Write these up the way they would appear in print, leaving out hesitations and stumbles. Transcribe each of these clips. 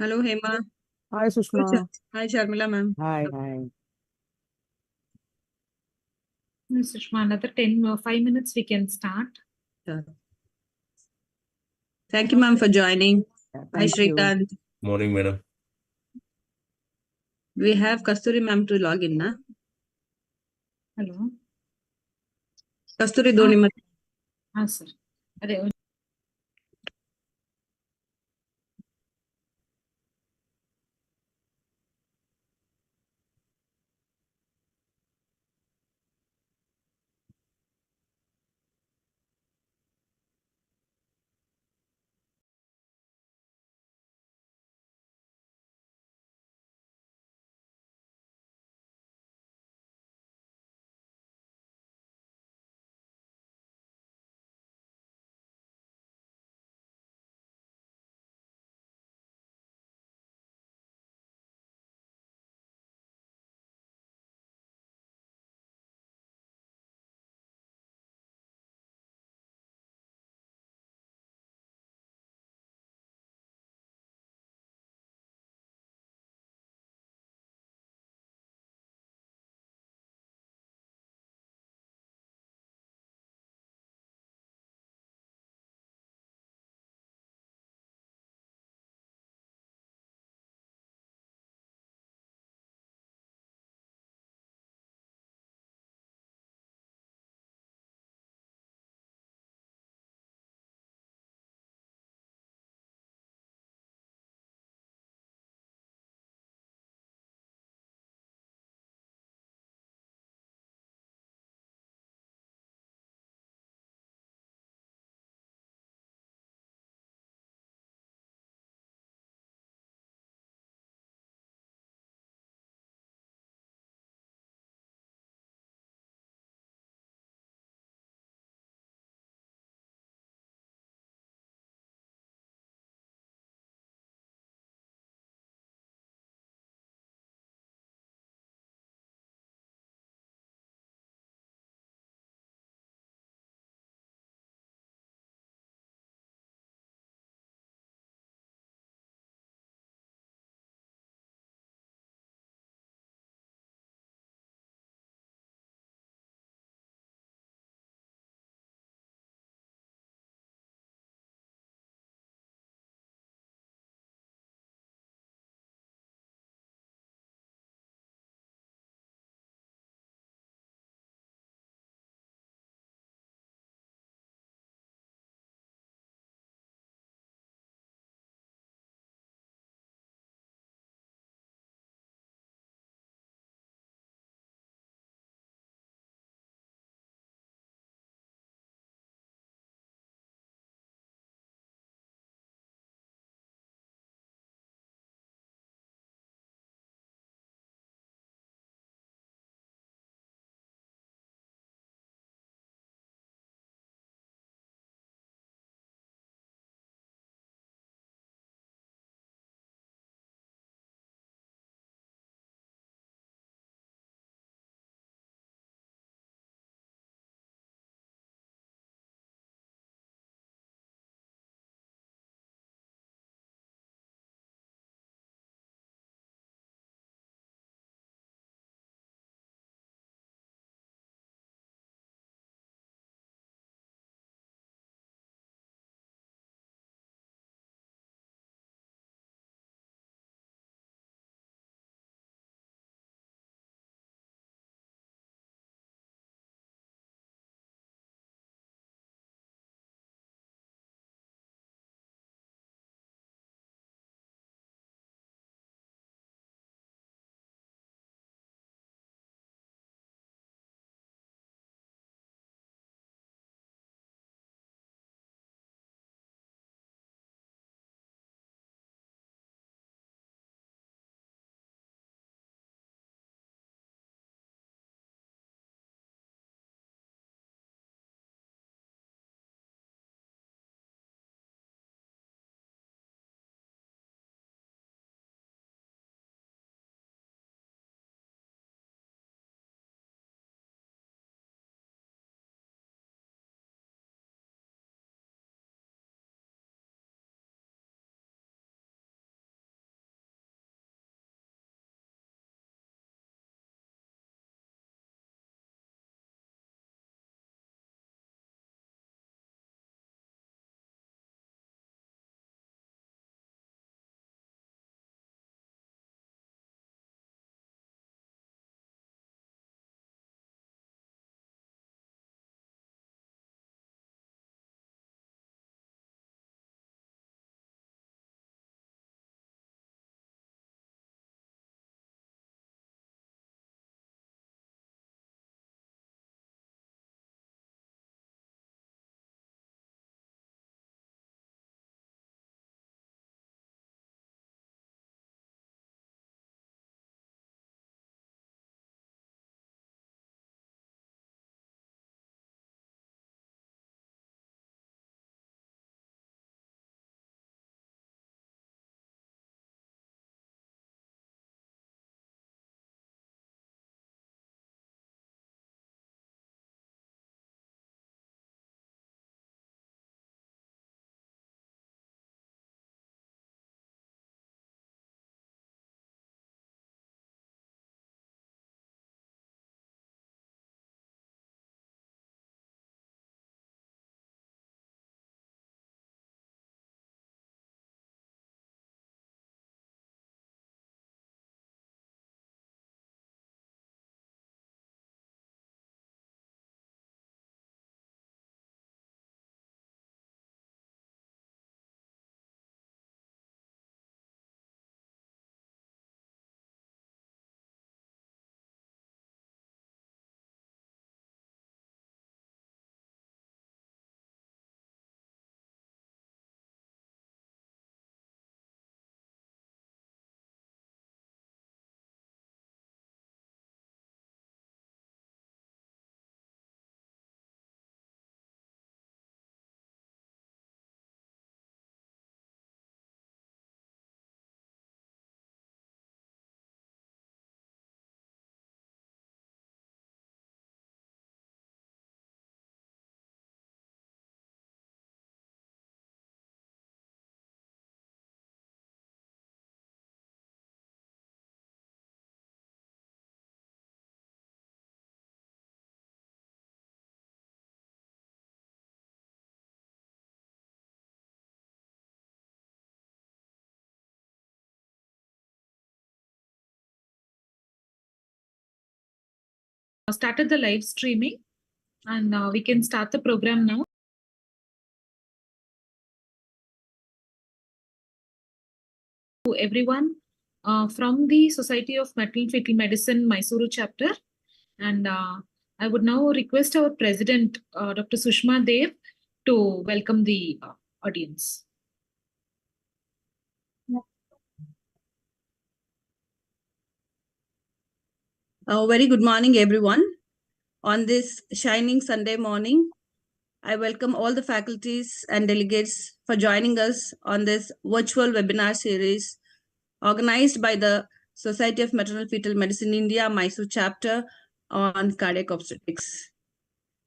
Hello, Hema. Hi, Sushma. Hi, Sharmila ma'am. Hi, hi. Ms. Sushma, another 5 minutes we can start. Sure. Thank you, ma'am, for joining. Yeah, Hi, thank you. Shrikant. Morning, madam. We have Kasturi ma'am to log in, na? Hello. Kasturi, do Sir. started the live streaming and we can start the program now. To everyone from the Society of Maternal Fetal Medicine Mysuru chapter, and I would now request our president, Dr. Sushma Dev, to welcome the audience. Very good morning, everyone. On this shining Sunday morning, I welcome all the faculties and delegates for joining us on this virtual webinar series organized by the Society of Maternal Fetal Medicine India Mysuru chapter on cardiac obstetrics.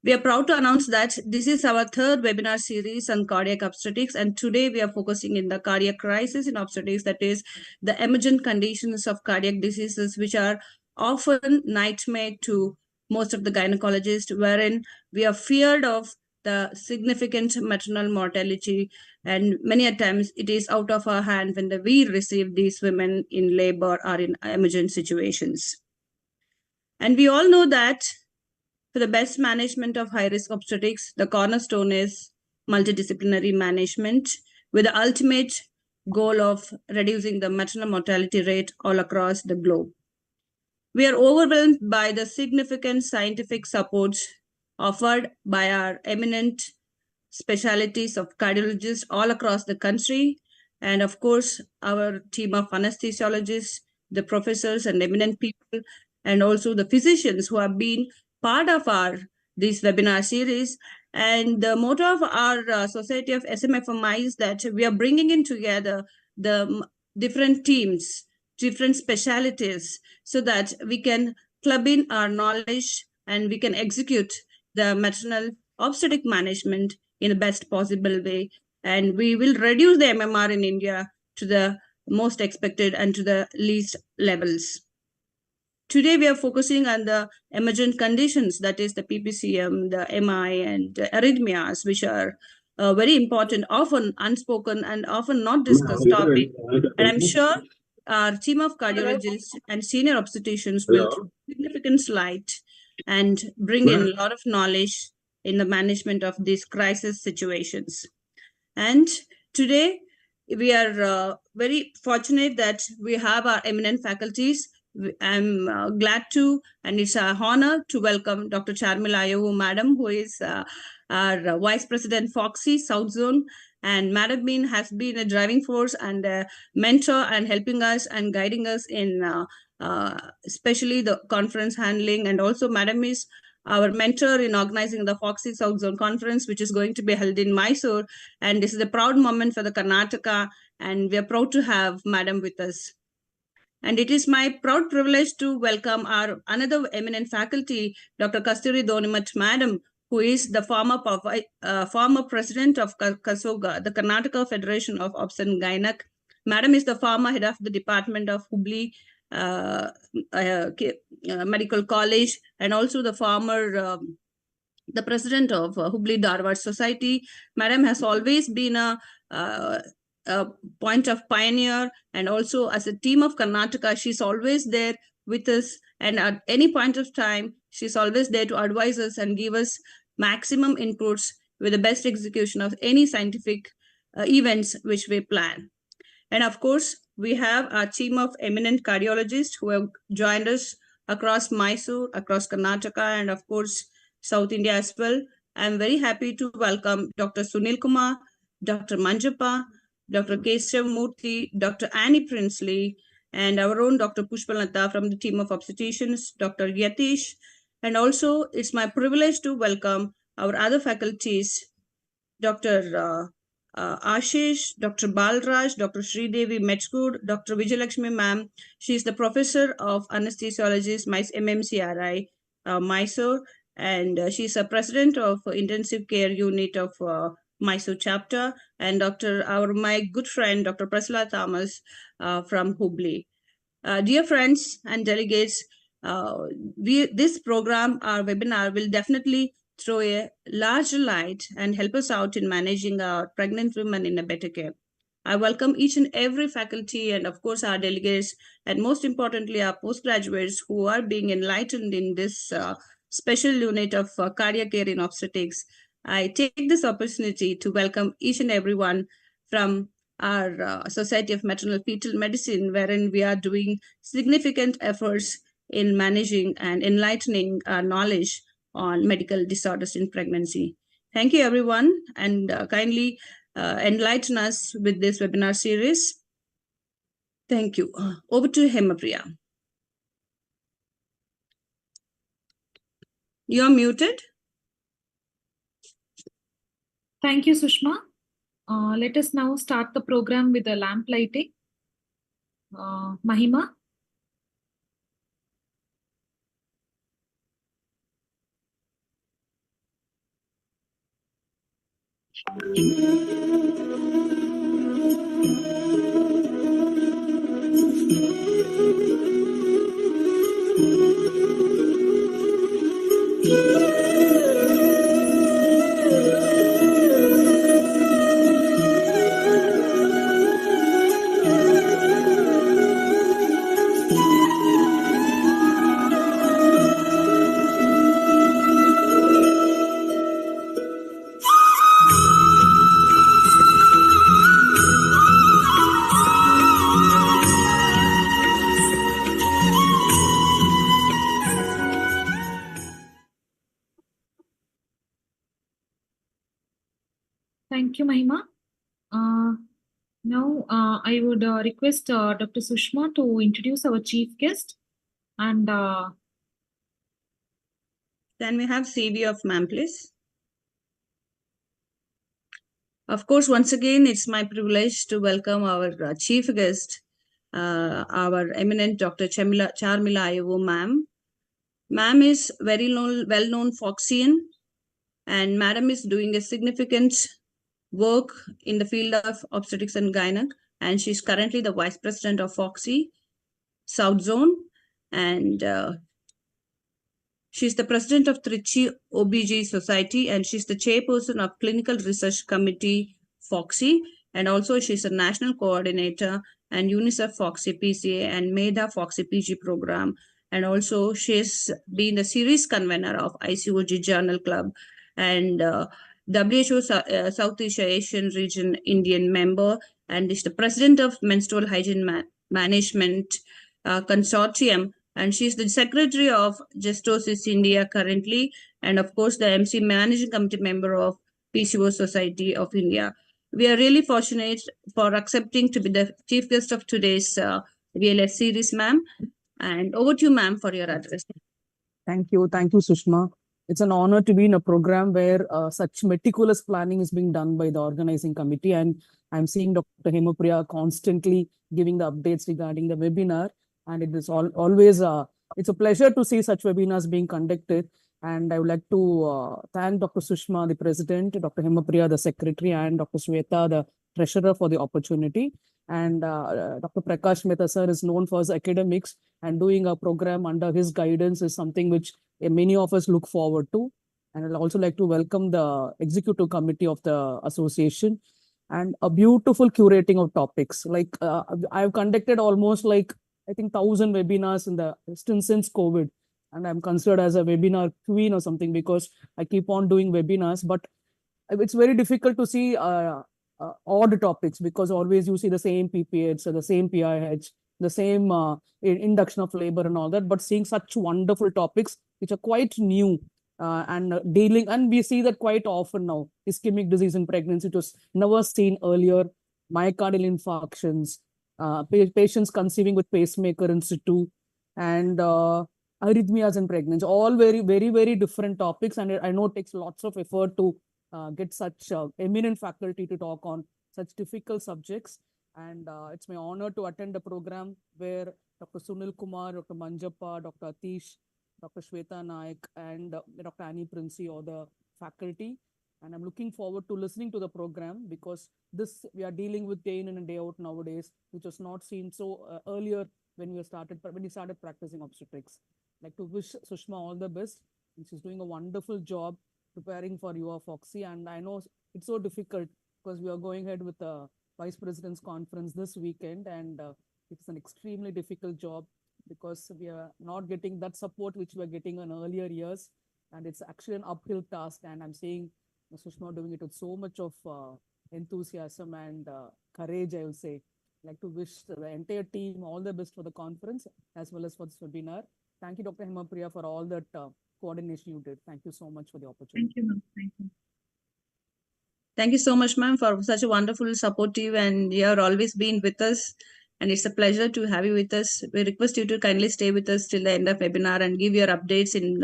We are proud to announce that this is our third webinar series on cardiac obstetrics, and today we are focusing in the cardiac crisis in obstetrics, that is the emergent conditions of cardiac diseases, which are often nightmare to most of the gynecologists, wherein we are feared of the significant maternal mortality, and many a times it is out of our hand when we receive these women in labor or in emergent situations. And we all know that for the best management of high-risk obstetrics, the cornerstone is multidisciplinary management with the ultimate goal of reducing the maternal mortality rate all across the globe. We are overwhelmed by the significant scientific support offered by our eminent specialties of cardiologists all across the country, and of course, our team of anesthesiologists, the professors and eminent people, and also the physicians who have been part of this webinar series. And the motto of our Society of SMFMI is that we are bringing in together the different teams, different specialties, so that we can club in our knowledge and we can execute the maternal obstetric management in the best possible way. And we will reduce the MMR in India to the most expected and to the least levels. Today, we are focusing on the emergent conditions, that is the PPCM, the MI, and arrhythmias, which are very important, often unspoken and often not discussed topic. And I'm sure our team of cardiologists and senior obstetricians will throw significant light and bring in a lot of knowledge in the management of these crisis situations. And today, we are very fortunate that we have our eminent faculties. I'm glad to, and it's an honor to welcome Dr. Charmila Ayovu, Madam, who is our Vice President, Foxy, South Zone. And Madam has been a driving force and a mentor and helping us and guiding us in especially the conference handling. And also Madam is our mentor in organizing the Foxy South Zone Conference, which is going to be held in Mysuru. And this is a proud moment for the Karnataka, and we are proud to have Madam with us. And it is my proud privilege to welcome our another eminent faculty, Dr. Kasturi Donimat Madam, who is the former president of KASOGA, the Karnataka Federation of Obs and Gynac. Madam is the former head of the Department of Hubli Medical College, and also the former the president of Hubli Dharwad Society. Madam has always been a point of pioneer, and also as a team of Karnataka, she's always there with us, and at any point of time, she's always there to advise us and give us maximum inputs with the best execution of any scientific events which we plan. And of course, we have our team of eminent cardiologists who have joined us across Mysuru, across Karnataka, and of course, South India as well. I'm very happy to welcome Dr. Sunil Kumar, Dr. Manjappa, Dr. Keshav Murthy, Dr. Annie Prinsley, and our own Dr. Pushpalata from the team of obstetricians, Dr. Yatish. And also, it's my privilege to welcome our other faculties, Dr. Ashish, Dr. Balraj, Dr. Sridevi Mechkud, Dr. Vijayalakshmi ma'am. She is the professor of anesthesiologist, MMCRI, Mysore, and she's a president of intensive care unit of Mysore chapter, and my good friend, Dr. Prasila Thomas from Hubli. Dear friends and delegates, this program, our webinar, will definitely throw a larger light and help us out in managing our pregnant women in a better care. I welcome each and every faculty and of course our delegates, and most importantly our postgraduates who are being enlightened in this Special Unit of Cardiac Care in Obstetrics. I take this opportunity to welcome each and everyone from our Society of Maternal Fetal Medicine, wherein we are doing significant efforts in managing and enlightening our knowledge on medical disorders in pregnancy. Thank you, everyone, and kindly enlighten us with this webinar series. Thank you. Over to Hemapriya. You're muted. Thank you, Sushma. Let us now start the program with the lamp lighting. Mahima. Thank you, Mahima. Now, I would request Dr. Sushma to introduce our chief guest. And Can we have CV of ma'am, please? Of course, once again, it's my privilege to welcome our chief guest, our eminent Dr. Charmila Ayavu, ma'am. Ma'am is very well-known Foxian, and madam is doing a significant work in the field of obstetrics and gynec, and she's currently the vice president of Foxy South Zone, and she's the president of Trichy OBG Society, and she's the chairperson of Clinical Research Committee Foxy, and also she's a national coordinator and UNICEF Foxy PCA and MEDA Foxy PG program, and also she's been the series convener of ICOG Journal Club and WHO Southeast Asian Region Indian member, and is the president of Menstrual Hygiene Management Consortium, and she's the secretary of Gestosis India currently, and of course the MC Managing Committee member of PCO Society of India. We are really fortunate for accepting to be the chief guest of today's VLS series, ma'am. And over to you, ma'am, for your address. Thank you, Sushma. It's an honor to be in a program where such meticulous planning is being done by the organizing committee, and I'm seeing Dr. Hemapriya constantly giving the updates regarding the webinar, and it is always it's a pleasure to see such webinars being conducted. And I would like to thank Dr. Sushma, the president, Dr. Hemapriya, the secretary, and Dr. Sweta, the treasurer, for the opportunity. And Dr. Prakash Mehta sir is known for his academics, and doing a program under his guidance is something which many of us look forward to. And I'd also like to welcome the executive committee of the association and a beautiful curating of topics. Like I've conducted almost I think 1,000 webinars in the since COVID, and I'm considered as a webinar queen or something because I keep on doing webinars. But it's very difficult to see odd topics because always you see the same PPH, so the same PIH, the same induction of labor and all that. But seeing such wonderful topics which are quite new and dealing, and we see that quite often now, ischemic disease in pregnancy, it was never seen earlier, myocardial infarctions, patients conceiving with pacemaker in situ, and arrhythmias in pregnancy, all very, very, very different topics. And I know it takes lots of effort to get such eminent faculty to talk on such difficult subjects. And it's my honor to attend a program where Dr. Sunil Kumar, Dr. Manjappa, Dr. Atish, Dr. Shweta Naik, and Dr. Annie Princey are the faculty. And I'm looking forward to listening to the program because this we are dealing with day in and day out nowadays, which was not seen so earlier when we started practicing obstetrics. I'd like to wish Sushma all the best. And she's doing a wonderful job preparing for your Foxy. And I know it's so difficult because we are going ahead with the Vice President's Conference this weekend, and it's an extremely difficult job because we are not getting that support which we are getting in earlier years. and it's actually an uphill task. And I'm seeing Sushma doing it with so much of enthusiasm and courage, I will say. I'd like to wish the entire team all the best for the conference as well as for this webinar. Thank you, Dr. Hemapriya, for all that coordination you did. Thank you so much for the opportunity. Thank you, ma'am. Thank you. Thank you so much, ma'am, for such a wonderful, supportive, and you have always been with us. And it's a pleasure to have you with us. We request you to kindly stay with us till the end of webinar and give your updates in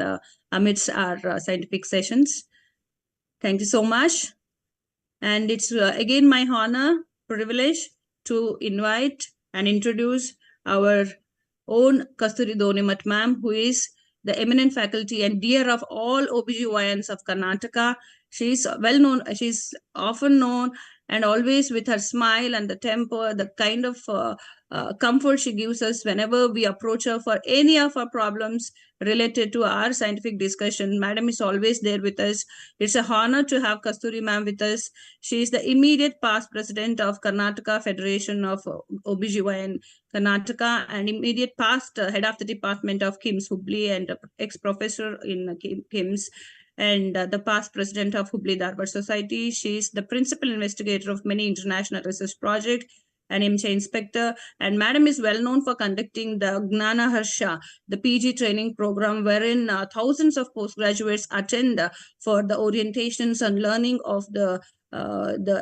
amidst our scientific sessions. Thank you so much. And it's again my honor, privilege to invite and introduce our own Kasturi Donimat ma'am, who is the eminent faculty and dear of all OBGYNs of Karnataka. She's well known, she's often known, and always with her smile and the temper, the kind of comfort she gives us whenever we approach her for any of our problems related to our scientific discussion. Madam is always there with us. It's a honor to have Kasturi ma'am with us. She is the immediate past president of Karnataka Federation of OBGYN Karnataka and immediate past head of the department of KIMS Hubli and ex-professor in KIMS and the past president of Hubli Darbar Society. She is the principal investigator of many international research projects and MCHA inspector. And Madam is well known for conducting the Gnana Harsha, the PG training program, wherein thousands of postgraduates attend for the orientations and learning of the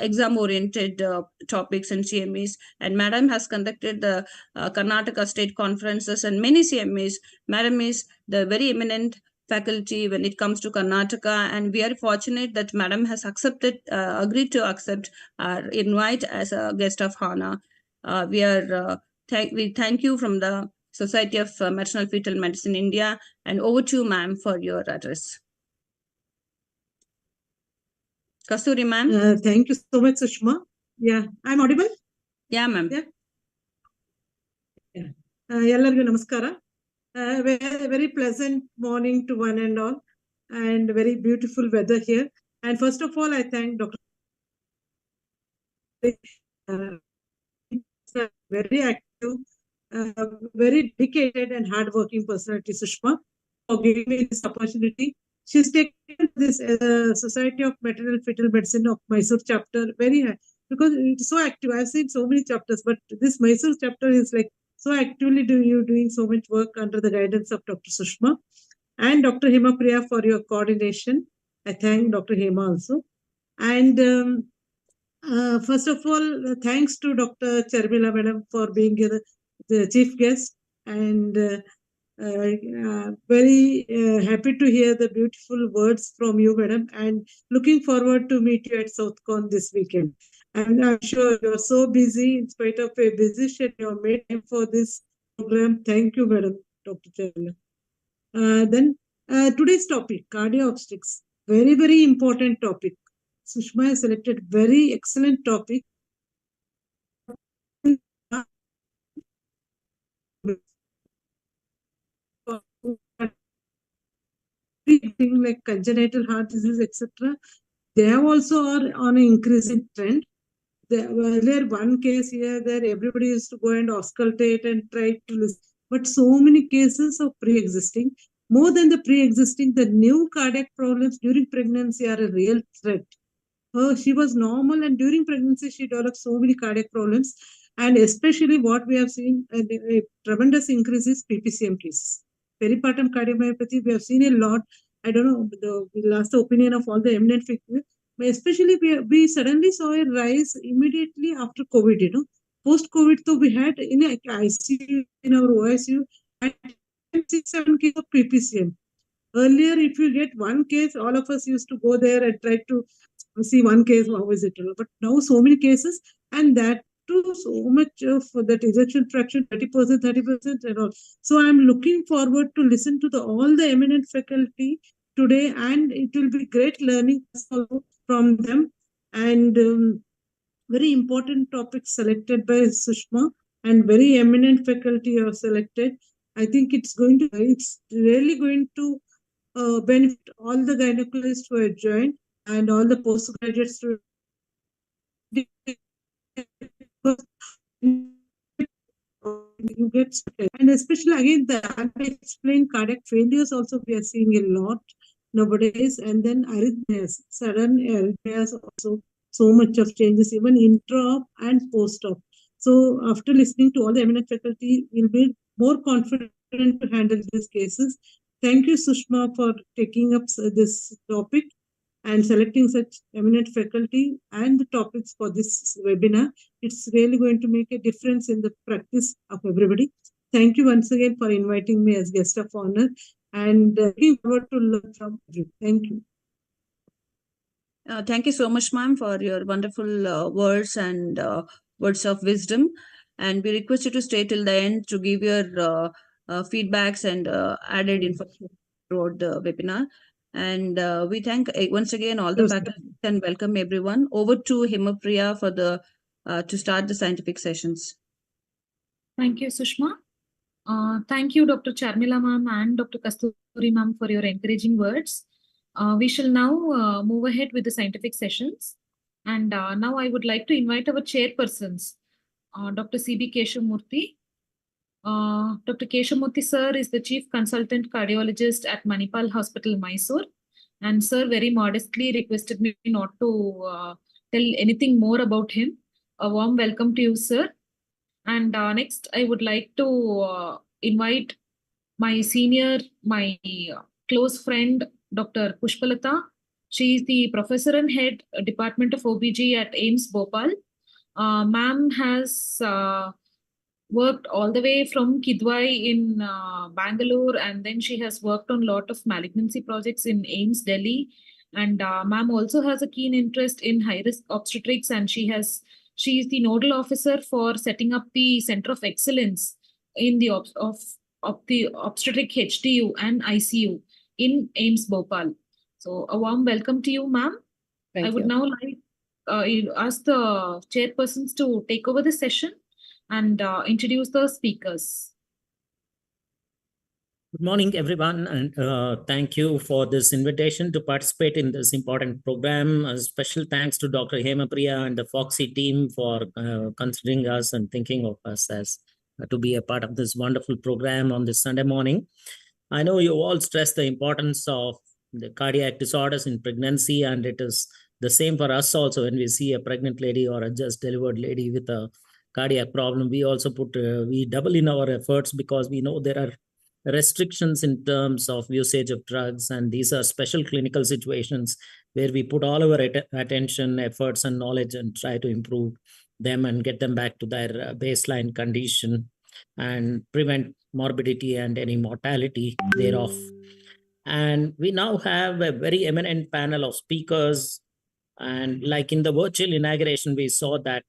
exam-oriented topics and CMEs. And Madam has conducted the Karnataka state conferences and many CMEs. Madam is the very eminent faculty when it comes to Karnataka, and we are fortunate that Madam has agreed to accept our invite as a guest of honor. We thank you from the Society of Maternal Fetal Medicine India, and over to you, ma'am, for your address. Kasturi, ma'am. Thank you so much, Sushma. Yeah, I'm audible? Yeah, ma'am. Yeah. Ellargu namaskara. Very pleasant morning to one and all, and very beautiful weather here. And first of all, I thank Dr. Very active, very dedicated and hardworking personality, Sushma, for giving me this opportunity. She's taken this Society of Maternal Fetal Medicine of Mysuru chapter very high because it's so active. I've seen so many chapters, but this Mysuru chapter is like so actively doing so much work under the guidance of Dr. Sushma and Dr. Hemapriya for your coordination. I thank Dr. Hema also. And first of all, thanks to Dr. Charmila Madam for being the chief guest, and very happy to hear the beautiful words from you, Madam, and looking forward to meet you at SouthCon this weekend. And I'm sure you're so busy, in spite of a busy schedule, you made time for this program. Thank you, Madam, Dr. Charmila. Then today's topic, cardio obstetrics, very, very important topic. Sushma has selected very excellent topic. Like congenital heart disease, etc. They have also are on an increasing trend. Earlier, one case here, there everybody used to go and auscultate and try to listen. But so many cases of pre-existing, more than the pre-existing, the new cardiac problems during pregnancy are a real threat. She was normal, and during pregnancy, she developed so many cardiac problems. And especially what we have seen, a tremendous increase is PPCM cases. Peripartum cardiomyopathy, we have seen a lot. I don't know, we'll ask the opinion of all the eminent figures. Especially, we suddenly saw a rise immediately after COVID, Post-COVID, though, we had in ICU, in our OICU, 6-7 cases of PPCM. Earlier, if you get one case, all of us used to go there and try to see one case, how is it? But now so many cases, and that too, so much of that ejection fraction, 30%, and all. So I'm looking forward to listen to all the eminent faculty today, and it will be great learning from them. And very important topics selected by Sushma, and very eminent faculty are selected. I think it's really going to benefit all the gynecologists who have joined and all the postgraduates to you get, and especially again the unexplained cardiac failures also we are seeing a lot. nowadays. And then arrhythmias, sudden arrhythmias also, so much of changes, even intra-op and post-op. So after listening to all the eminent faculty, we'll be more confident to handle these cases. Thank you, Sushma, for taking up this topic and selecting such eminent faculty and the topics for this webinar. It's really going to make a difference in the practice of everybody. Thank you once again for inviting me as guest of honor, and looking forward to learn from you. Thank you. Thank you so much, ma'am, for your wonderful words and words of wisdom. And we request you to stay till the end to give your feedbacks and added information throughout the webinar. And we thank once again all the faculty and welcome everyone. Over to Himapriya for the to start the scientific sessions. Thank you, Sushma. Thank you, Dr. Charmila ma'am and Dr. Kasturi ma'am for your encouraging words. We shall now move ahead with the scientific sessions. And now I would like to invite our chairpersons, Dr. C.B. Keshamurthy. Dr. Keshamurthy sir is the Chief Consultant Cardiologist at Manipal Hospital, Mysuru. And sir very modestly requested me not to tell anything more about him. A warm welcome to you, sir. And next, I would like to invite my senior, my close friend, Dr. Pushpalata. She is the Professor and Head, Department of OBG at AIIMS Bhopal. Ma'am has worked all the way from Kidwai in Bangalore, and then she has worked on a lot of malignancy projects in AIIMS Delhi. And ma'am also has a keen interest in high-risk obstetrics, and she is the nodal officer for setting up the Center of Excellence in the obstetric HDU and ICU in AIIMS Bhopal. So a warm welcome to you, ma'am. I would now like ask the chairpersons to take over the session and introduce the speakers. Good morning, everyone, and thank you for this invitation to participate in this important program. A special thanks to Dr. Hemapriya and the Foxy team for considering us and thinking of us as to be a part of this wonderful program on this Sunday morning. I know you all stress the importance of the cardiac disorders in pregnancy, and it is the same for us also. When we see a pregnant lady or a just delivered lady with a cardiac problem, we also we double in our efforts, because we know there are restrictions in terms of usage of drugs, and these are special clinical situations where we put all our attention, efforts, and knowledge and try to improve them and get them back to their baseline condition and prevent morbidity and any mortality thereof. And we now have a very eminent panel of speakers, and like in the virtual inauguration, we saw that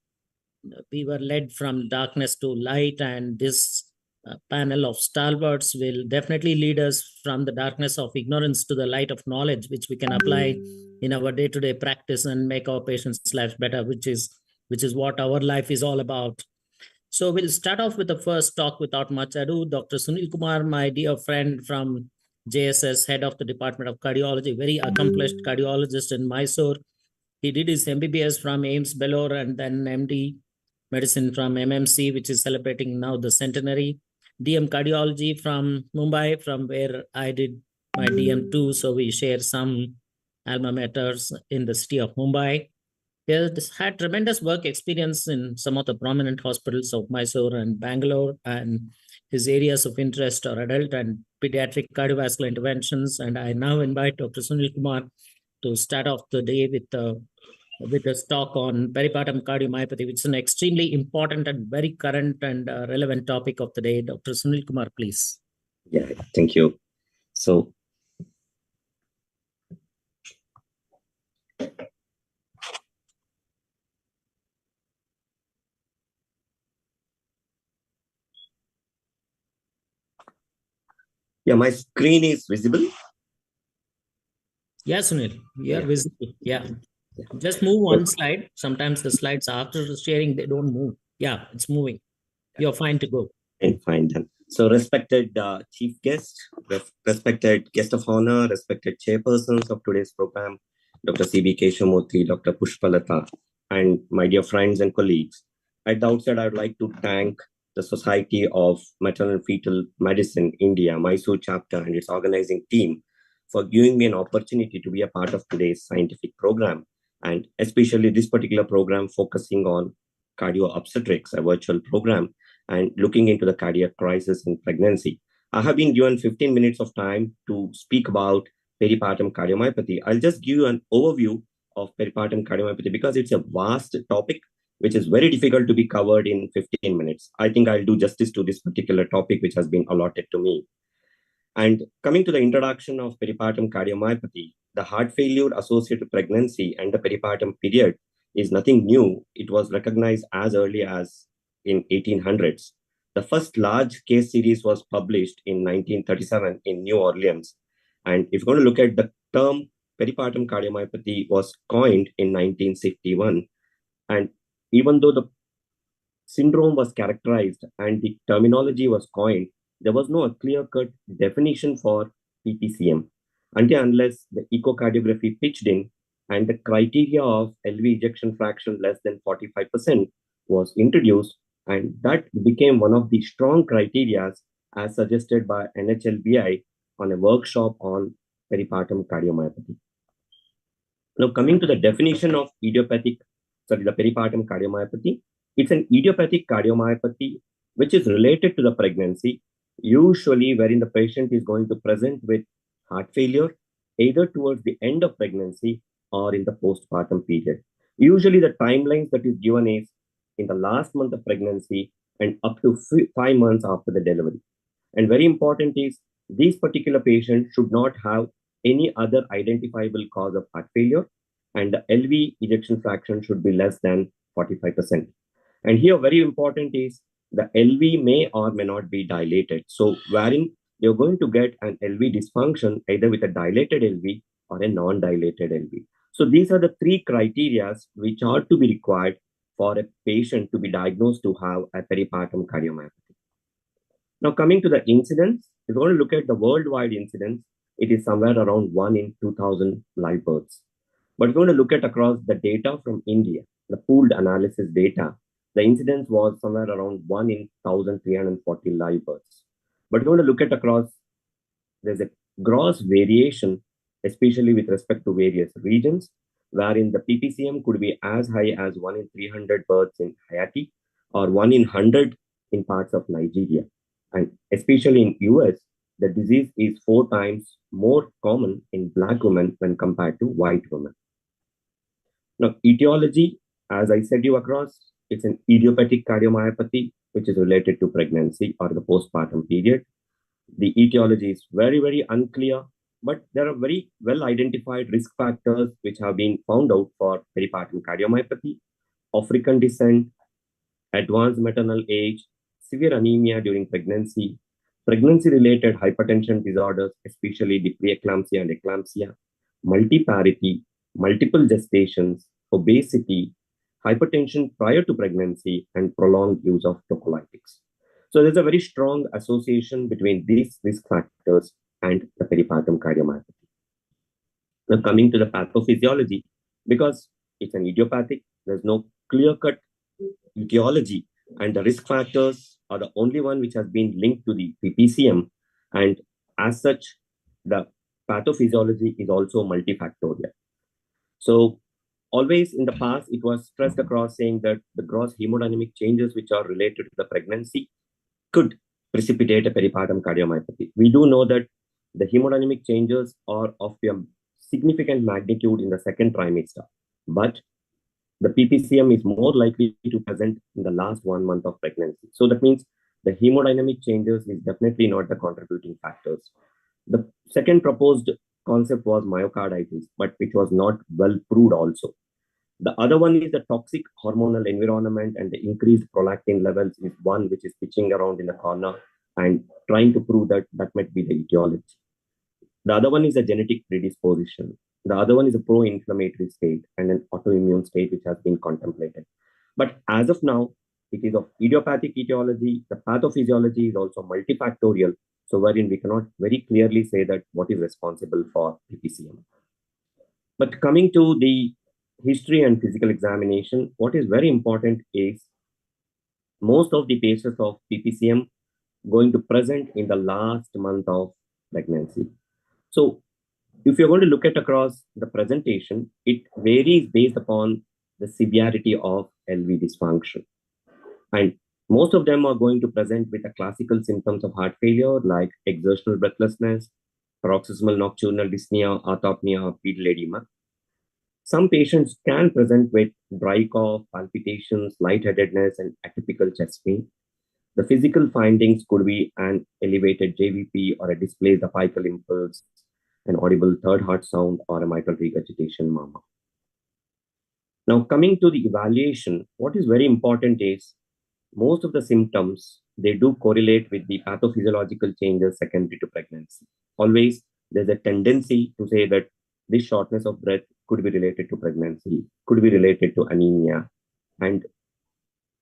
we were led from darkness to light, and this panel of stalwarts will definitely lead us from the darkness of ignorance to the light of knowledge, which we can apply in our day-to-day practice and make our patients' lives better, which is what our life is all about. So we'll start off with the first talk without much ado. Dr. Sunil Kumar, my dear friend from JSS, head of the Department of Cardiology, very accomplished cardiologist in Mysuru. He did his MBBS from AIIMS Belur and then MD medicine from MMC, which is celebrating now the centenary. DM cardiology from Mumbai, from where I did my DM too. So we share some alma maters in the city of Mumbai. He has had tremendous work experience in some of the prominent hospitals of Mysuru and Bangalore, and his areas of interest are adult and pediatric cardiovascular interventions. And I now invite Dr. Sunil Kumar to start off the day with a talk on peripartum cardiomyopathy, which is an extremely important and very current and relevant topic of the day. Dr. Sunil Kumar, please. Yeah, thank you. So, yeah, my screen is visible. Yes, Sunil, you are visible. Yeah. Just move one slide. Sometimes the slides after sharing, they don't move. Yeah, it's moving. You're fine to go. Fine then. So respected chief guest, respected guest of honor, respected chairpersons of today's program, Dr. C.B. Keshamurthy, Dr. Pushpalata, and my dear friends and colleagues. At the outset, I would like to thank the Society of Maternal and Fetal Medicine India, Mysuru chapter, and its organizing team for giving me an opportunity to be a part of today's scientific program, and especially this particular program focusing on cardio obstetrics, a virtual program, and looking into the cardiac crisis in pregnancy. I have been given 15 minutes of time to speak about peripartum cardiomyopathy. I'll just give you an overview of peripartum cardiomyopathy because it's a vast topic which is very difficult to be covered in 15 minutes. I think I'll do justice to this particular topic which has been allotted to me. And coming to the introduction of peripartum cardiomyopathy, the heart failure associated with pregnancy and the peripartum period is nothing new. It was recognized as early as in 1800s. The first large case series was published in 1937 in New Orleans. And if you're going to look at the term peripartum cardiomyopathy was coined in 1961. And even though the syndrome was characterized and the terminology was coined, there was no clear-cut definition for PPCM until unless the echocardiography pitched in and the criteria of LV ejection fraction less than 45% was introduced, and that became one of the strong criteria as suggested by NHLBI on a workshop on peripartum cardiomyopathy. Now, coming to the definition of the peripartum cardiomyopathy, it's an idiopathic cardiomyopathy which is related to the pregnancy, usually wherein the patient is going to present with heart failure either towards the end of pregnancy or in the postpartum period. Usually the timelines that is given is in the last month of pregnancy and up to 5 months after the delivery. And very important is these particular patients should not have any other identifiable cause of heart failure, and the LV ejection fraction should be less than 45%. And here very important is the LV may or may not be dilated. So wherein you're going to get an LV dysfunction either with a dilated LV or a non-dilated LV. So these are the three criteria which are to be required for a patient to be diagnosed to have a peripartum cardiomyopathy. Now coming to the incidence, if you want to look at the worldwide incidence, it is somewhere around 1 in 2,000 live births. But if you want to look at across the data from India, the pooled analysis data, the incidence was somewhere around 1 in 1,340 live births. But if you want to look at across, there's a gross variation, especially with respect to various regions, wherein the PPCM could be as high as 1 in 300 births in Haiti or 1 in 100 in parts of Nigeria. And especially in US, the disease is 4 times more common in Black women when compared to white women. Now, etiology, as I said you across, it's an idiopathic cardiomyopathy, which is related to pregnancy or the postpartum period. The etiology is very, very unclear, but there are very well identified risk factors which have been found out for peripartum cardiomyopathy: African descent, advanced maternal age, severe anemia during pregnancy, pregnancy-related hypertension disorders, especially the preeclampsia and eclampsia, multiparity, multiple gestations, obesity, hypertension prior to pregnancy, and prolonged use of tocolytics. So there's a very strong association between these risk factors and the peripartum cardiomyopathy. Now coming to the pathophysiology, because it's an idiopathic, there's no clear-cut etiology, and the risk factors are the only one which has been linked to the PPCM, and as such, the pathophysiology is also multifactorial. So always in the past, it was stressed across saying that the gross hemodynamic changes which are related to the pregnancy could precipitate a peripartum cardiomyopathy. We do know that the hemodynamic changes are of a significant magnitude in the second trimester, but the PPCM is more likely to present in the last 1 month of pregnancy. So that means the hemodynamic changes is definitely not the contributing factors. The second proposed concept was myocarditis, but which was not well proved also. The other one is the toxic hormonal environment, and the increased prolactin levels is one which is pitching around in the corner and trying to prove that that might be the etiology. The other one is a genetic predisposition. The other one is a pro-inflammatory state and an autoimmune state which has been contemplated. But as of now, it is of idiopathic etiology. The pathophysiology is also multifactorial, so wherein we cannot very clearly say that what is responsible for PPCM. But coming to the history and physical examination, what is very important is most of the patients of PPCM going to present in the last month of pregnancy. So If you're going to look at across the presentation, it varies based upon the severity of LV dysfunction. And most of them are going to present with the classical symptoms of heart failure like exertional breathlessness, paroxysmal nocturnal dyspnea, orthopnea, pedal edema. Some patients can present with dry cough, palpitations, lightheadedness, and atypical chest pain. The physical findings could be an elevated JVP or a displaced apical impulse, an audible third heart sound, or a mitral regurgitation murmur. Now, coming to the evaluation, what is very important is most of the symptoms, they do correlate with the pathophysiological changes secondary to pregnancy. Always, there's a tendency to say that this shortness of breath could be related to pregnancy, could be related to anemia. And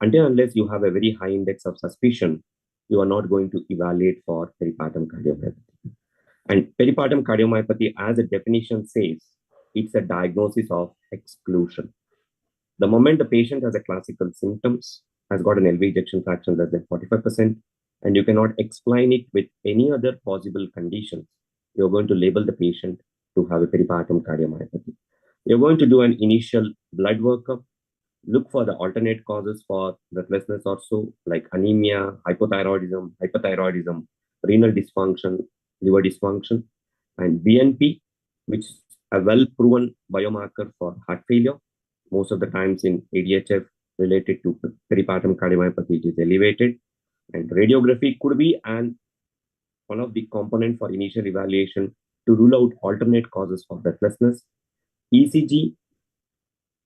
until unless you have a very high index of suspicion, you are not going to evaluate for peripartum cardiomyopathy. And peripartum cardiomyopathy, as a definition says, it's a diagnosis of exclusion. The moment the patient has a classical symptoms, has got an LV ejection fraction less than 45%, and you cannot explain it with any other possible conditions, you're going to label the patient to have a peripartum cardiomyopathy. You're going to do an initial blood workup, look for the alternate causes for breathlessness or so, like anemia, hypothyroidism, renal dysfunction, liver dysfunction, and BNP, which is a well-proven biomarker for heart failure. Most of the times in ADHF related to peripartum cardiomyopathy, it is elevated. And radiography could be one of the components for initial evaluation to rule out alternate causes for breathlessness. ECG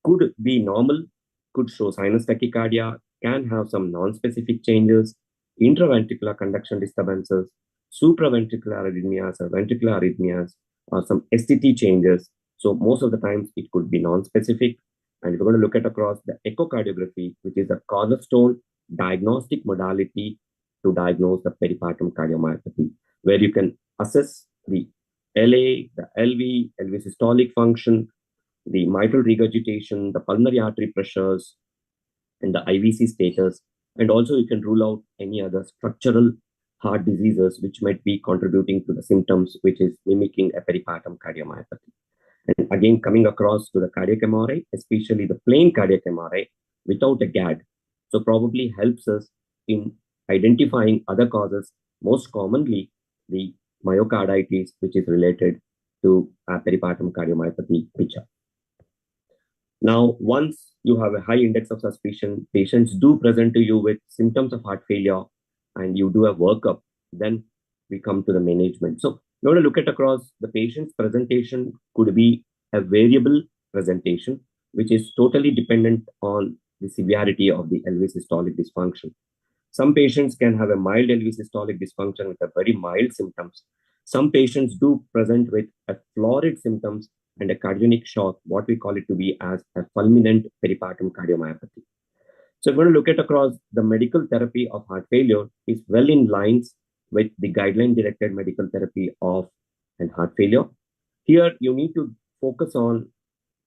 could be normal, could show sinus tachycardia, can have some non-specific changes, intraventricular conduction disturbances, supraventricular arrhythmias or ventricular arrhythmias, or some STT changes. So most of the times it could be non-specific. And we're going to look at across the echocardiography, which is a cornerstone diagnostic modality to diagnose the peripartum cardiomyopathy, where you can assess the LA, the LV systolic function, the mitral regurgitation, the pulmonary artery pressures, and the IVC status. And also you can rule out any other structural heart diseases which might be contributing to the symptoms, which is mimicking a peripartum cardiomyopathy. And again, coming across to the cardiac MRI, especially the plain cardiac MRI without a GAD, so probably helps us in identifying other causes, most commonly the myocarditis, which is related to peripartum cardiomyopathy picture. Now, once you have a high index of suspicion, patients do present to you with symptoms of heart failure, and you do a workup, then we come to the management. So you want to look at across the patient's presentation could be a variable presentation, which is totally dependent on the severity of the LV systolic dysfunction. Some patients can have a mild LV systolic dysfunction with a very mild symptoms. Some patients do present with a florid symptoms and a cardiogenic shock, what we call it to be as a fulminant peripartum cardiomyopathy. So if we're going to look at across the medical therapy of heart failure is well in lines with the guideline-directed medical therapy of heart failure. Here, you need to focus on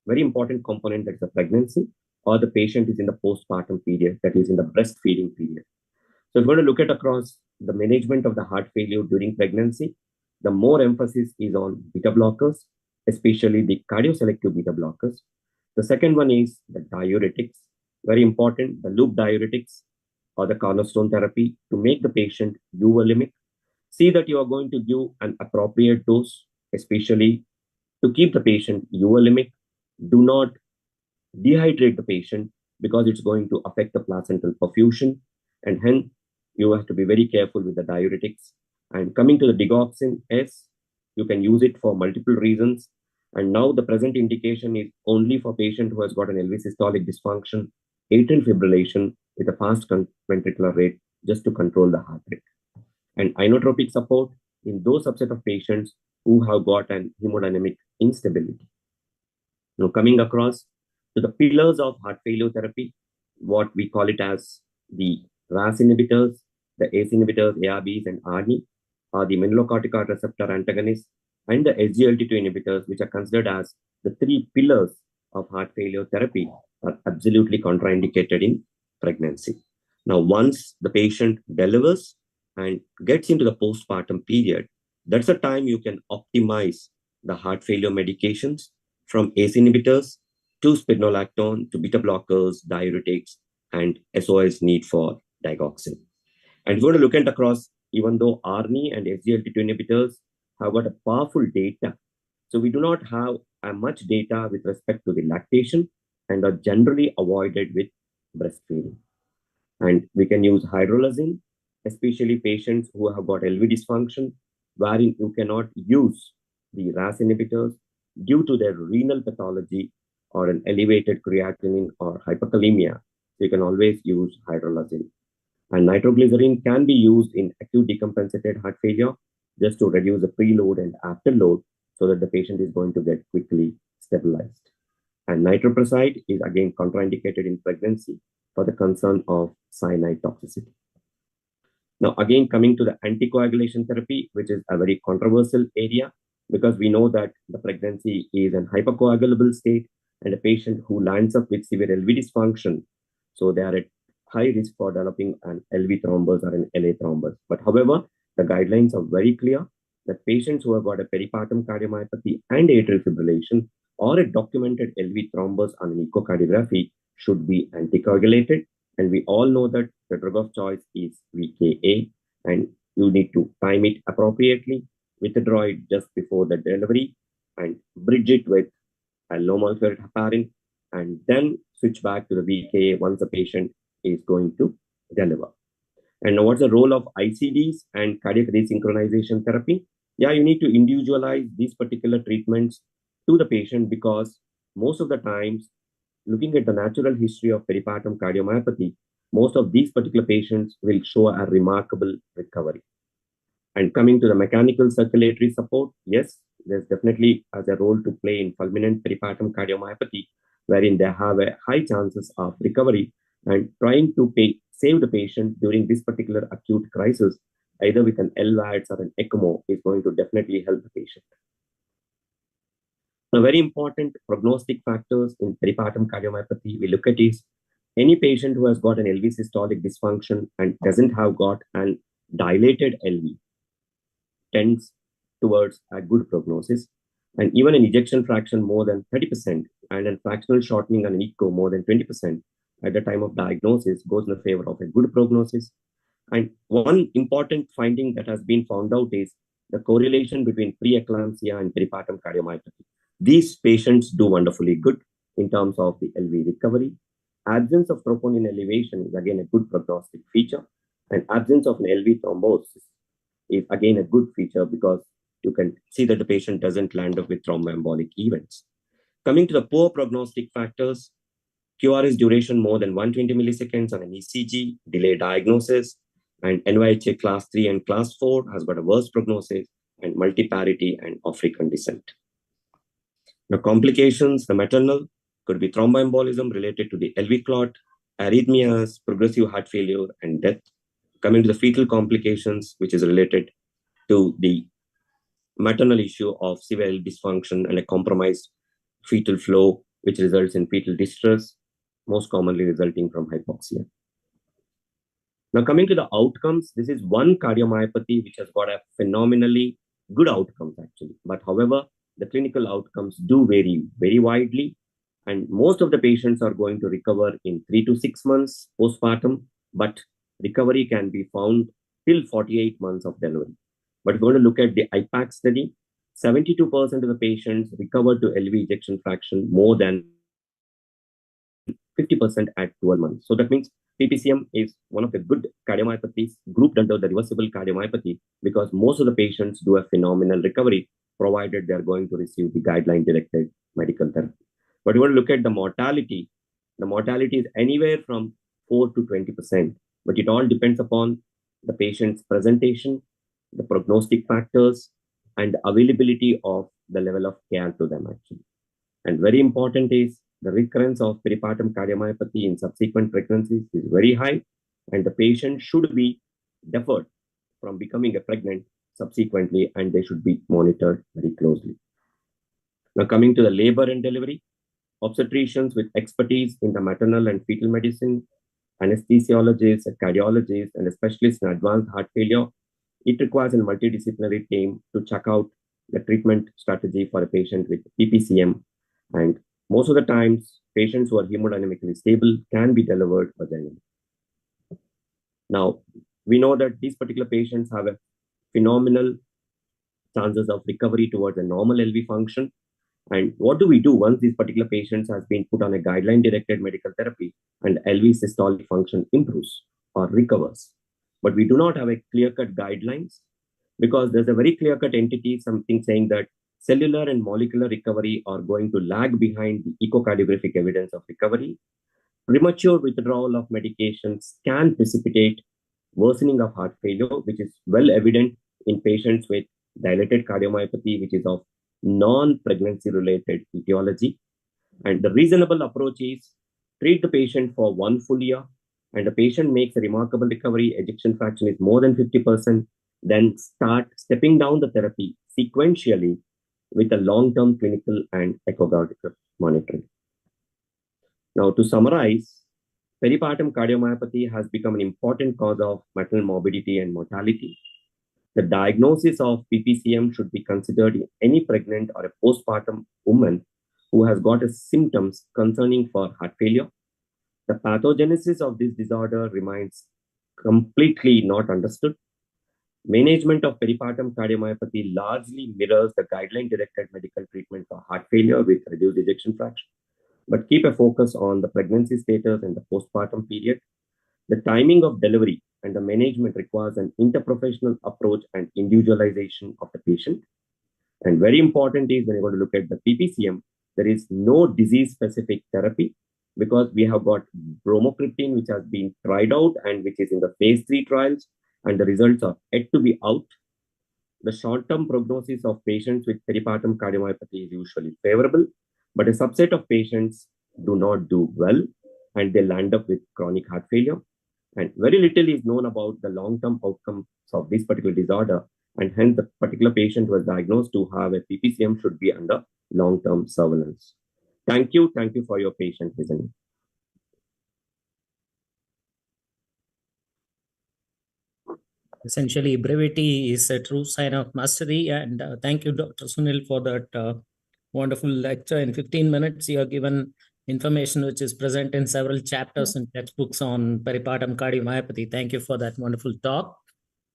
very important component, that's the pregnancy, or the patient is in the postpartum period, that is in the breastfeeding period. So if we're going to look at across the management of the heart failure during pregnancy, the more emphasis is on beta blockers, especially the cardioselective beta blockers. The second one is the diuretics, very important, the loop diuretics or the cornerstone therapy to make the patient euvolemic. See that you are going to give an appropriate dose, especially to keep the patient euvolemic. Do not dehydrate the patient because it's going to affect the placental perfusion, and hence you have to be very careful with the diuretics. And coming to the digoxin S, you can use it for multiple reasons. And now the present indication is only for patient who has got an LV systolic dysfunction, atrial fibrillation with a fast ventricular rate, just to control the heart rate. And inotropic support in those subset of patients who have got an hemodynamic instability. Now coming across to the pillars of heart failure therapy, what we call it as the RAS inhibitors, the ACE inhibitors, ARBs and ARNI, are the mineralocorticoid receptor antagonists, and the SGLT2 inhibitors, which are considered as the three pillars of heart failure therapy, are absolutely contraindicated in pregnancy. Now, once the patient delivers and gets into the postpartum period, that's the time you can optimize the heart failure medications from ACE inhibitors to spironolactone to beta blockers, diuretics, and SOS need for digoxin. And if you want to look at across, even though ARNI and SGLT2 inhibitors have got a powerful data, so we do not have much data with respect to the lactation and are generally avoided with breastfeeding. And we can use hydrolazine, especially patients who have got LV dysfunction, wherein you cannot use the RAS inhibitors due to their renal pathology or an elevated creatinine or hyperkalemia. So you can always use hydrolazine. And nitroglycerin can be used in acute decompensated heart failure just to reduce the preload and afterload so that the patient is going to get quickly stabilized. And nitroprusside is again contraindicated in pregnancy for the concern of cyanide toxicity. Now, again, coming to the anticoagulation therapy, which is a very controversial area because we know that the pregnancy is an hypercoagulable state and a patient who lands up with severe LV dysfunction, so they are at high risk for developing an LV thrombus or an LA thrombus. But however, the guidelines are very clear that patients who have got a peripartum cardiomyopathy and atrial fibrillation or a documented LV thrombus on an echocardiography should be anticoagulated. And we all know that the drug of choice is VKA, and you need to time it appropriately, withdraw it just before the delivery, and bridge it with a low molecular heparin, and then switch back to the VKA once the patient is going to deliver. And now what's the role of ICDs and cardiac resynchronization therapy? Yeah, you need to individualize these particular treatments to the patient because most of the times, looking at the natural history of peripartum cardiomyopathy, most of these particular patients will show a remarkable recovery. And coming to the mechanical circulatory support, yes, there's definitely has a role to play in fulminant peripartum cardiomyopathy, wherein they have a high chances of recovery, and trying to save the patient during this particular acute crisis, either with an LVADs or an ECMO, is going to definitely help the patient. Now, very important prognostic factors in peripartum cardiomyopathy we look at is any patient who has got an LV systolic dysfunction and doesn't have got an dilated LV tends towards a good prognosis. And even an ejection fraction more than 30% and a fractional shortening on an echo more than 20% at the time of diagnosis goes in the favor of a good prognosis. And one important finding that has been found out is the correlation between preeclampsia and peripartum cardiomyopathy. These patients do wonderfully good in terms of the LV recovery. Absence of troponin elevation is again a good prognostic feature, and absence of an LV thrombosis is again a good feature because you can see that the patient doesn't land up with thromboembolic events. Coming to the poor prognostic factors, QRS duration more than 120 milliseconds on an ECG, delayed diagnosis, and NYHA class 3 and class 4 has got a worse prognosis, and multiparity and African descent. Now, complications, the maternal could be thromboembolism related to the LV clot, arrhythmias, progressive heart failure, and death. Coming to the fetal complications, which is related to the maternal issue of severe dysfunction and a compromised fetal flow, which results in fetal distress, most commonly resulting from hypoxia. Now, coming to the outcomes, this is one cardiomyopathy which has got a phenomenally good outcomes actually. But however, the clinical outcomes do vary very widely, and most of the patients are going to recover in 3 to 6 months postpartum, but recovery can be found till 48 months of delivery. But if you want to look at the IPAC study, 72% of the patients recovered to LV ejection fraction more than 50% at 12 months. So that means PPCM is one of the good cardiomyopathies grouped under the reversible cardiomyopathy because most of the patients do a phenomenal recovery provided they are going to receive the guideline-directed medical therapy. But you want to look at the mortality is anywhere from 4 to 20%, but it all depends upon the patient's presentation, the prognostic factors, and the availability of the level of care to them actually. And very important is the recurrence of peripartum cardiomyopathy in subsequent pregnancies is very high, and the patient should be deferred from becoming a pregnant subsequently, and they should be monitored very closely. Now, coming to the labor and delivery, obstetricians with expertise in the maternal and fetal medicine, anesthesiologists, cardiologists, and specialists in advanced heart failure, it requires a multidisciplinary team to check out the treatment strategy for a patient with PPCM. And most of the times, patients who are hemodynamically stable can be delivered vaginally. Now, we know that these particular patients have a phenomenal chances of recovery towards a normal LV function. And what do we do once these particular patients has been put on a guideline-directed medical therapy and LV systolic function improves or recovers? But we do not have a clear-cut guidelines because there's a very clear-cut entity, something saying that cellular and molecular recovery are going to lag behind the echocardiographic evidence of recovery. Premature withdrawal of medications can precipitate worsening of heart failure, which is well evident in patients with dilated cardiomyopathy, which is of non-pregnancy related etiology. And the reasonable approach is treat the patient for 1 full year, and the patient makes a remarkable recovery, ejection fraction is more than 50%, then start stepping down the therapy sequentially with a long-term clinical and echocardiographic monitoring. Now, to summarize, peripartum cardiomyopathy has become an important cause of maternal morbidity and mortality. The diagnosis of PPCM should be considered in any pregnant or a postpartum woman who has got symptoms concerning for heart failure. The pathogenesis of this disorder remains completely not understood. Management of peripartum cardiomyopathy largely mirrors the guideline-directed medical treatment for heart failure with reduced ejection fraction, but keep a focus on the pregnancy status and the postpartum period. The timing of delivery and the management requires an interprofessional approach and individualization of the patient. And very important is when you're going to look at the PPCM, there is no disease-specific therapy because we have got bromocriptine, which has been tried out and which is in the phase 3 trials, and the results are yet to be out. The short-term prognosis of patients with peripartum cardiomyopathy is usually favorable, but a subset of patients do not do well and they land up with chronic heart failure. And very little is known about the long-term outcomes of this particular disorder, and hence the particular patient who was diagnosed to have a PPCM should be under long-term surveillance. Thank you for your patient listening. Essentially, brevity is a true sign of mastery. And thank you, Dr. Sunil, for that wonderful lecture. In 15 minutes, you have given information which is present in several chapters and textbooks on peripartum cardiomyopathy. Thank you for that wonderful talk.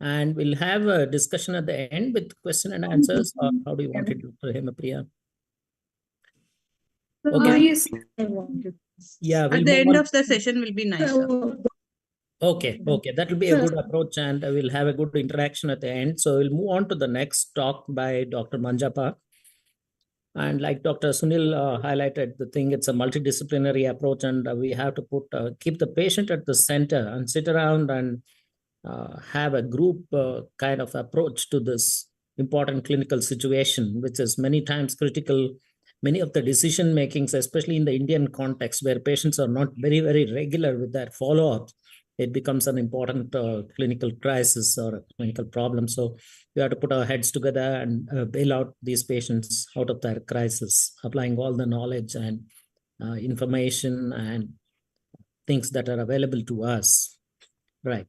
And we'll have a discussion at the end with question and answers. Or how do you want it, Dr. Hemapriya? Okay. Yes. Yeah. At the end of the session will be nice. Okay, that will be a good approach, and we'll have a good interaction at the end. So we'll move on to the next talk by Dr. Manjappa. And like Dr. Sunil highlighted, the thing, it's a multidisciplinary approach, and we have to keep the patient at the center and sit around and have a group kind of approach to this important clinical situation, which is many times critical. Many of the decision makings, especially in the Indian context, where patients are not very, very regular with their follow-up, it becomes an important clinical crisis or a clinical problem. So we have to put our heads together and bail out these patients out of their crisis, applying all the knowledge and information and things that are available to us. Right.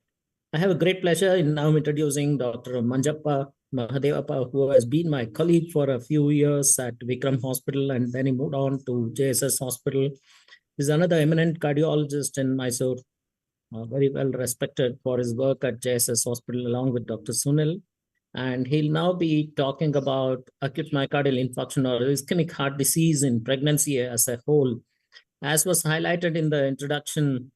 I have a great pleasure in now introducing Dr. Manjappa Mahadevappa, who has been my colleague for a few years at Vikram Hospital, and then he moved on to JSS Hospital. He's another eminent cardiologist in Mysuru, very well respected for his work at JSS Hospital along with Dr. Sunil. And he'll now be talking about acute myocardial infarction or ischemic heart disease in pregnancy as a whole. As was highlighted in the introduction,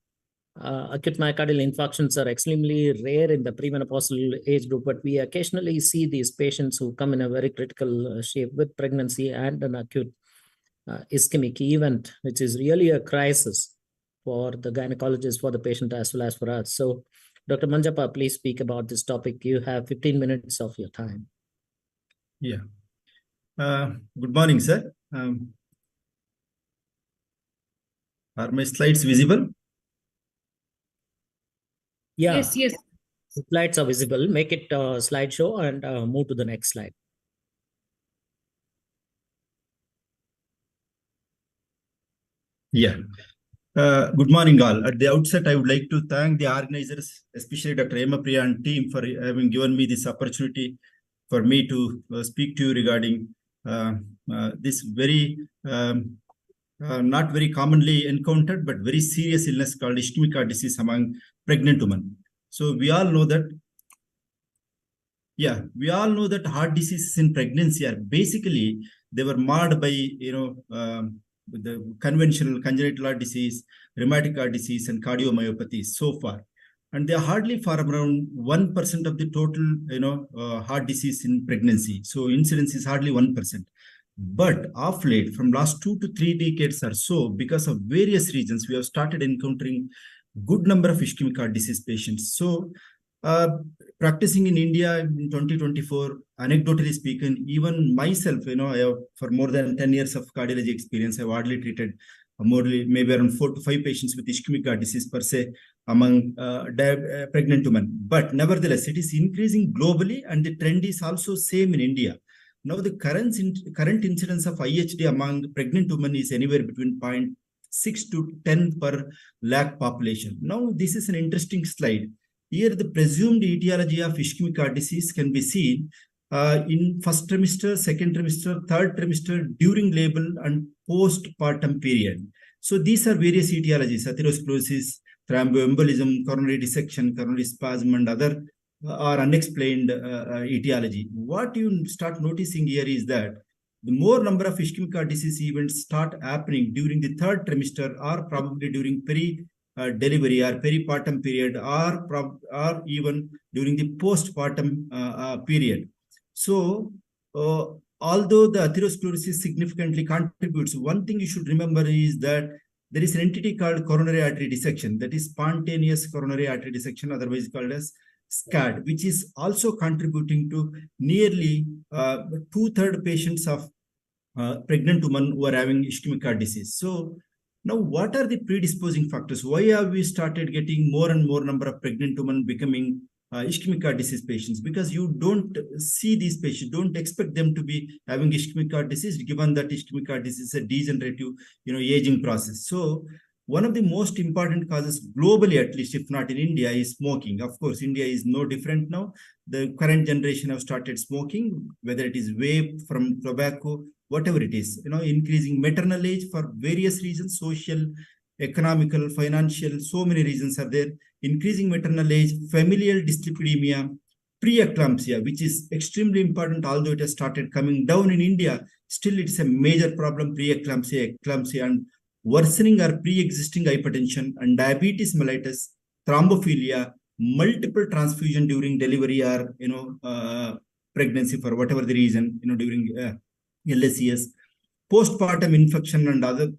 acute myocardial infarctions are extremely rare in the premenopausal age group, but we occasionally see these patients who come in a very critical shape with pregnancy and an acute ischemic event, which is really a crisis for the gynecologist, for the patient, as well as for us. So, Dr. Manjappa, please speak about this topic. You have 15 minutes of your time. Yeah. Good morning, sir. Are my slides visible? Yeah. Yes. The slides are visible. Make it a slideshow and move to the next slide. Yeah. Good morning, all. At the outset, I would like to thank the organizers, especially Dr. Hemapriya and team, for having given me this opportunity for me to speak to you regarding this very not very commonly encountered but very serious illness called ischemic heart disease among pregnant women. So we all know that heart diseases in pregnancy are basically, they were marred by, the conventional congenital heart disease, rheumatic heart disease, and cardiomyopathy so far. And they are hardly far around 1% of the total, heart disease in pregnancy. So incidence is hardly 1%. But of late, from last 2 to 3 decades or so, because of various reasons, we have started encountering good number of ischemic heart disease patients. So practicing in India in 2024, anecdotally speaking, even myself, I have for more than 10 years of cardiology experience, I've hardly treated maybe around 4 to 5 patients with ischemic heart disease per se among pregnant women. But nevertheless, it is increasing globally, and the trend is also same in India. Now, the current incidence of IHD among pregnant women is anywhere between 0.6 to 10 per lakh population. Now, this is an interesting slide. Here, the presumed etiology of ischemic heart disease can be seen in first trimester, second trimester, third trimester, during labor and postpartum period. So these are various etiologies: atherosclerosis, thromboembolism, coronary dissection, coronary spasm, and other are unexplained etiology. What you start noticing here is that the more number of ischemic heart disease events start happening during the third trimester, or probably during delivery or peripartum period, or even during the postpartum period. So, although the atherosclerosis significantly contributes, one thing you should remember is that there is an entity called coronary artery dissection, that is spontaneous coronary artery dissection, otherwise called as SCAD, which is also contributing to nearly 2/3 patients of pregnant women who are having ischemic heart disease. So now, what are the predisposing factors? Why have we started getting more and more number of pregnant women becoming ischemic heart disease patients? Because you don't see these patients, don't expect them to be having ischemic heart disease, given that ischemic heart disease is a degenerative, aging process. So one of the most important causes globally, at least if not in India, is smoking. Of course, India is no different now. The current generation have started smoking, whether it is vape, from tobacco, whatever it is, increasing maternal age for various reasons, social, economical, financial, so many reasons are there. Increasing maternal age, familial dyslipidemia, preeclampsia, which is extremely important, although it has started coming down in India, still it's a major problem, preeclampsia, eclampsia, and worsening or pre-existing hypertension, and diabetes mellitus, thrombophilia, multiple transfusion during delivery or pregnancy for whatever the reason, during LSCS, postpartum infection, and other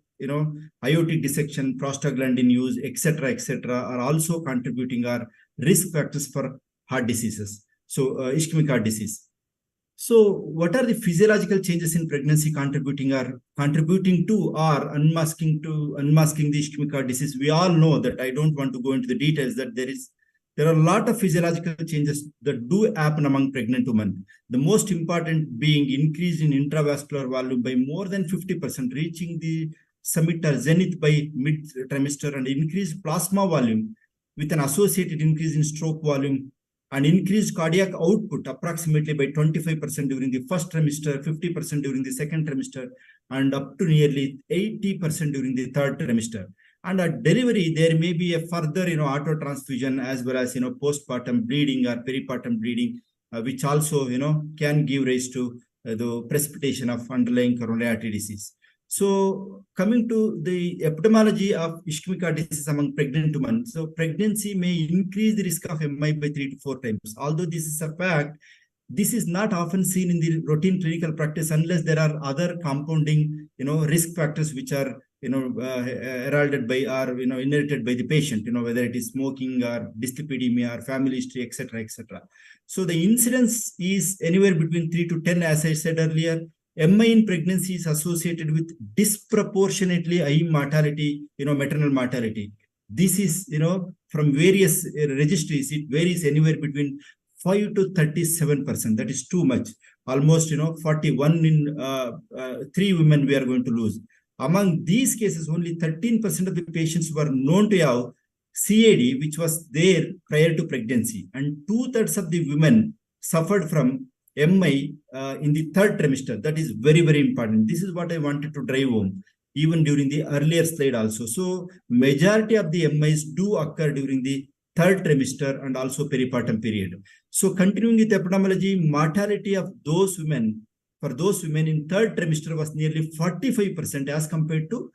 aortic dissection, prostaglandin use, etc., are also contributing or risk factors for heart diseases. So ischemic heart disease. So what are the physiological changes in pregnancy contributing to or unmasking the ischemic heart disease? We all know that. I don't want to go into the details, that there are a lot of physiological changes that do happen among pregnant women. The most important being increase in intravascular volume by more than 50%, reaching the summit or zenith by mid-trimester, and increased plasma volume with an associated increase in stroke volume, and increased cardiac output approximately by 25% during the first trimester, 50% during the second trimester, and up to nearly 80% during the third trimester. And at delivery, there may be a further, auto transfusion, as well as, postpartum bleeding or peripartum bleeding, which also, can give rise to the precipitation of underlying coronary artery disease. So coming to the epidemiology of ischemic heart disease among pregnant women, so pregnancy may increase the risk of MI by 3 to 4 times. Although this is a fact, this is not often seen in the routine clinical practice unless there are other compounding, risk factors which are, heralded by or, inherited by the patient, whether it is smoking or dyslipidemia or family history, etc., etc. So the incidence is anywhere between 3 to 10, as I said earlier. MI in pregnancy is associated with disproportionately high mortality, maternal mortality. This is, from various registries, it varies anywhere between 5 to 37%. That is too much. Almost, 41 in 3 women we are going to lose. Among these cases, only 13% of the patients were known to have CAD, which was there prior to pregnancy. And 2/3 of the women suffered from MI in the third trimester. That is very, very important. This is what I wanted to drive home, even during the earlier slide also. So majority of the MIs do occur during the third trimester and also peripartum period. So continuing with epidemiology, mortality of those women, for those women in third trimester was nearly 45% as compared to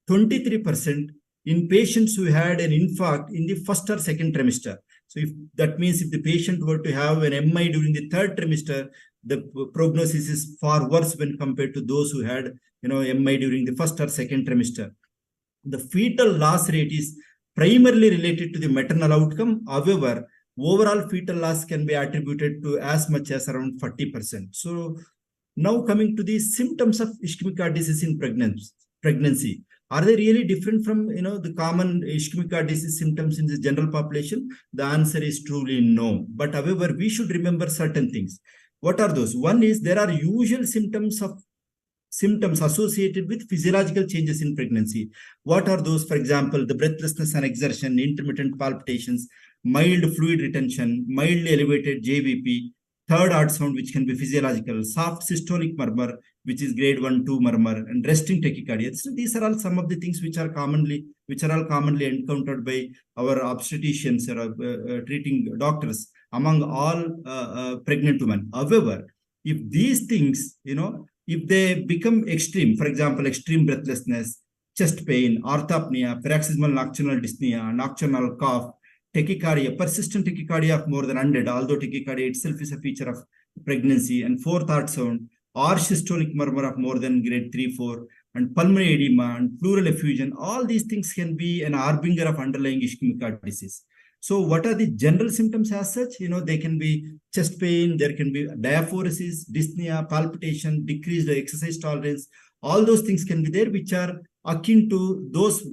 23% in patients who had an infarct in the first or second trimester. So if that means if the patient were to have an MI during the third trimester, the prognosis is far worse when compared to those who had MI during the first or second trimester. The fetal loss rate is primarily related to the maternal outcome. However, overall fetal loss can be attributed to as much as around 40%. So now coming to the symptoms of ischemic heart disease in pregnancy. Are they really different from the common ischemic heart disease symptoms in the general population? The answer is truly no. But however, we should remember certain things. What are those? One is there are usual symptoms associated with physiological changes in pregnancy. What are those? For example, the breathlessness and exertion, intermittent palpitations, mild fluid retention, mildly elevated JVP, third heart sound, which can be physiological, soft systolic murmur, which is grade 1-2 murmur, and resting tachycardia. So these are all some of the things which are commonly encountered by our obstetricians or treating doctors among all pregnant women. However, if these things, if they become extreme, for example, extreme breathlessness, chest pain, orthopnea, paroxysmal nocturnal dyspnea, nocturnal cough, tachycardia, persistent tachycardia of more than 100, although tachycardia itself is a feature of pregnancy, and fourth heart sound, or systolic murmur of more than grade 3-4, and pulmonary edema and pleural effusion, all these things can be an harbinger of underlying ischemic heart disease. So what are the general symptoms as such? They can be chest pain, there can be diaphoresis, dyspnea, palpitation, decreased exercise tolerance. All those things can be there, which are akin to those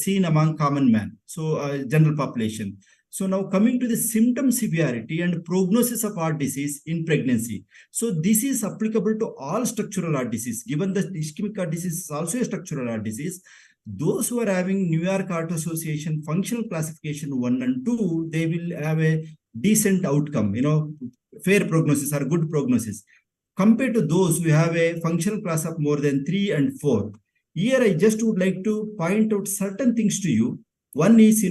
seen among common man, so general population. So now coming to the symptom severity and prognosis of heart disease in pregnancy. So this is applicable to all structural heart disease. Given that ischemic heart disease is also a structural heart disease, those who are having New York Heart Association functional classification 1 and 2, they will have a decent outcome, fair prognosis or good prognosis, compared to those who have a functional class of more than 3 and 4. Here, I just would like to point out certain things to you. One is,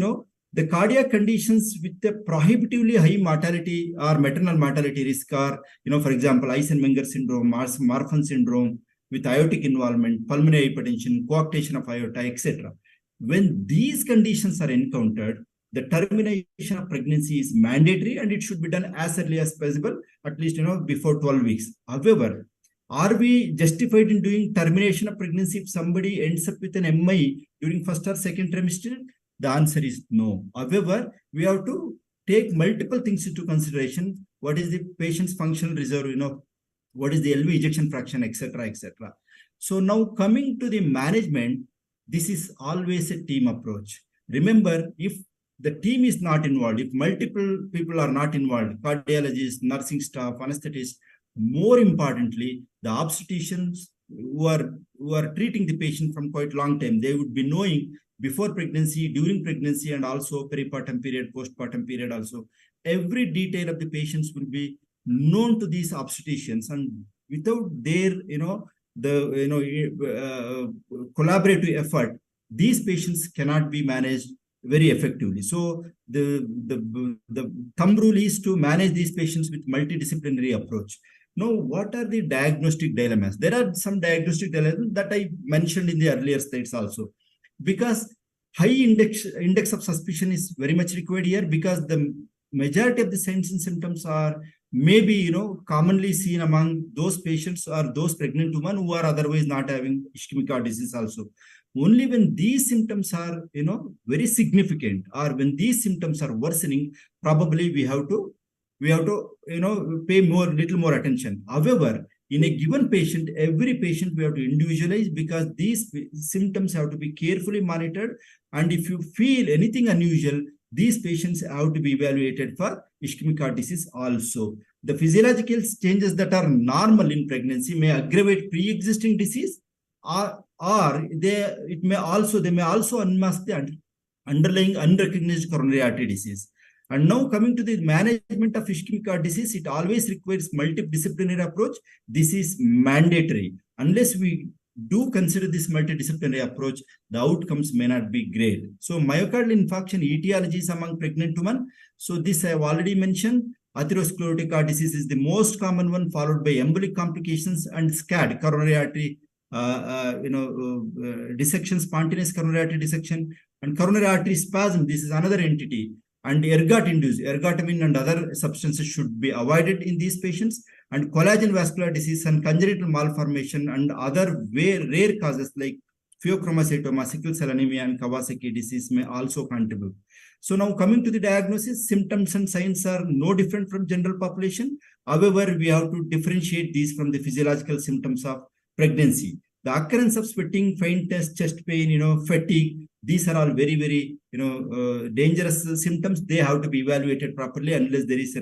the cardiac conditions with a prohibitively high mortality or maternal mortality risk are, for example, Eisenmenger syndrome, Marfan syndrome with aortic involvement, pulmonary hypertension, coarctation of aorta, etc. When these conditions are encountered, the termination of pregnancy is mandatory and it should be done as early as possible, at least, before 12 weeks. However, are we justified in doing termination of pregnancy if somebody ends up with an MI during first or second trimester? The answer is no. However, we have to take multiple things into consideration. What is the patient's functional reserve, what is the LV ejection fraction, etc., etc. So now coming to the management, this is always a team approach. Remember, if the team is not involved, if multiple people are not involved, cardiologists, nursing staff, anesthetists, more importantly, the obstetricians who are treating the patient from quite long time, they would be knowing before pregnancy, during pregnancy, and also peripartum period, postpartum period also. Every detail of the patients will be known to these obstetricians, and without their, collaborative effort, these patients cannot be managed very effectively. So the thumb rule is to manage these patients with multidisciplinary approach. Now, what are the diagnostic dilemmas? There are some diagnostic dilemmas that I mentioned in the earlier slides also. Because high index of suspicion is very much required here, because the majority of the signs and symptoms are maybe commonly seen among those patients or those pregnant women who are otherwise not having ischemic heart disease also. Only when these symptoms are very significant, or when these symptoms are worsening, probably we have to pay little more attention. However, in a given patient, every patient we have to individualize, because these symptoms have to be carefully monitored. And if you feel anything unusual, these patients have to be evaluated for ischemic heart disease also. The physiological changes that are normal in pregnancy may aggravate pre-existing disease, or they may also unmask the underlying unrecognized coronary artery disease. And now coming to the management of ischemic heart disease, it always requires multidisciplinary approach. This is mandatory. Unless we do consider this multidisciplinary approach, the outcomes may not be great. So myocardial infarction etiologies among pregnant women. So this I have already mentioned. Atherosclerotic heart disease is the most common one, followed by embolic complications and SCAD, coronary artery dissection, spontaneous coronary artery dissection, and coronary artery spasm. This is another entity. And ergot-induced, ergotamine and other substances should be avoided in these patients. And collagen vascular disease and congenital malformation and other rare causes like pheochromocytoma, sickle cell anemia, and Kawasaki disease may also contribute. So now coming to the diagnosis, symptoms and signs are no different from general population. However, we have to differentiate these from the physiological symptoms of pregnancy. The occurrence of sweating, faintness, chest pain, fatigue, these are all very, very, dangerous symptoms. They have to be evaluated properly unless there is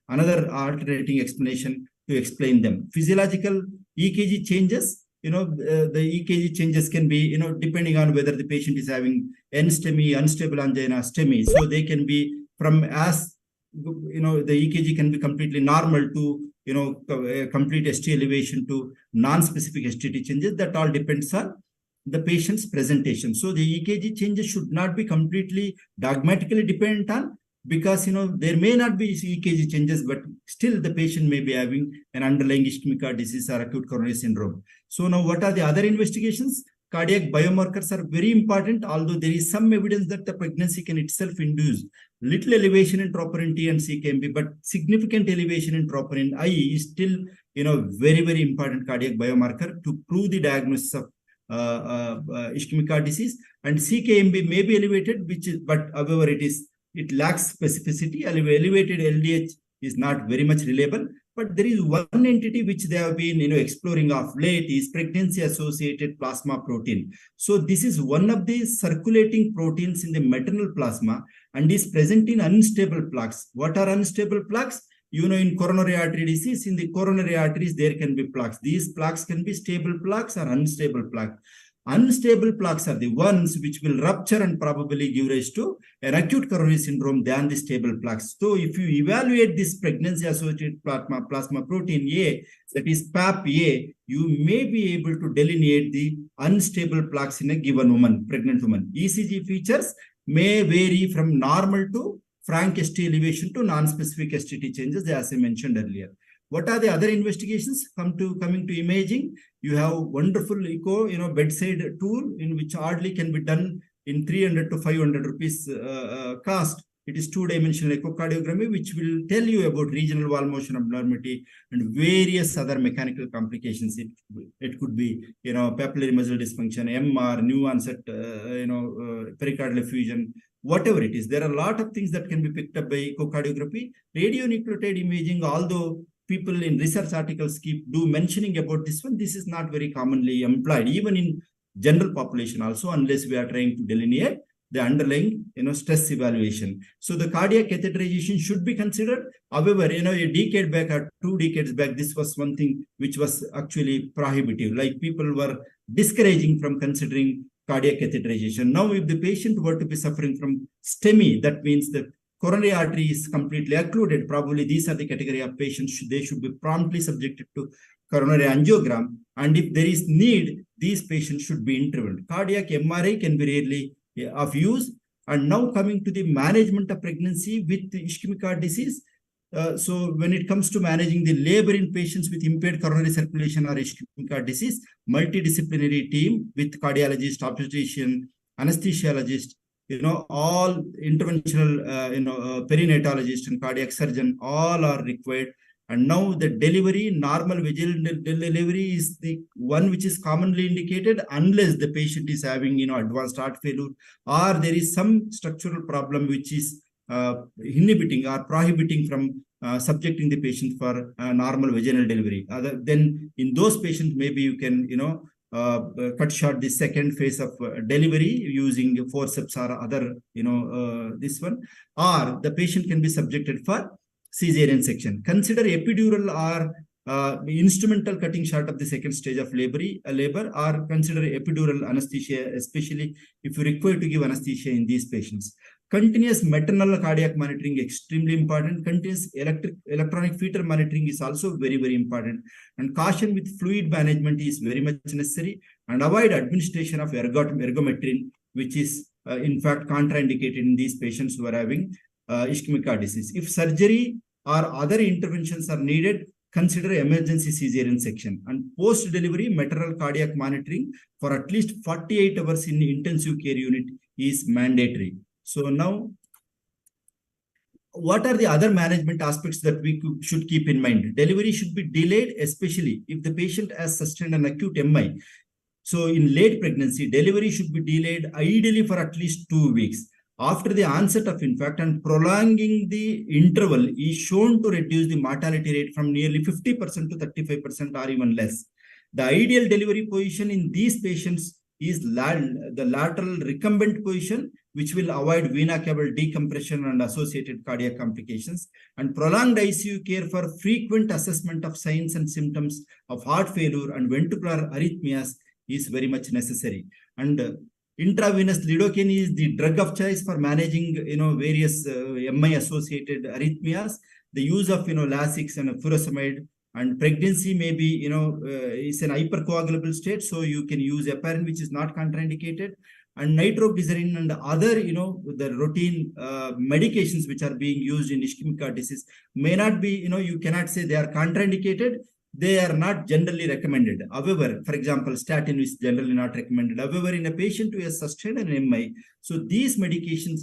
another alternating explanation to explain them. Physiological EKG changes, the EKG changes can be, depending on whether the patient is having NSTEMI, unstable angina, STEMI. So they can be from the EKG can be completely normal to, complete ST elevation to non-specific STT changes. That all depends on the patient's presentation. So the EKG changes should not be completely dogmatically dependent on, because there may not be EKG changes, but still the patient may be having an underlying ischemic heart disease or acute coronary syndrome. So now what are the other investigations? Cardiac biomarkers are very important, although there is some evidence that the pregnancy can itself induce little elevation in troponin T and CKMB, but significant elevation in troponin I is still very, very important cardiac biomarker to prove the diagnosis of ischemic heart disease. And CKMB may be elevated, but however it lacks specificity. Elevated LDH is not very much reliable. But there is one entity which they have been exploring of late is pregnancy associated plasma protein. So this is one of the circulating proteins in the maternal plasma and is present in unstable plaques. What are unstable plaques? In coronary artery disease, in the coronary arteries, there can be plaques. These plaques can be stable plaques or unstable plaques. Unstable plaques are the ones which will rupture and probably give rise to an acute coronary syndrome than the stable plaques. So if you evaluate this pregnancy-associated plasma protein A, that is PAP-A, you may be able to delineate the unstable plaques in a given woman, pregnant woman. ECG features may vary from normal to frank ST elevation to non-specific STT changes, as I mentioned earlier. What are the other investigations? Coming to imaging, you have wonderful echo, bedside tool in which hardly can be done in 300 to 500 rupees cost. It is two-dimensional echocardiography, which will tell you about regional wall motion abnormality and various other mechanical complications. It could be, papillary muscle dysfunction, MR, new onset, pericardial effusion, whatever it is. There are a lot of things that can be picked up by echocardiography. Radionucleotide imaging, although people in research articles do mentioning about this one, this is not very commonly employed, even in general population also, unless we are trying to delineate the underlying, stress evaluation. So the cardiac catheterization should be considered. However, a decade back or 2 decades back, this was one thing which was actually prohibitive. Like people were discouraging from considering cardiac catheterization. Now, if the patient were to be suffering from STEMI, that means that coronary artery is completely occluded. Probably these are the category of patients. They should be promptly subjected to coronary angiogram. And if there is need, these patients should be intervened. Cardiac MRI can be rarely of use. And now coming to the management of pregnancy with ischemic heart disease. So when it comes to managing the labor in patients with impaired coronary circulation or ischemic heart disease, multidisciplinary team with cardiologist, obstetrician, anesthesiologist, all interventional, perinatologist and cardiac surgeon, all are required. And now the delivery, normal vaginal delivery is the one which is commonly indicated unless the patient is having, advanced heart failure or there is some structural problem which is inhibiting or prohibiting from subjecting the patient for normal vaginal delivery. Then in those patients, maybe you can, cut short the second phase of delivery using forceps or other, this one, or the patient can be subjected for cesarean section. Consider epidural or instrumental cutting short of the second stage of labor, or consider epidural anesthesia, especially if you require to give anesthesia in these patients. Continuous maternal cardiac monitoring extremely important. Continuous electronic fetal monitoring is also very, very important. And caution with fluid management is very much necessary. And avoid administration of ergometrin, which is in fact contraindicated in these patients who are having ischemic heart disease. If surgery or other interventions are needed, consider emergency cesarean section. And post-delivery maternal cardiac monitoring for at least 48 hours in the intensive care unit is mandatory. So now, what are the other management aspects that we should keep in mind? Delivery should be delayed, especially if the patient has sustained an acute MI. So in late pregnancy, delivery should be delayed ideally for at least 2 weeks. After the onset of infant, and prolonging the interval is shown to reduce the mortality rate from nearly 50% to 35% or even less. The ideal delivery position in these patients is the lateral recumbent position, which will avoid vena cava decompression and associated cardiac complications. And prolonged ICU care for frequent assessment of signs and symptoms of heart failure and ventricular arrhythmias is very much necessary. And intravenous lidocaine is the drug of choice for managing, various MI-associated arrhythmias. The use of, Lasix and furosemide, and pregnancy may be, is an hypercoagulable state, so you can use heparin, which is not contraindicated. And nitroglycerin and other, the routine medications which are being used in ischemic heart disease may not be, you cannot say they are contraindicated. They are not generally recommended. However, for example, statin is generally not recommended. However, in a patient who has sustained an MI, so these medications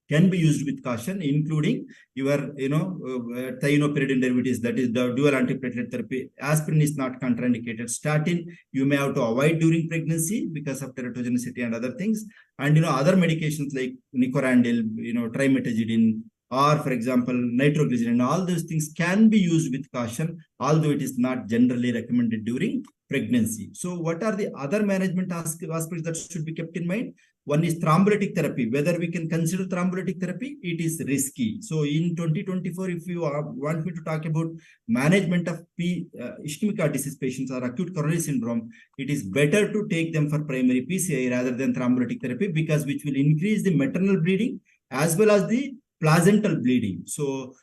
can be used with caution, including your, thienopyridine derivatives, that is the dual antiplatelet therapy. Aspirin is not contraindicated. Statin, you may have to avoid during pregnancy because of teratogenicity and other things. And, other medications like nicorandil, trimetazidine, or for example, nitroglycerin, all those things can be used with caution, although it is not generally recommended during pregnancy. So what are the other management aspects that should be kept in mind? One is thrombolytic therapy. Whether we can consider thrombolytic therapy, it is risky. So in 2024, if you want me to talk about management of ischemic heart disease patients or acute coronary syndrome, it is better to take them for primary PCI rather than thrombolytic therapy, because which will increase the maternal bleeding as well as the placental bleeding. So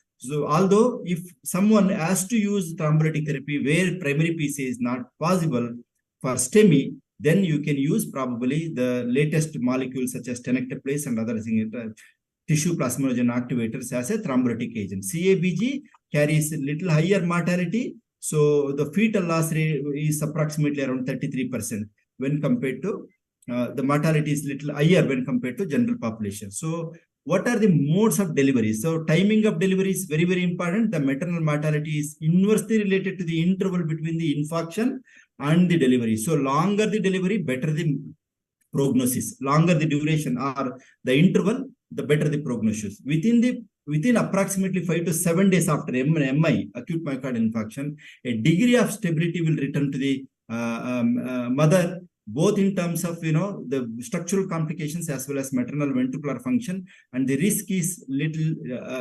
although if someone has to use thrombolytic therapy where primary PCI is not possible for STEMI, then you can use probably the latest molecules such as tenecteplase and other things, tissue plasminogen activators as a thrombolytic agent. CABG carries a little higher mortality. So the fetal loss rate is approximately around 33% when compared to the mortality is little higher when compared to general population. So what are the modes of delivery? So timing of delivery is very, very important. The maternal mortality is inversely related to the interval between the infarction and the delivery. So longer the delivery, better the prognosis. Longer the duration or the interval, the better the prognosis. Within approximately 5 to 7 days after MI, acute myocardial infarction, a degree of stability will return to the mother, both in terms of, the structural complications as well as maternal ventricular function, and the risk is little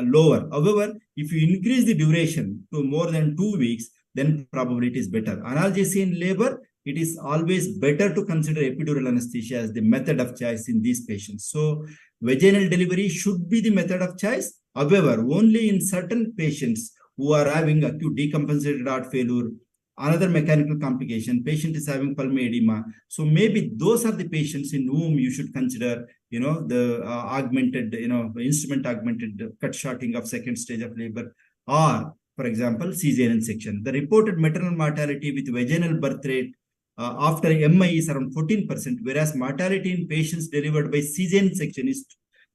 lower. However, if you increase the duration to more than 2 weeks, then probably it is better. Analgesia in labor, it is always better to consider epidural anesthesia as the method of choice in these patients. So vaginal delivery should be the method of choice. However, only in certain patients who are having acute decompensated heart failure, another mechanical complication, patient is having pulmonary edema. So maybe those are the patients in whom you should consider, the augmented, instrument augmented cut shorting of second stage of labor, or for example, cesarean section. The reported maternal mortality with vaginal birth rate after MI is around 14%, whereas mortality in patients delivered by cesarean section is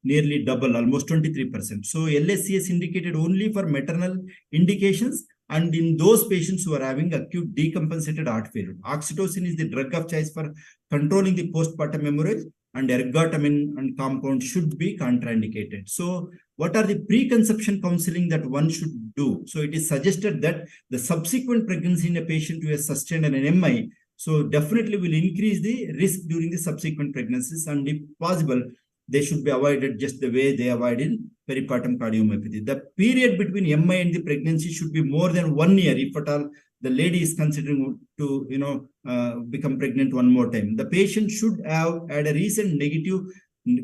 nearly double, almost 23%. So LSCS indicated only for maternal indications and in those patients who are having acute decompensated heart failure. Oxytocin is the drug of choice for controlling the postpartum hemorrhage, and ergotamine and compound should be contraindicated. So what are the preconception counseling that one should do? So it is suggested that the subsequent pregnancy in a patient who has sustained an MI, so definitely will increase the risk during the subsequent pregnancies, and if possible, they should be avoided just the way they avoid in peripartum cardiomyopathy. The period between MI and the pregnancy should be more than 1 year, if at all the lady is considering to become pregnant one more time. The patient should have had a recent negative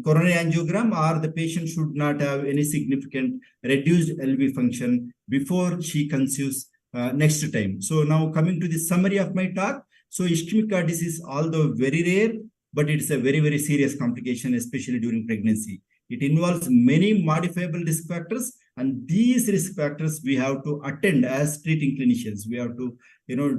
coronary angiogram, or the patient should not have any significant reduced LV function before she conceives next time. So now coming to the summary of my talk. So ischemic heart disease, although very rare, but it's a very, very serious complication, especially during pregnancy. It involves many modifiable risk factors, and these risk factors we have to attend as treating clinicians. We have to,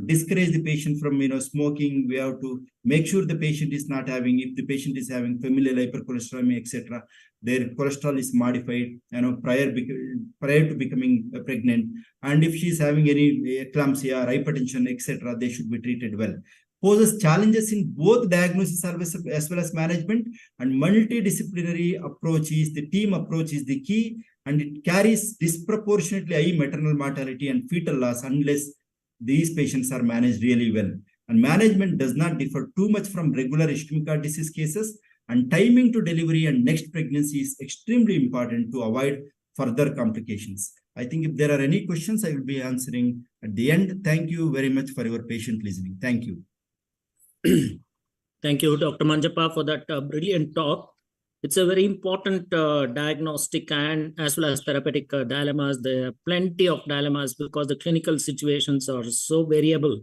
discourage the patient from, smoking. We have to make sure the patient is not having, if the patient is having familial hypercholesterolemia, etc., their cholesterol is modified, prior to becoming pregnant. And if she is having any eclampsia or hypertension, etc., they should be treated well. Poses challenges in both diagnosis service as well as management, and multidisciplinary approach is the team approach is the key, and it carries disproportionately high maternal mortality and fetal loss unless these patients are managed really well. And management does not differ too much from regular ischemic heart disease cases, and timing to delivery and next pregnancy is extremely important to avoid further complications. I think if there are any questions, I will be answering at the end. Thank you very much for your patient listening. Thank you. Thank you, Dr. Manjappa, for that brilliant talk. It's a very important diagnostic and as well as therapeutic dilemmas. There are plenty of dilemmas because the clinical situations are so variable,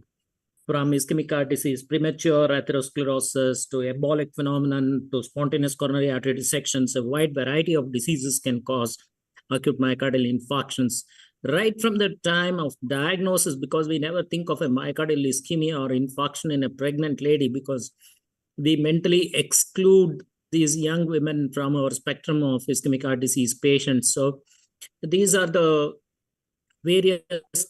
from ischemic heart disease, premature atherosclerosis, to embolic phenomenon, to spontaneous coronary artery dissections. A wide variety of diseases can cause acute myocardial infarctions. Right from the time of diagnosis, because we never think of a myocardial ischemia or infarction in a pregnant lady because we mentally exclude these young women from our spectrum of ischemic heart disease patients. So these are the various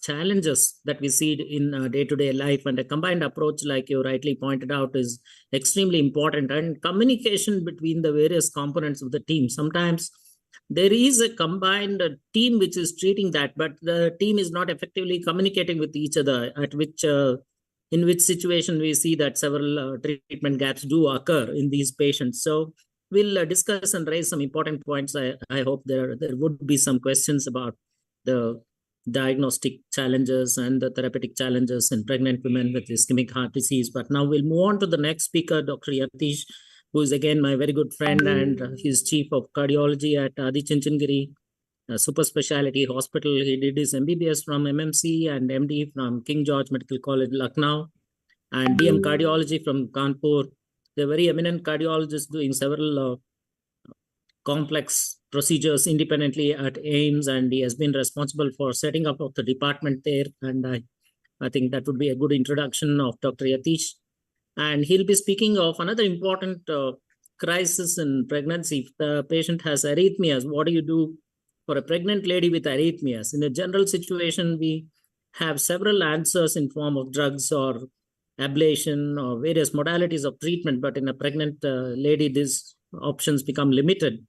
challenges that we see in day-to-day life, and a combined approach, like you rightly pointed out, is extremely important. And communication between the various components of the team. Sometimes there is a combined team which is treating that, but the team is not effectively communicating with each other, in which situation we see that several treatment gaps do occur in these patients. So we'll discuss and raise some important points. I hope there would be some questions about the diagnostic challenges and the therapeutic challenges in pregnant women with ischemic heart disease. But now we'll move on to the next speaker, Dr. Yatish, who is again my very good friend, and he's chief of cardiology at Adi Chanchandgiri Super Speciality Hospital. He did his MBBS from MMC and MD from King George Medical College, Lucknow, and DM Cardiology from Kanpur. They're very eminent cardiologists doing several complex procedures independently at AIIMS, and he has been responsible for setting up of the department there. And I think that would be a good introduction of Dr. Yatish. And he'll be speaking of another important crisis in pregnancy. If the patient has arrhythmias, what do you do for a pregnant lady with arrhythmias? In a general situation, we have several answers in form of drugs or ablation or various modalities of treatment. But in a pregnant lady, these options become limited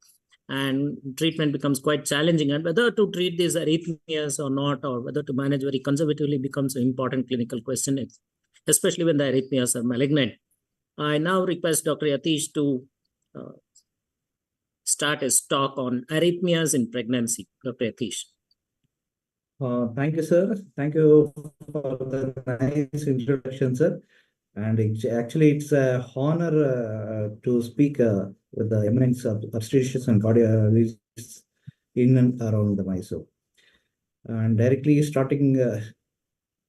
and treatment becomes quite challenging. And whether to treat these arrhythmias or not, or whether to manage very conservatively, becomes an important clinical question, especially when the arrhythmias are malignant. I now request Dr. Yatish to start his talk on arrhythmias in pregnancy. Dr. Yatish. Thank you, sir. Thank you for the nice introduction, sir. And it's an honor to speak with the eminent obstetricians and cardiologists in and around the Mysuru. And directly starting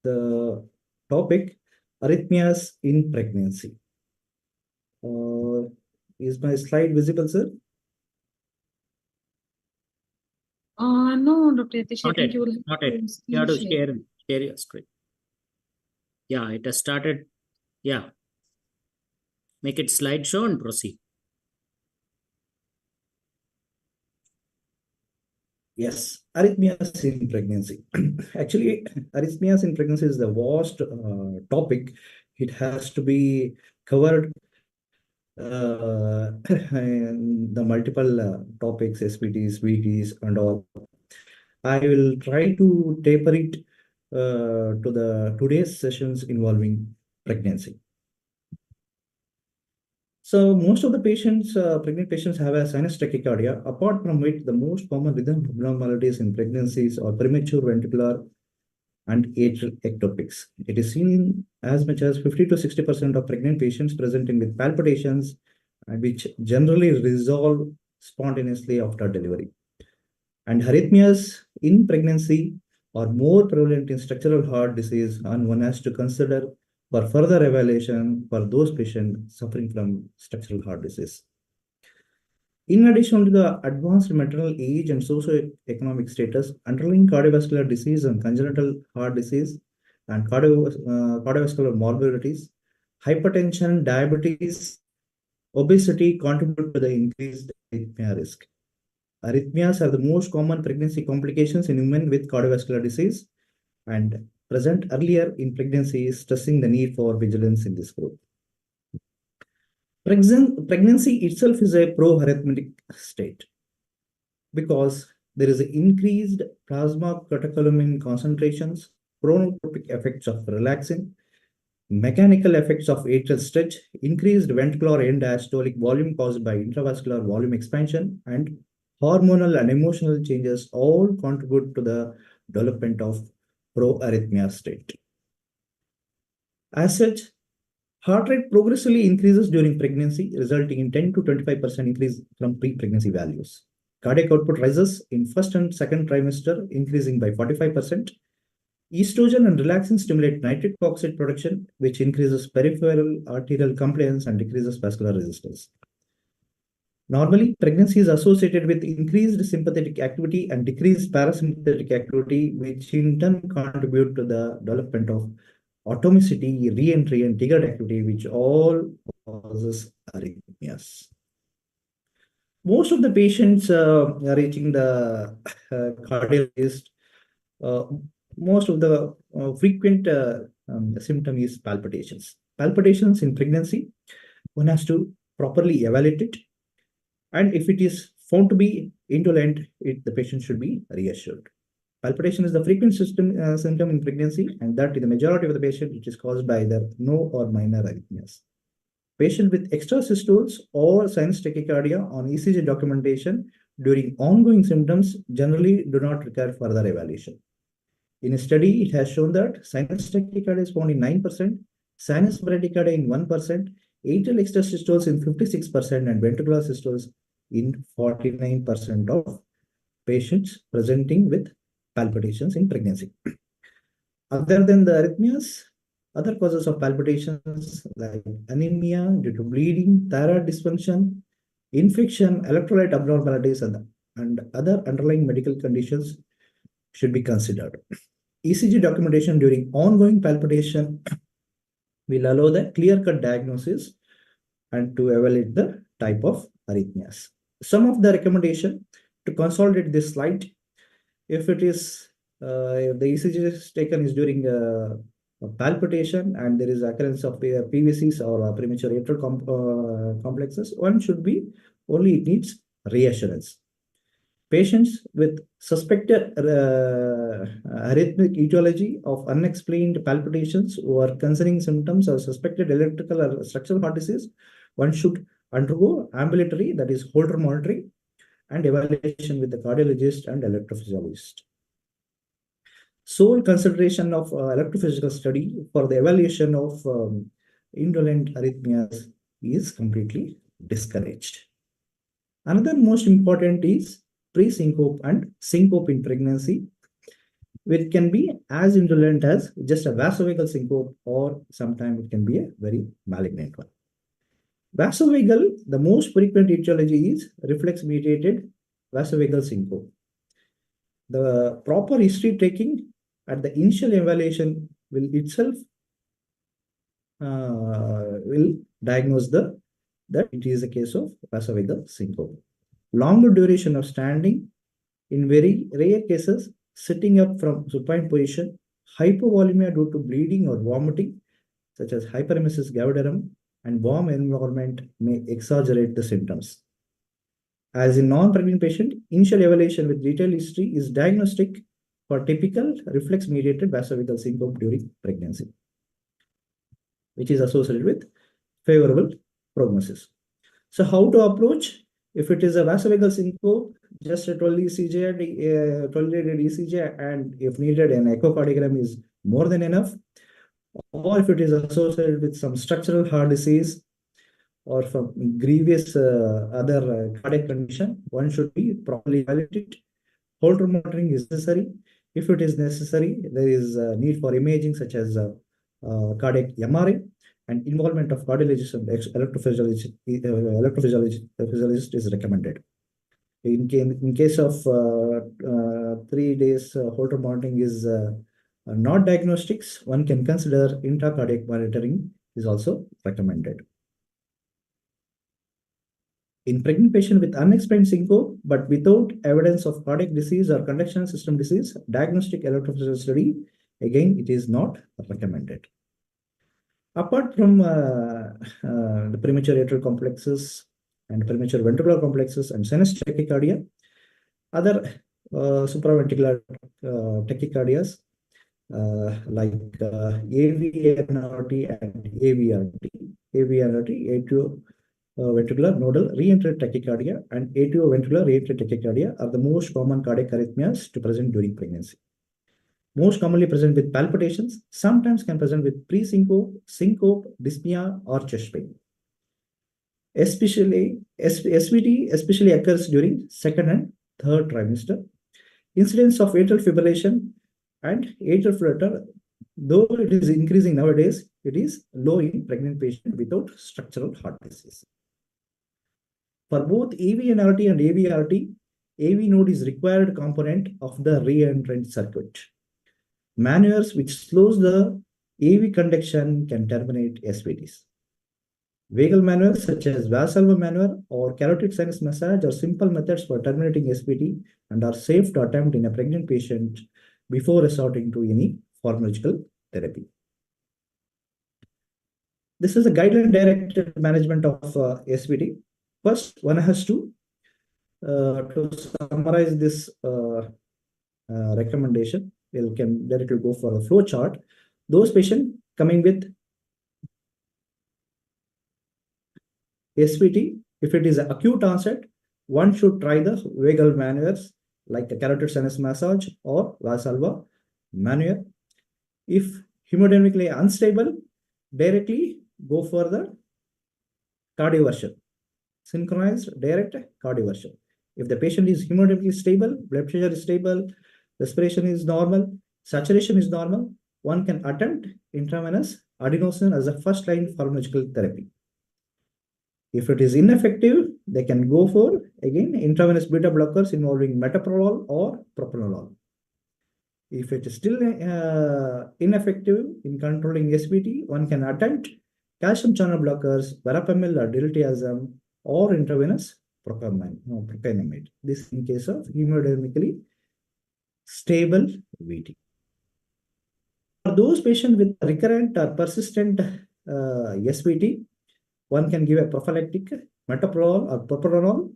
the topic, arrhythmias in pregnancy. Is my slide visible, sir? No, Dr. Yatish, I think you will not yet. You have to share your screen. Yeah, it has started. Yeah. Make it slideshow and proceed. Yes, arrhythmias in pregnancy. Actually, arrhythmias in pregnancy is the vast topic. It has to be covered in the multiple topics, SPTs, VTs, and all. I will try to taper it to the today's sessions involving pregnancy. So most of the patients, pregnant patients, have a sinus tachycardia. Apart from it, the most common rhythm abnormalities in pregnancies are premature ventricular and atrial ectopics. It is seen in as much as 50 to 60% of pregnant patients presenting with palpitations, and which generally resolve spontaneously after delivery. And arrhythmias in pregnancy are more prevalent in structural heart disease, and one has to consider for further evaluation for those patients suffering from structural heart disease. In addition to the advanced maternal age and socioeconomic status, underlying cardiovascular disease and congenital heart disease and cardiovascular morbidities, hypertension, diabetes, obesity contribute to the increased arrhythmia risk. Arrhythmias are the most common pregnancy complications in women with cardiovascular disease and present earlier in pregnancy, stressing the need for vigilance in this group. Pregnancy itself is a pro-arrhythmic state because there is increased plasma catecholamine concentrations, chronotropic effects of relaxin, mechanical effects of atrial stretch, increased ventricular end diastolic volume caused by intravascular volume expansion, and hormonal and emotional changes all contribute to the development of pro-arrhythmia state. As such, heart rate progressively increases during pregnancy, resulting in 10 to 25% increase from pre-pregnancy values. Cardiac output rises in first and second trimester, increasing by 45%. Estrogen and relaxin stimulate nitric oxide production, which increases peripheral arterial compliance and decreases vascular resistance. Normally, pregnancy is associated with increased sympathetic activity and decreased parasympathetic activity, which in turn contribute to the development of atomicity, re-entry, and triggered activity, which all causes arrhythmias. Most of the patients reaching the cardiologist, most of the frequent symptom is palpitations. Palpitations in pregnancy, one has to properly evaluate it. And if it is found to be indolent, the patient should be reassured. Palpitation is the frequent symptom in pregnancy, and that in the majority of the patient, it is caused by either no or minor arrhythmias. Patient with extrasystoles or sinus tachycardia on ECG documentation during ongoing symptoms generally do not require further evaluation. In a study, it has shown that sinus tachycardia is found in 9%, sinus bradycardia in 1%, atrial extrasystoles in 56%, and ventricular systoles in 49% of patients presenting with palpitations in pregnancy. Other than the arrhythmias, other causes of palpitations like anemia due to bleeding, thyroid dysfunction, infection, electrolyte abnormalities, and other underlying medical conditions should be considered. ECG documentation during ongoing palpitation will allow the clear-cut diagnosis and to evaluate the type of arrhythmias. Some of the recommendation to consolidate this slide, if it is if the ECG is taken is during a palpitation and there is occurrence of PVCs or premature atrial complexes, one should be only it needs reassurance. Patients with suspected arrhythmic etiology of unexplained palpitations who are concerning symptoms or suspected electrical or structural heart disease, one should undergo ambulatory, that is Holter monitoring, and evaluation with the cardiologist and electrophysiologist. Sole consideration of electrophysical study for the evaluation of indolent arrhythmias is completely discouraged. Another most important is pre-syncope and syncope in pregnancy, which can be as indolent as just a vasovagal syncope, or sometimes it can be a very malignant one. Vasovagal, the most frequent etiology is reflex-mediated vasovagal syncope. The proper history taking at the initial evaluation will itself will diagnose that it is a case of vasovagal syncope. Longer duration of standing, in very rare cases, sitting up from supine position, hypovolemia due to bleeding or vomiting, such as hyperemesis gravidarum, and warm environment may exaggerate the symptoms. As in non-pregnant patient, initial evaluation with detailed history is diagnostic for typical reflex-mediated vasovagal syncope during pregnancy, which is associated with favorable prognosis. So how to approach? If it is a vasovagal syncope, just a 12 ECG, 12-leaded ECG, and if needed, an echocardiogram is more than enough. Or if it is associated with some structural heart disease, or from grievous other cardiac condition, one should be properly evaluated. Holter monitoring is necessary. If it is necessary, there is a need for imaging such as cardiac MRI, and involvement of cardiologist and electrophysiologist is recommended. In case of 3 days Holter monitoring is not diagnostics, one can consider intracardiac monitoring is also recommended. In pregnant patient with unexplained syncope but without evidence of cardiac disease or conduction system disease, diagnostic electrophysiology study, again, it is not recommended. Apart from the premature atrial complexes and premature ventricular complexes and sinus tachycardia, other supraventricular tachycardias like AVNRT and AVRT, atrial ventricular nodal re-entry tachycardia and atrioventricular re-entry tachycardia are the most common cardiac arrhythmias to present during pregnancy. Most commonly present with palpitations, sometimes can present with pre-syncope, syncope, dyspnea, or chest pain. SVT especially occurs during second and third trimester. Incidence of atrial fibrillation and atrial flutter, though it is increasing nowadays, it is low in pregnant patients without structural heart disease. For both AVNRT and AVRT, AV node is required component of the re-entrant circuit. Maneuvers which slows the AV conduction can terminate SVTs. Vagal maneuvers such as Valsalva maneuver or carotid sinus massage are simple methods for terminating SVT and are safe to attempt in a pregnant patient before resorting to any pharmacological therapy. This is a guideline-directed management of SVT. First, one has to summarize this recommendation. We can directly go for a flow chart. Those patients coming with SVT, if it is an acute onset, one should try the vagal maneuvers like a carotid sinus massage or Valsalva maneuver. If hemodynamically unstable, directly go for the cardioversion, synchronized direct cardioversion. If the patient is hemodynamically stable, blood pressure is stable, respiration is normal, saturation is normal, one can attempt intravenous adenosine as a first-line pharmacological therapy. If it is ineffective, they can go for, again, intravenous beta blockers involving metoprolol or propranolol. If it is still ineffective in controlling SVT, one can attempt calcium channel blockers, verapamil or diltiazem, or intravenous procainamide. This in case of hemodynamically stable VT. For those patients with recurrent or persistent SVT, one can give a prophylactic metoprolol or propranolol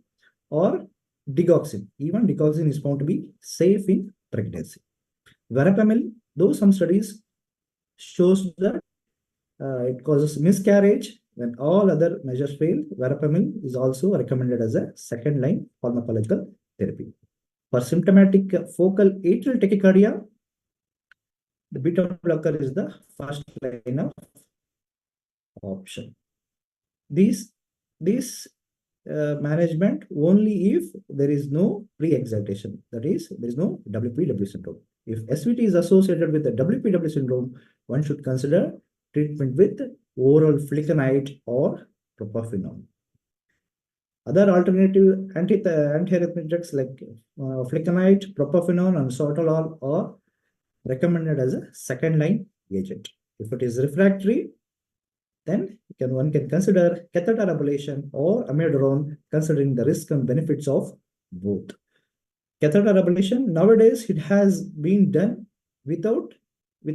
or digoxin. Even digoxin is found to be safe in pregnancy. Verapamil, though some studies shows that it causes miscarriage when all other measures fail, verapamil is also recommended as a second-line pharmacological therapy. For symptomatic focal atrial tachycardia, the beta blocker is the first line of option. This management only if there is no pre-excitation, that is, there is no WPW syndrome. If SVT is associated with the WPW syndrome, one should consider treatment with oral flecainide or propafenone. Other alternative antiarrhythmics like flecainide, propafenone, and sotalol are recommended as a second-line agent. If it is refractory, then one can consider catheter ablation or amiodarone, considering the risks and benefits of both. Catheter ablation, nowadays it has been done with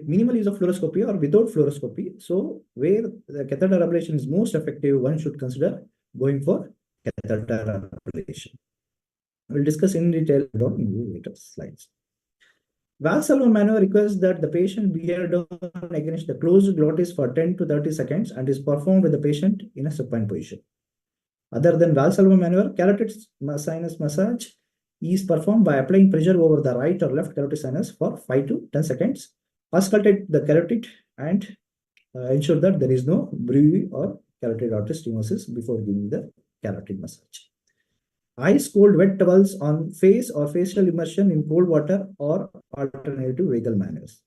minimal use of fluoroscopy or without fluoroscopy. So where the catheter ablation is most effective, one should consider going for catheter ablation. We'll discuss in detail on later slides. Valsalva maneuver requires that the patient bear down against the closed glottis for 10 to 30 seconds and is performed with the patient in a supine position. Other than Valsalva maneuver, carotid sinus massage is performed by applying pressure over the right or left carotid sinus for 5 to 10 seconds. Auscultate the carotid and ensure that there is no bruit or carotid artery stenosis before giving the carotid massage. Ice cold wet towels on face or facial immersion in cold water or alternative vagal manners.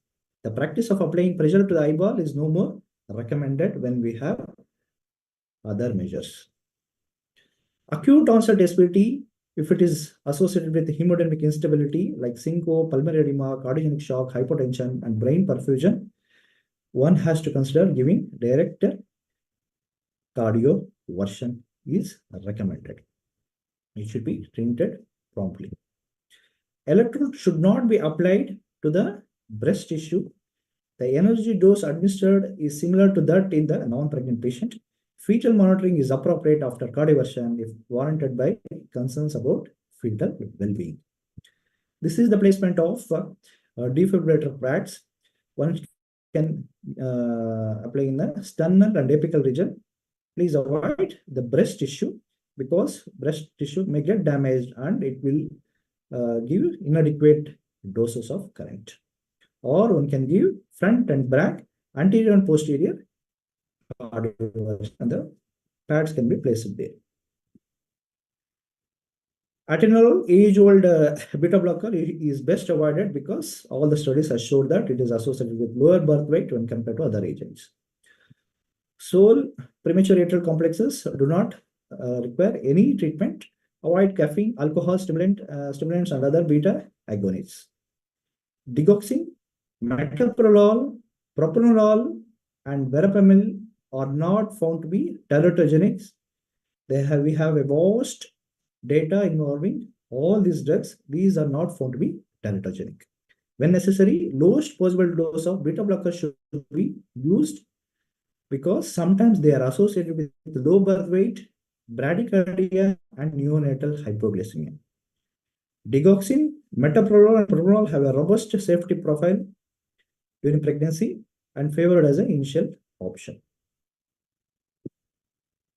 The practice of applying pressure to the eyeball is no more recommended when we have other measures. Acute onset SVT, if it is associated with hemodynamic instability like syncope, pulmonary edema, cardiogenic shock, hypotension, and brain perfusion, one has to consider giving direct cardioversion is recommended. It should be treated promptly. Electrode should not be applied to the breast tissue. The energy dose administered is similar to that in the non-pregnant patient. Fetal monitoring is appropriate after cardioversion if warranted by concerns about fetal well-being. This is the placement of defibrillator pads. One can apply in the sternal and apical region. Please avoid the breast tissue because breast tissue may get damaged and it will give inadequate doses of current. Or one can give front and back, anterior and posterior, and the pads can be placed there. Atenolol, age-old beta blocker, is best avoided because all the studies have showed that it is associated with lower birth weight when compared to other agents. Sole premature atrial complexes do not require any treatment. Avoid caffeine, alcohol, stimulants, and other beta agonists. Digoxin, metoprolol, propranolol, and verapamil are not found to be teratogenic. We have a vast data involving all these drugs. These are not found to be teratogenic. When necessary, lowest possible dose of beta blockers should be used because sometimes they are associated with low birth weight, bradycardia, and neonatal hypoglycemia. Digoxin, metoprolol, and propranolol have a robust safety profile during pregnancy and favored as an initial option.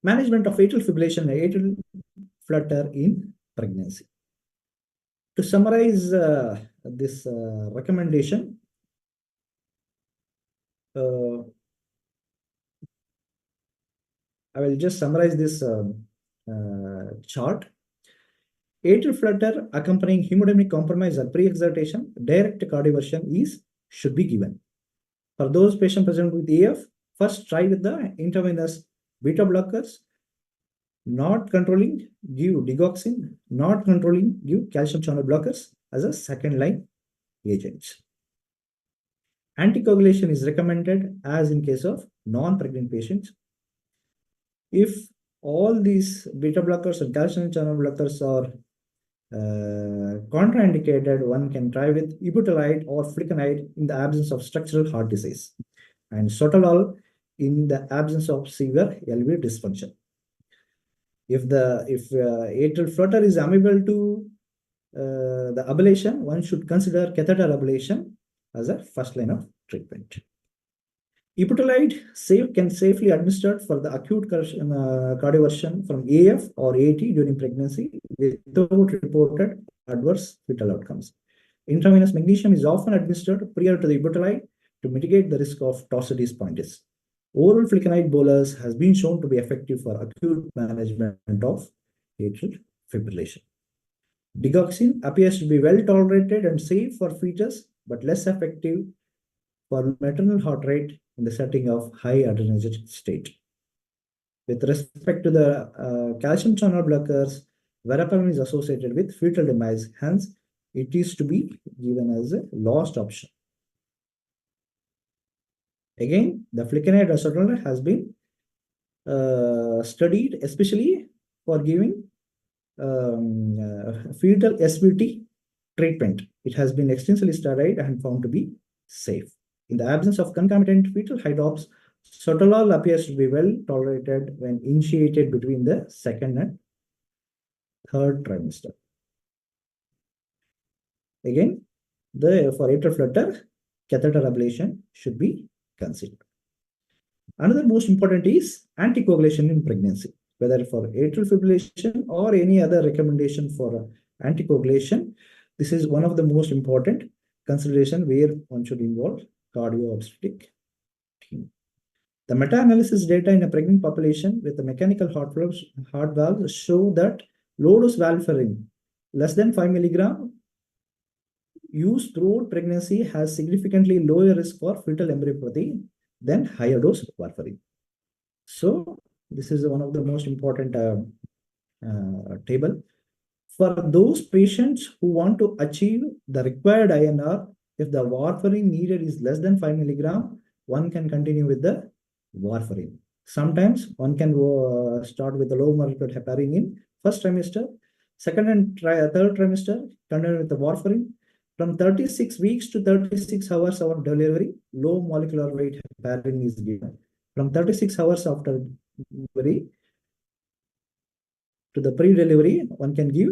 Management of atrial fibrillation and atrial flutter in pregnancy. To summarize this recommendation, I will just summarize this chart. Atrial flutter accompanying hemodynamic compromise or pre-excitation, direct cardioversion should be given. For those patients present with AF, first try with the intravenous beta blockers. Not controlling, give digoxin. Not controlling, give calcium channel blockers as a second line agents. Anticoagulation is recommended as in case of non-pregnant patients. If all these beta blockers and calcium channel blockers are contraindicated, one can try with ebutalide or flecainide in the absence of structural heart disease, and sotalol in the absence of severe LV dysfunction. If atrial flutter is amenable to the ablation, one should consider catheter ablation as a first line of treatment. Ebutalide can safely administered for the acute cardioversion from AF or AT during pregnancy without reported adverse fetal outcomes. Intravenous magnesium is often administered prior to the ebutalide to mitigate the risk of torsades pointis. Oral flecainide bolus has been shown to be effective for acute management of atrial fibrillation. Digoxin appears to be well tolerated and safe for fetus, but less effective for maternal heart rate in the setting of high adrenergic state. With respect to the calcium channel blockers, verapamil is associated with fetal demise, hence it is to be given as a last option. Again, the flecainide or sotalol has been studied especially for giving fetal SVT treatment. It has been extensively studied and found to be safe. In the absence of concomitant fetal hydrops, sotalol appears to be well tolerated when initiated between the second and third trimester. Again, for atrial flutter, catheter ablation should be considered. Another most important is anticoagulation in pregnancy, whether for atrial fibrillation or any other recommendation for anticoagulation. This is one of the most important consideration where one should involve cardio-obstetric team. The meta-analysis data in a pregnant population with the mechanical heart valves show that low-dose warfarin, less than 5 milligram, used throughout pregnancy has significantly lower risk for fetal embryopathy than higher dose warfarin. So this is one of the most important table. For those patients who want to achieve the required INR, if the warfarin needed is less than 5 milligram, one can continue with the warfarin. Sometimes one can start with the low molecular heparin in first trimester, second and third trimester, continue with the warfarin. From 36 weeks to 36 hours of delivery, low molecular weight heparin is given. From 36 hours after delivery to the pre-delivery, one can give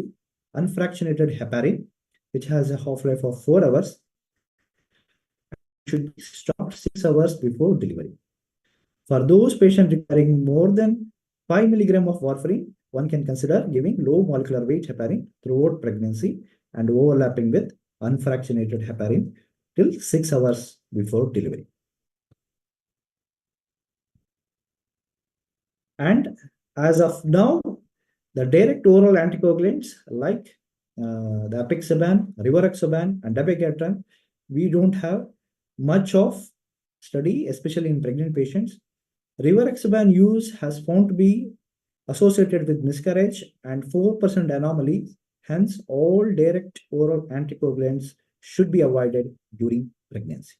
unfractionated heparin, which has a half-life of 4 hours. Should be stopped 6 hours before delivery. For those patients requiring more than 5 milligram of warfarin, one can consider giving low molecular weight heparin throughout pregnancy and overlapping with unfractionated heparin till 6 hours before delivery. And as of now, the direct oral anticoagulants like the apixaban, rivaroxaban, and dabigatran, we don't have much of study, especially in pregnant patients. Rivaroxaban use has found to be associated with miscarriage and 4% anomalies. Hence, all direct oral anticoagulants should be avoided during pregnancy.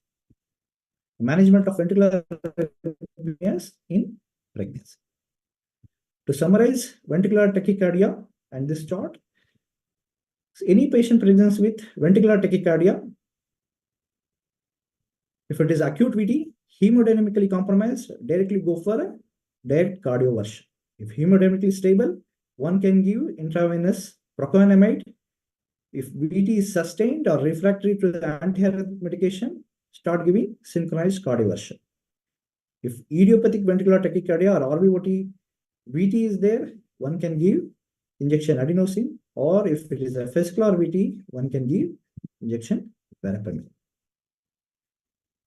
Management of ventricular arrhythmias in pregnancy. To summarize, ventricular tachycardia and this chart, any patient presents with ventricular tachycardia, if it is acute VT, hemodynamically compromised, directly go for a direct cardioversion. If hemodynamically stable, one can give intravenous procainamide. If VT is sustained or refractory to the antiarrhythmic medication, start giving synchronized cardioversion. If idiopathic ventricular tachycardia or RVOT VT is there, one can give injection adenosine, or if it is a fascicular VT, one can give injection verapamil.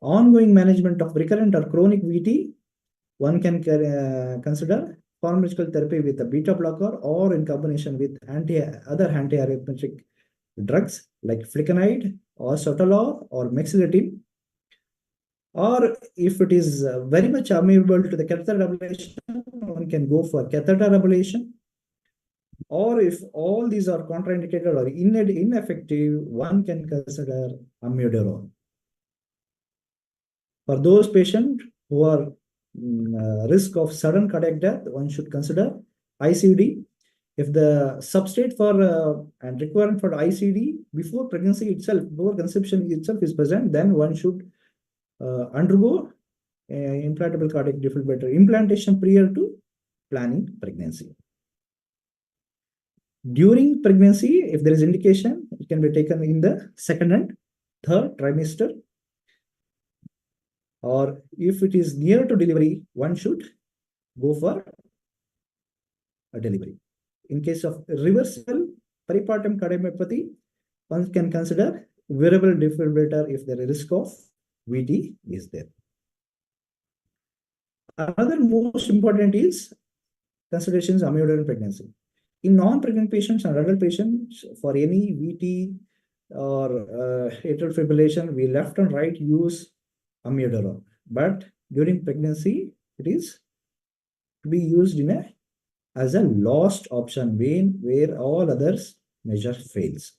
Ongoing management of recurrent or chronic VT, one can consider pharmacological therapy with a beta blocker or in combination with other antiarrhythmic drugs like flecainide or sotalol or mexiletine. Or if it is very much amenable to the catheter ablation, one can go for catheter ablation. Or if all these are contraindicated or ineffective, one can consider amiodarone. For those patients who are risk of sudden cardiac death, one should consider ICD. If the substrate for and requirement for ICD before pregnancy itself, before conception itself is present, then one should undergo implantable cardiac defibrillator implantation prior to planning pregnancy. During pregnancy, if there is indication, it can be taken in the second and third trimester. Or if it is near to delivery, one should go for a delivery. In case of reversible peripartum cardiomyopathy, one can consider wearable defibrillator if the risk of VT is there. Another most important is considerations of amiodarone pregnancy. In non-pregnant patients and adult patients, for any VT or atrial fibrillation, we left and right use amiodarone. But during pregnancy, it is to be used as a last option where all others measure fails.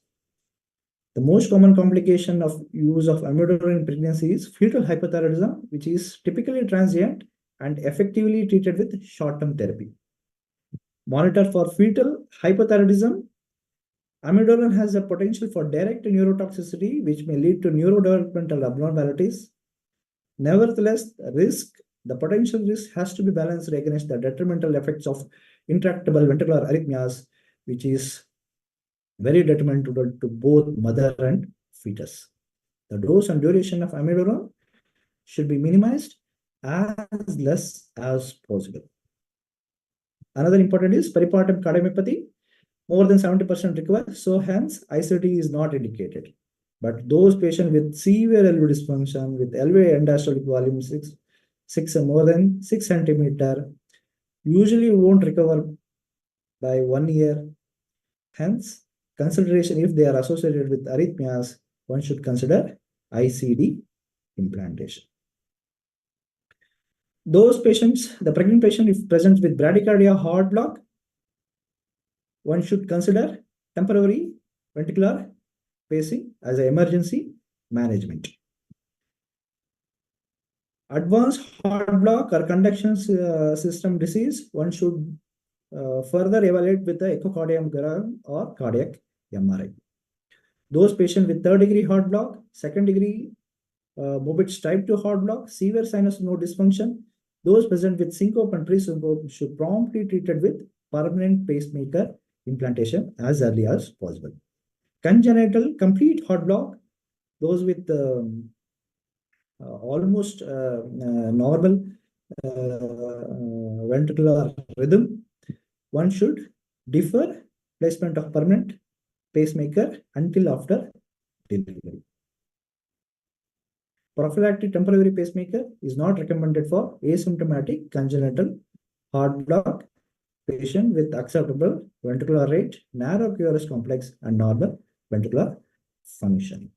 The most common complication of use of amiodarone in pregnancy is fetal hypothyroidism, which is typically transient and effectively treated with short-term therapy. Monitor for fetal hypothyroidism. Amiodarone has a potential for direct neurotoxicity, which may lead to neurodevelopmental abnormalities. Nevertheless, the potential risk has to be balanced against the detrimental effects of intractable ventricular arrhythmias, which is very detrimental to both mother and fetus. The dose and duration of amiodarone should be minimized as less as possible. Another important is peripartum cardiomyopathy. More than 70% recover, so hence ICD is not indicated. But those patients with severe LV dysfunction, with elevated end-diastolic volume more than 6 centimeter, usually won't recover by 1 year. Hence, consideration if they are associated with arrhythmias, one should consider ICD implantation. Those patients, the pregnant patient, if present with bradycardia heart block, one should consider temporary ventricular pacing as an emergency management. Advanced heart block or conduction system disease, one should further evaluate with the echocardiogram or cardiac MRI. Those patients with third degree heart block, second degree Mobitz type 2 heart block, severe sinus node dysfunction, those present with syncope and pre-syncope should promptly be treated with permanent pacemaker implantation as early as possible. Congenital complete heart block, those with almost normal ventricular rhythm, one should defer placement of permanent pacemaker until after delivery. Prophylactic temporary pacemaker is not recommended for asymptomatic congenital heart block patient with acceptable ventricular rate, narrow QRS complex, and normal ventricular function.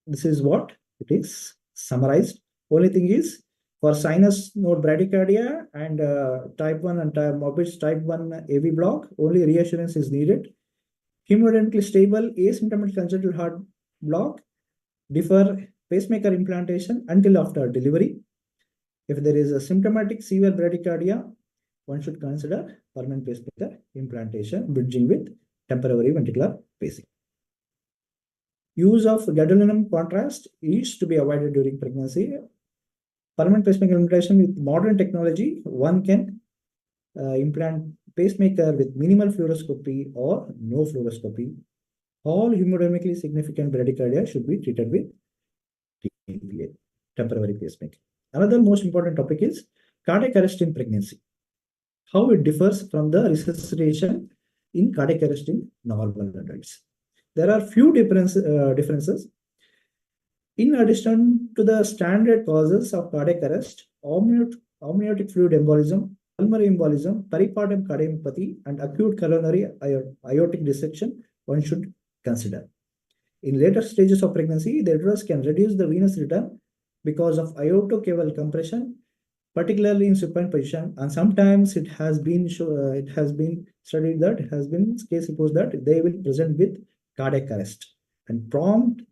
This is what it is summarized. Only thing is, for sinus node bradycardia and type 1 and Mobitz type 1 AV block, only reassurance is needed. Hemodynamically stable asymptomatic congenital heart block, defer pacemaker implantation until after delivery. If there is a symptomatic severe bradycardia, one should consider permanent pacemaker implantation, bridging with temporary ventricular pacing. Use of gadolinium contrast is to be avoided during pregnancy. Permanent pacemaker implantation with modern technology, one can implant pacemaker with minimal fluoroscopy or no fluoroscopy. All hemodynamically significant bradycardia should be treated with TPA, temporary pacemaker. Another most important topic is cardiac arrest in pregnancy. How it differs from the resuscitation in cardiac arrest in normal adults. There are few differences. In addition to the standard causes of cardiac arrest, amniotic fluid embolism, pulmonary embolism, peripartum cardiomyopathy, and acute coronary aortic dissection, one should consider. In later stages of pregnancy, the uterus can reduce the venous return because of aortocaval compression, particularly in supine position, and sometimes it has been studied that it has been case reports that they will present with cardiac arrest, and prompt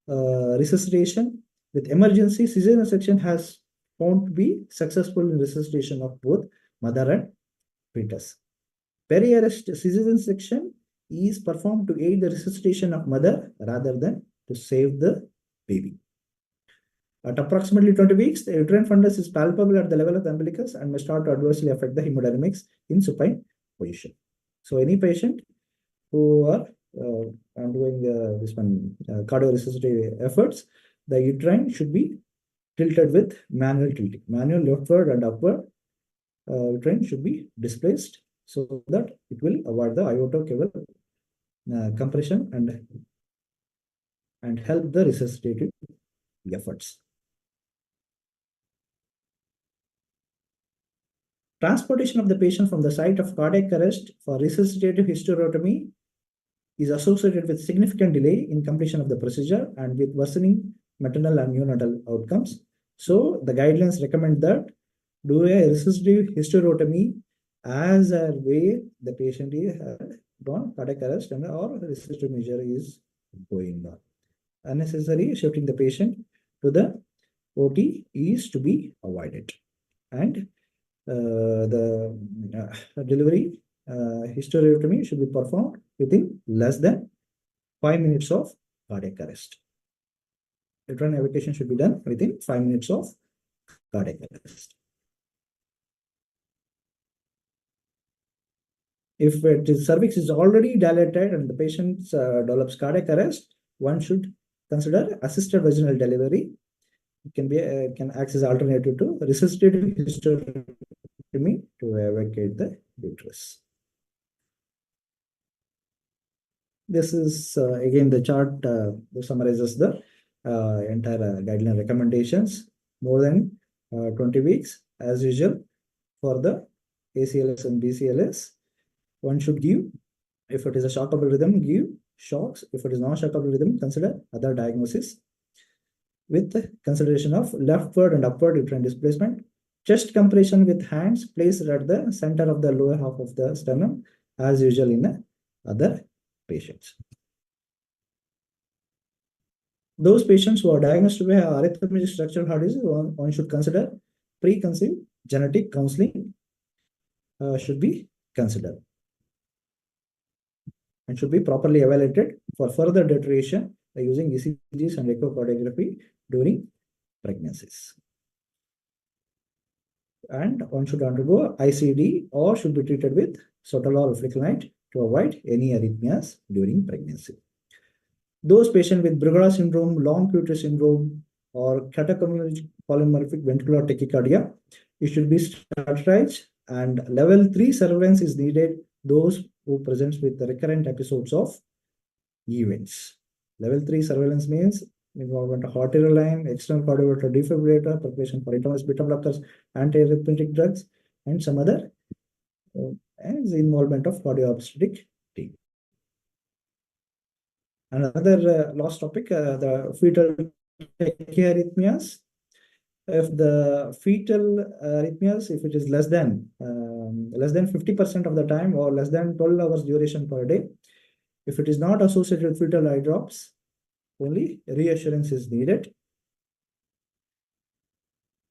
resuscitation with emergency cesarean section has found to be successful in resuscitation of both mother and fetus. Peri-arrest cesarean section is performed to aid the resuscitation of mother rather than to save the baby. At approximately 20 weeks, the uterine fundus is palpable at the level of the umbilicus and may start to adversely affect the hemodynamics in supine position. So any patient who are doing this one cardio-resuscitative efforts, the uterine should be tilted with manual tilting. Manual leftward and upward uterine should be displaced so that it will avoid the aortocaval compression and help the resuscitative efforts. Transportation of the patient from the site of cardiac arrest for resuscitative hysterotomy is associated with significant delay in completion of the procedure and with worsening maternal and neonatal outcomes. So the guidelines recommend that do a resuscitative hysterotomy as a way the patient is gone cardiac arrest and or resuscitative measure is going on. Unnecessary shifting the patient to the OT is to be avoided. And the delivery hysterotomy should be performed within less than 5 minutes of cardiac arrest. Uterine evacuation should be done within 5 minutes of cardiac arrest. If the cervix is already dilated and the patient develops cardiac arrest, one should consider assisted vaginal delivery. It can be can act as alternative to resuscitative hysterotomy to evacuate the uterus. This is again the chart that summarizes the entire guideline recommendations more than 20 weeks as usual for the ACLS and BCLS. One should give, if it is a shockable rhythm, give shocks. If it is non-shockable rhythm, consider other diagnosis with consideration of leftward and upward uterine displacement. Chest compression with hands placed at the center of the lower half of the sternum as usual in other patients. Those patients who are diagnosed with arrhythmic structural heart disease, one should consider preconceived genetic counseling should be considered and should be properly evaluated for further deterioration by using ECGs and echocardiography during pregnancies. And one should undergo ICD or should be treated with sotalol or flecainide to avoid any arrhythmias during pregnancy. Those patients with Brugada syndrome, long QT syndrome, or catecholaminergic polymorphic ventricular tachycardia, it should be strategized, and level 3 surveillance is needed. Those who presents with the recurrent episodes of events. Level 3 surveillance means involvement of arterial line, external cardiovascular defibrillator, preparation for intravenous beta blockers, antiarrhythmic drugs, and some other as involvement of cardio-obstetric team. Another last topic, the fetal tachyarrhythmias. If the fetal arrhythmias, if it is less than 50% of the time or less than 12 hours duration per day, if it is not associated with fetal eye drops, only reassurance is needed.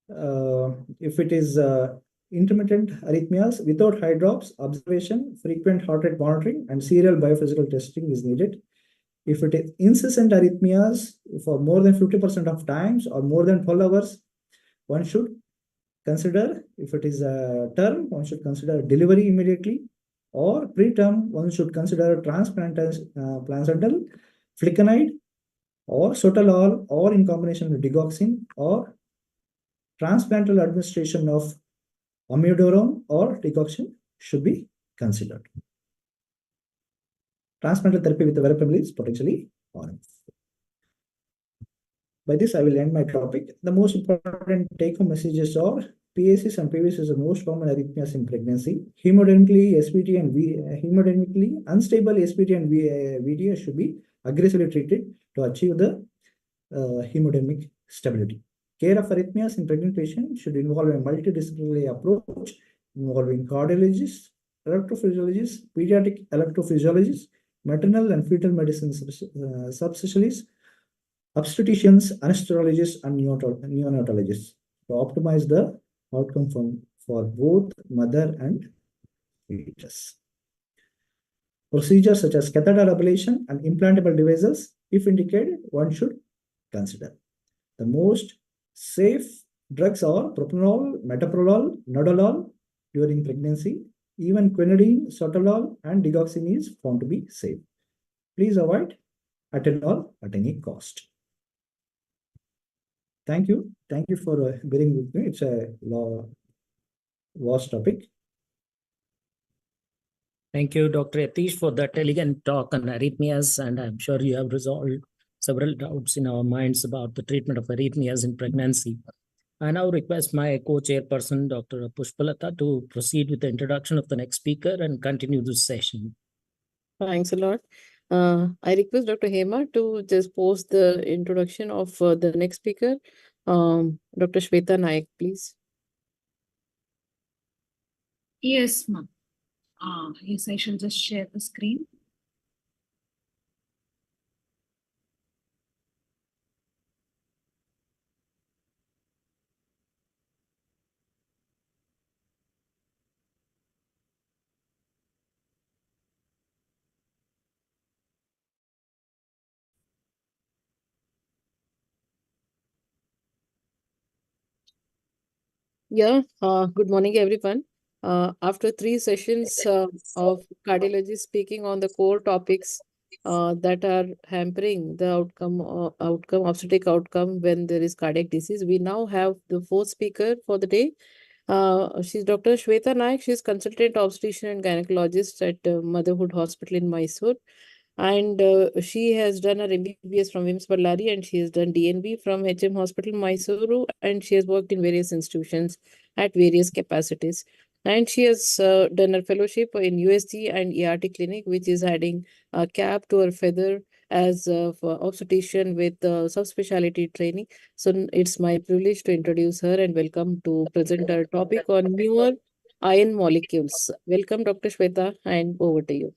If it is intermittent arrhythmias without eye drops, observation, frequent heart rate monitoring, and serial biophysical testing is needed. If it is incessant arrhythmias for more than 50% of times or more than 12 hours, one should consider, if it is a term, one should consider delivery immediately, or preterm, one should consider placental flecainide or sotalol, or in combination with digoxin, or transplantal administration of amiodarone or digoxin should be considered. Transplantal therapy with verapamil is potentially harmful. By this, I will end my topic. The most important take-home messages are PACs and PVCs are the most common arrhythmias in pregnancy. Hemodynamically, SVT and hemodynamically unstable SVT and VT should be aggressively treated to achieve the hemodynamic stability. Care of arrhythmias in pregnant patients should involve a multidisciplinary approach involving cardiologists, electrophysiologists, pediatric electrophysiologists, maternal and fetal medicine subspecialists, obstetricians, anesthesiologists, and neonatologists to optimize the outcome for both mother and fetus. Procedures such as catheter ablation and implantable devices, if indicated, one should consider. The most safe drugs are propranolol, metoprolol, nadolol during pregnancy. Even quinidine, sotalol, and digoxin is found to be safe. Please avoid atenolol at any cost. Thank you. Thank you for bearing with me. It's a vast topic. Thank you, Dr. Yatish, for that elegant talk on arrhythmias, and I'm sure you have resolved several doubts in our minds about the treatment of arrhythmias in pregnancy. I now request my co-chairperson, Dr. Pushpalata, to proceed with the introduction of the next speaker and continue this session. Thanks a lot. I request Dr. Hema to just post the introduction of the next speaker, Dr. Shweta Naik, please. Yes, ma'am. Yes, I shall just share the screen. Yeah, good morning, everyone. After 3 sessions of cardiology speaking on the core topics that are hampering the obstetric outcome when there is cardiac disease, we now have the 4th speaker for the day. She's Dr. Shweta Naik. She's consultant obstetrician and gynecologist at Motherhood Hospital in Mysuru. And she has done her MBBS from WIMS Ballari, and she has done DNB from HM Hospital, Mysuru, and she has worked in various institutions at various capacities. And she has done her fellowship in USG and ERT clinic, which is adding a cap to her feather as for obstetrician with subspecialty training. So it's my privilege to introduce her and welcome to present our topic on newer iron molecules. Welcome, Dr. Shweta, and over to you.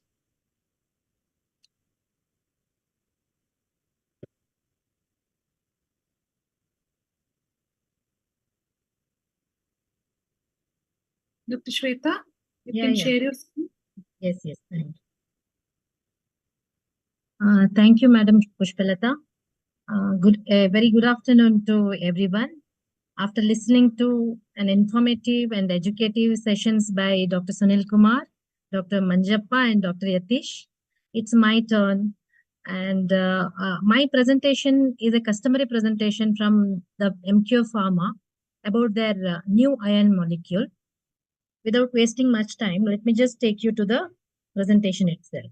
Dr. Shweta, you Yeah, can yeah. share your screen. Yes, yes. Thank you, Madam Pushpalata. Very good afternoon to everyone. After listening to an informative and educative sessions by Dr. Sunil Kumar, Dr. Manjappa, and Dr. Yatish, it's my turn. And my presentation is a customary presentation from the MQ Pharma about their new iron molecule. Without wasting much time, let me just take you to the presentation itself.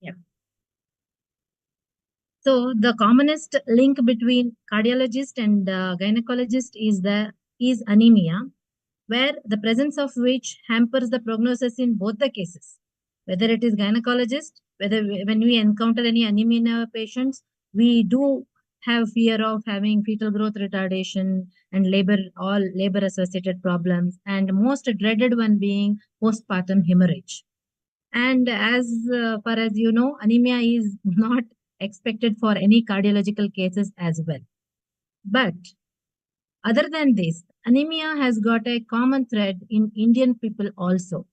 Yeah. So the commonest link between cardiologist and gynecologist is anemia, where the presence of which hampers the prognosis in both the cases. Whether it is gynecologist, when we encounter any anemia in our patients, we do have fear of having fetal growth retardation and all labor associated problems, and most dreaded one being postpartum hemorrhage. And as far as you know, anemia is not expected for any cardiological cases as well. But other than this, anemia has got a common thread in Indian people also.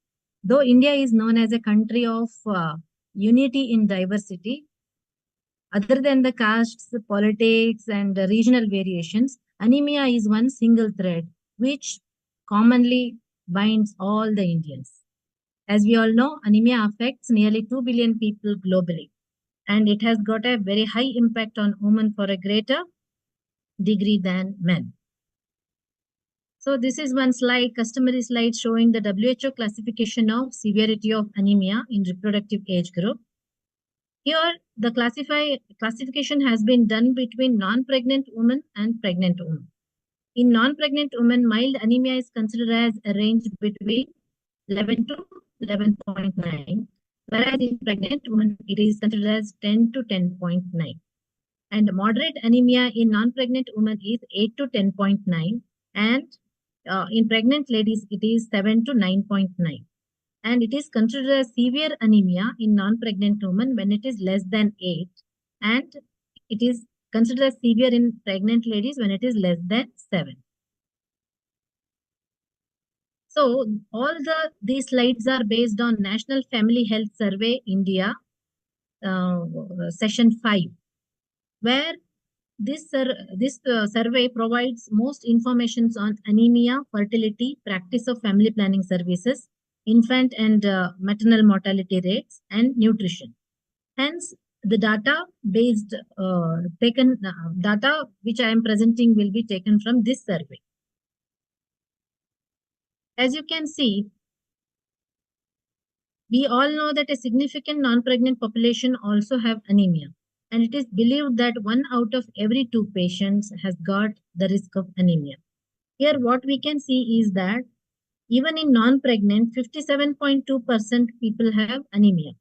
Though India is known as a country of unity in diversity, other than the castes, politics, and regional variations, anemia is one single thread which commonly binds all the Indians. As we all know, anemia affects nearly 2 billion people globally, and it has got a very high impact on women for a greater degree than men. So this is one slide, customary slide showing the WHO classification of severity of anemia in reproductive age group. Here, the classification has been done between non-pregnant women and pregnant women. In non-pregnant women, mild anemia is considered as a range between 11 to 11.9, whereas in pregnant women, it is considered as 10 to 10.9. And moderate anemia in non-pregnant women is 8 to 10.9, and in pregnant ladies, it is 7 to 9.9. And it is considered as severe anemia in non-pregnant women when it is less than 8, and it is considered as severe in pregnant ladies when it is less than 7. So all these slides are based on National Family Health Survey India, session 5, where this survey provides most information on anemia, fertility, practice of family planning services, infant and maternal mortality rates, and nutrition. Hence, the data data which I am presenting will be taken from this survey. As you can see, we all know that a significant non-pregnant population also have anemia, and it is believed that 1 out of every 2 patients has got the risk of anemia. Here, what we can see is that even in non-pregnant, 57.2% people have anemia,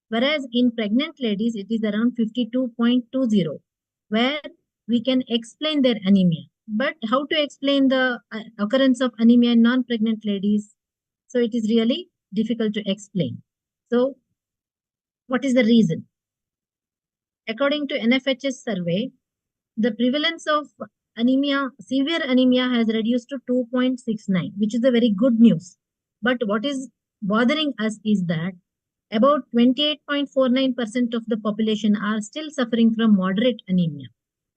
whereas in pregnant ladies, it is around 52.20, where we can explain their anemia. But how to explain the occurrence of anemia in non-pregnant ladies? So it is really difficult to explain. So what is the reason? According to NFHS survey, the prevalence of anemia, severe anemia, has reduced to 2.69, which is a very good news. But what is bothering us is that about 28.49% of the population are still suffering from moderate anemia.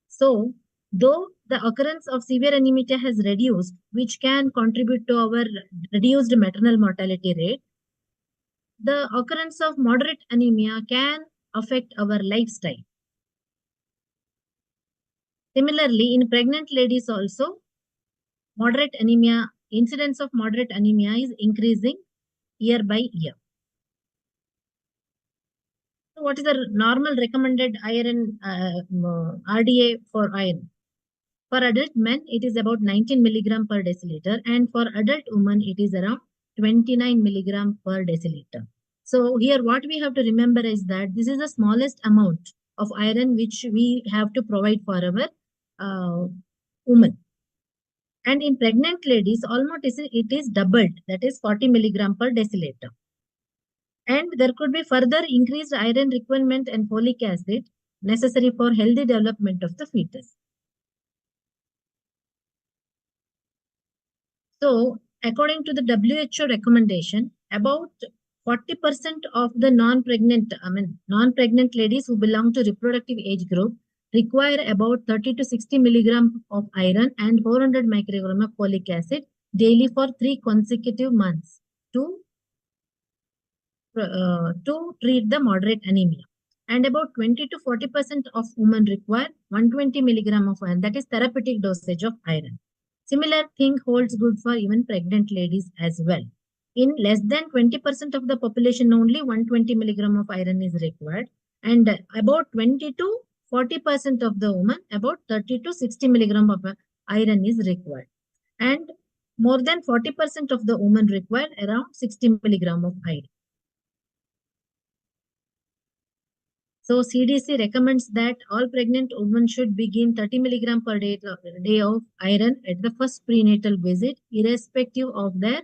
So, though the occurrence of severe anemia has reduced, which can contribute to our reduced maternal mortality rate, the occurrence of moderate anemia can affect our lifestyle. Similarly, in pregnant ladies also, moderate anemia incidence of moderate anemia is increasing year by year. So what is the normal recommended iron RDA for iron? For adult men, it is about 19 milligram per deciliter, and for adult women, it is around 29 milligram per deciliter. So here what we have to remember is that this is the smallest amount of iron which we have to provide for our women. And in pregnant ladies, almost it is doubled, that is 40 milligram per deciliter. And there could be further increased iron requirement and folic acid necessary for healthy development of the fetus. So, according to the WHO recommendation, about 40% of the non-pregnant ladies who belong to reproductive age group require about 30 to 60 milligram of iron and 400 microgram of folic acid daily for 3 consecutive months to treat the moderate anemia. And about 20 to 40% of women require 120 milligram of iron, that is therapeutic dosage of iron. Similar thing holds good for even pregnant ladies as well. In less than 20% of the population, only 120 milligram of iron is required. And about 20 to 40% of the women, about 30 to 60 milligram of iron is required. And more than 40% of the women require around 60 milligram of iron. So CDC recommends that all pregnant women should begin 30 milligram per day of iron at the first prenatal visit, irrespective of their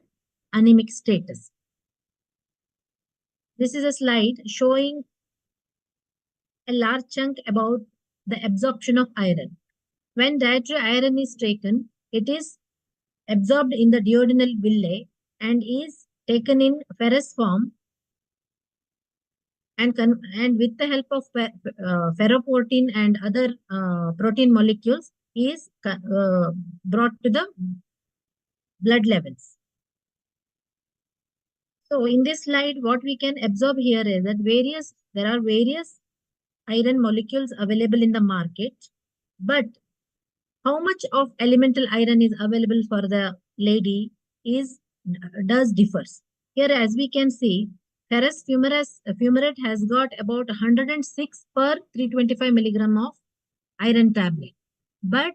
anemic status. This is a slide showing a large chunk about the absorption of iron. When dietary iron is taken, it is absorbed in the duodenal villi and is taken in ferrous form, and with the help of ferroportin and other protein molecules is brought to the blood levels. So in this slide, what we can observe here is that there are various iron molecules available in the market, but how much of elemental iron is available for the lady does differs. Here, as we can see, ferrous fumarate has got about 106 per 325 milligram of iron tablet. But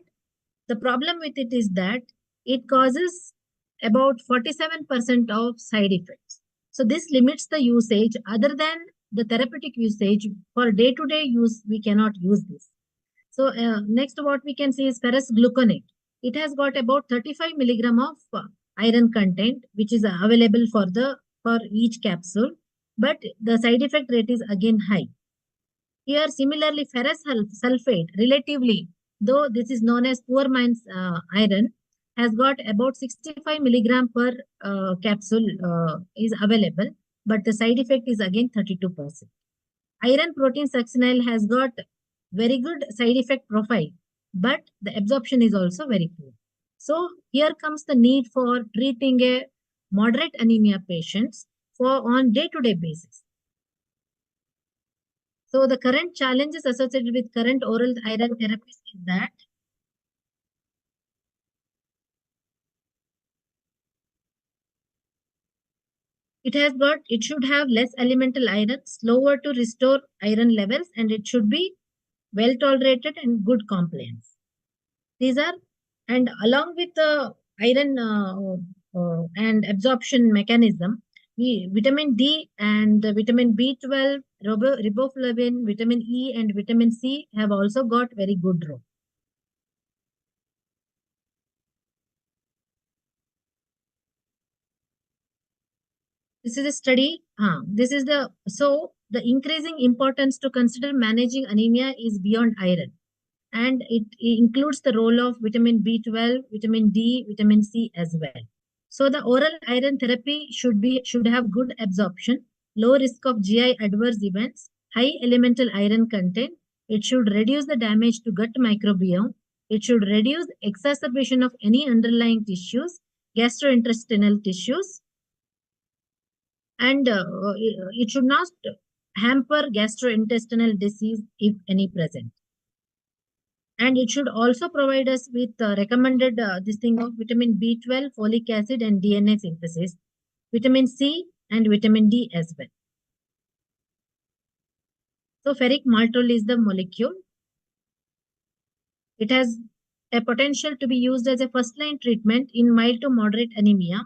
the problem with it is that it causes about 47% of side effects. So this limits the usage. Other than the therapeutic usage, for day-to-day use, we cannot use this. So next what we can see is ferrous gluconate. It has got about 35 milligram of iron content, which is available for each capsule, but the side effect rate is again high. Here, similarly, ferrous sulfate, relatively, though this is known as poor man's iron, has got about 65 milligram per capsule is available, but the side effect is again 32%. Iron protein succinyl has got very good side effect profile, but the absorption is also very poor. So here comes the need for treating a moderate anemia patients on day-to-day basis. So the current challenges associated with current oral iron therapies is that it should have less elemental iron, slower to restore iron levels, and it should be well tolerated and good compliance. These are, and along with the iron and absorption mechanism, vitamin D and vitamin B12, riboflavin, vitamin E and vitamin C have also got very good role. This is a study. So the increasing importance to consider managing anemia is beyond iron, and it includes the role of vitamin B12, vitamin D, vitamin C as well. So the oral iron therapy should have good absorption, low risk of GI adverse events, high elemental iron content. It should reduce the damage to gut microbiome. It should reduce exacerbation of any underlying tissues, gastrointestinal tissues, and it should not hamper gastrointestinal disease if any present. And it should also provide us with recommended this thing of vitamin B12, folic acid, and DNA synthesis, vitamin C, and vitamin D as well. So ferric maltol is the molecule. It has a potential to be used as a first-line treatment in mild to moderate anemia.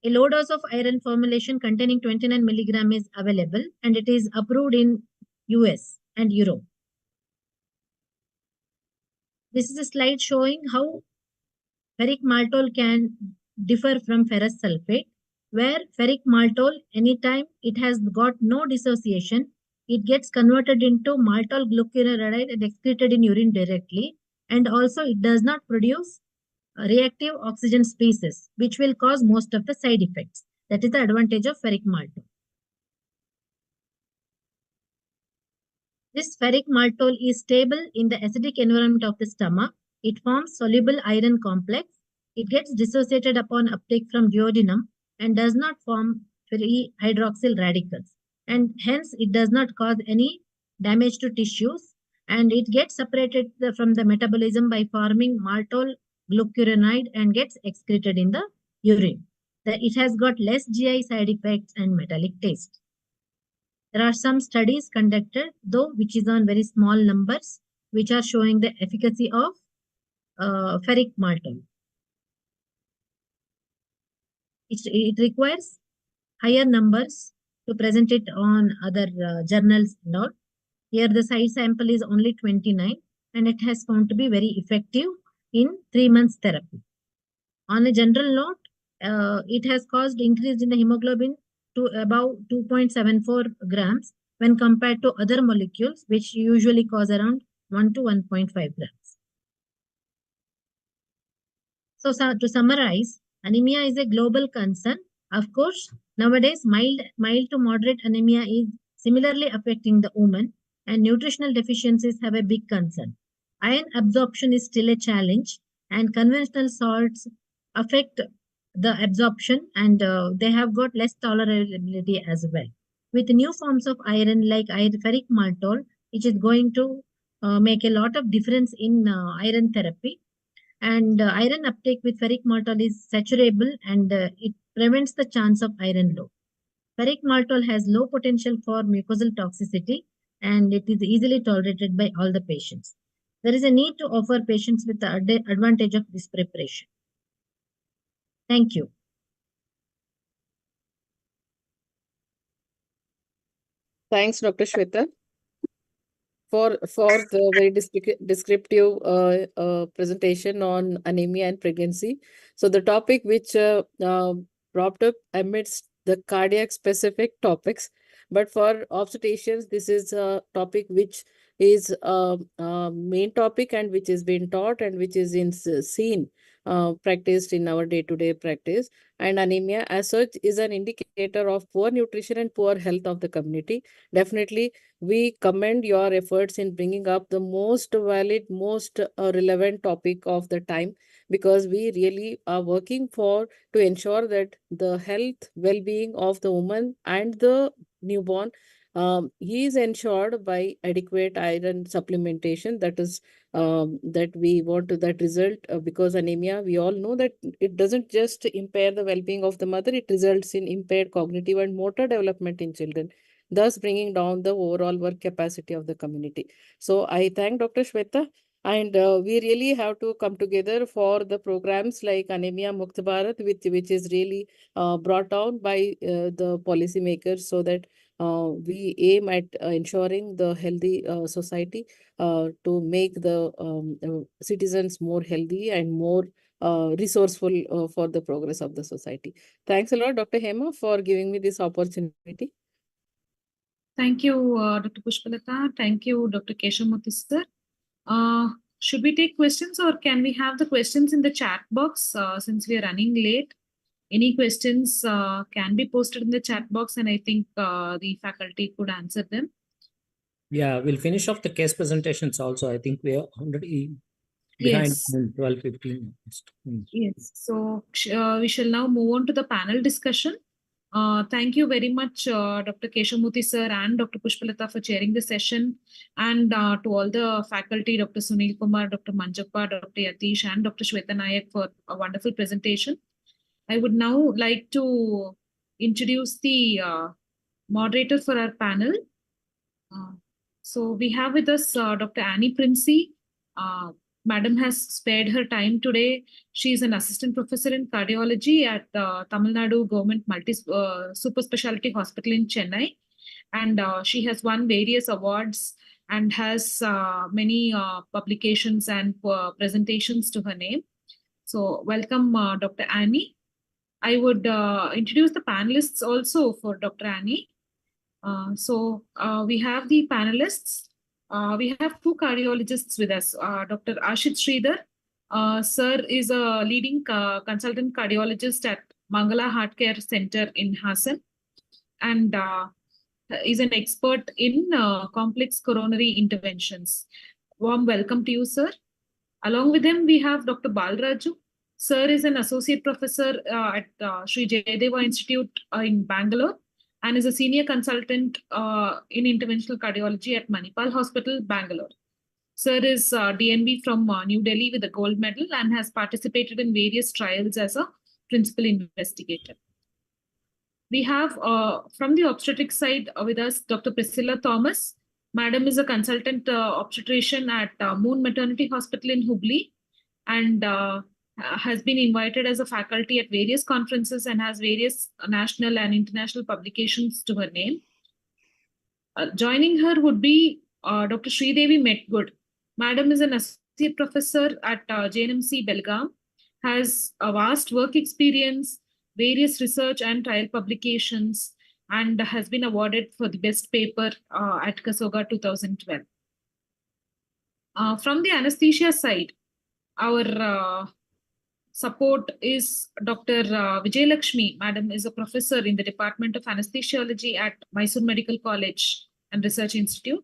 A low dose of iron formulation containing 29 milligram is available, and it is approved in US and Europe. This is a slide showing how ferric maltol can differ from ferrous sulfate, where ferric maltol, anytime it has got no dissociation, it gets converted into maltol glucuronide and excreted in urine directly, and also it does not produce reactive oxygen species, which will cause most of the side effects. That is the advantage of ferric maltol. This ferric maltol is stable in the acidic environment of the stomach. It forms soluble iron complex. It gets dissociated upon uptake from duodenum and does not form free hydroxyl radicals. And hence, it does not cause any damage to tissues. And it gets separated from the metabolism by forming maltol glucuronide and gets excreted in the urine. It has got less GI side effects and metallic taste. There are some studies conducted, though, which is on very small numbers, which are showing the efficacy of ferric maltol. It requires higher numbers to present it on other journals. Not here, the size sample is only 29, and it has found to be very effective in 3 months therapy. On a general note, it has caused increase in the hemoglobin to about 2.74 grams when compared to other molecules, which usually cause around 1 to 1.5 grams. So to summarize, anemia is a global concern. Of course, nowadays, mild to moderate anemia is similarly affecting the woman, and nutritional deficiencies have a big concern. Iron absorption is still a challenge, and conventional salts affect the absorption, and they have got less tolerability as well. With new forms of iron like ferric maltol, which is going to make a lot of difference in iron therapy. And iron uptake with ferric maltol is saturable, and it prevents the chance of iron low. Ferric maltol has low potential for mucosal toxicity, and it is easily tolerated by all the patients. There is a need to offer patients with the advantage of this preparation. Thank you. Thanks, Dr. Shweta, for the very descriptive presentation on anemia and pregnancy. So the topic which propped up amidst the cardiac specific topics, but for obstetricians, this is a topic which is a main topic and which is being taught and which is seen practiced in our day-to-day practice. And anemia as such is an indicator of poor nutrition and poor health of the community. Definitely, we commend your efforts in bringing up the most valid, most relevant topic of the time, because we really are working to ensure that the health, well-being of the woman and the newborn he is ensured by adequate iron supplementation. That is that we want to that result, because anemia, we all know that it doesn't just impair the well-being of the mother, it results in impaired cognitive and motor development in children, thus bringing down the overall work capacity of the community. So I thank Dr. Shweta, and we really have to come together for the programs like Anemia Mukt Bharat, which is really brought down by the policymakers, so that we aim at ensuring the healthy society to make the citizens more healthy and more resourceful for the progress of the society. Thanks a lot, Dr. Hema, for giving me this opportunity. Thank you, Dr. Pushpalata. Thank you, Dr. Keshamurthy sir. Should we take questions, or can we have the questions in the chat box since we are running late? Any questions can be posted in the chat box, and I think the faculty could answer them. Yeah, we'll finish off the case presentations also. I think we are already behind 12:15. Yes. So we shall now move on to the panel discussion. Thank you very much, Dr. Keshamurthy sir and Dr. Pushpalata for chairing the session, and to all the faculty, Dr. Sunil Kumar, Dr. Manjappa, Dr. Yatish, and Dr. Shweta Nayak for a wonderful presentation. I would now like to introduce the moderator for our panel. So we have with us Dr. Annie Princey. Madam has spared her time today. She is an assistant professor in cardiology at Tamil Nadu Government Super Specialty Hospital in Chennai. And she has won various awards and has many publications and presentations to her name. So welcome, Dr. Annie. I would introduce the panelists also for Dr. Annie. We have the panelists. We have two cardiologists with us. Dr. Ashit Sridhar. Sir is a leading consultant cardiologist at Mangala Heart Care Center in Hassan, and is an expert in complex coronary interventions. Warm welcome to you, sir. Along with him, we have Dr. Balraju. Sir is an associate professor at Sri Jayadeva Institute in Bangalore, and is a senior consultant in interventional cardiology at Manipal Hospital, Bangalore. Sir is DNB from New Delhi with a gold medal and has participated in various trials as a principal investigator. We have from the obstetric side with us Dr. Priscilla Thomas. Madam is a consultant obstetrician at Moon Maternity Hospital in Hubli, and has been invited as a faculty at various conferences and has various national and international publications to her name. Joining her would be Dr. Sridevi Metgood. Madam is an associate professor at JNMC Belgaum, has a vast work experience, various research and trial publications, and has been awarded for the best paper at Kasoga 2012. From the anesthesia side, our support is Dr. Vijay Lakshmi. Madam is a professor in the Department of Anesthesiology at Mysuru Medical College and Research Institute.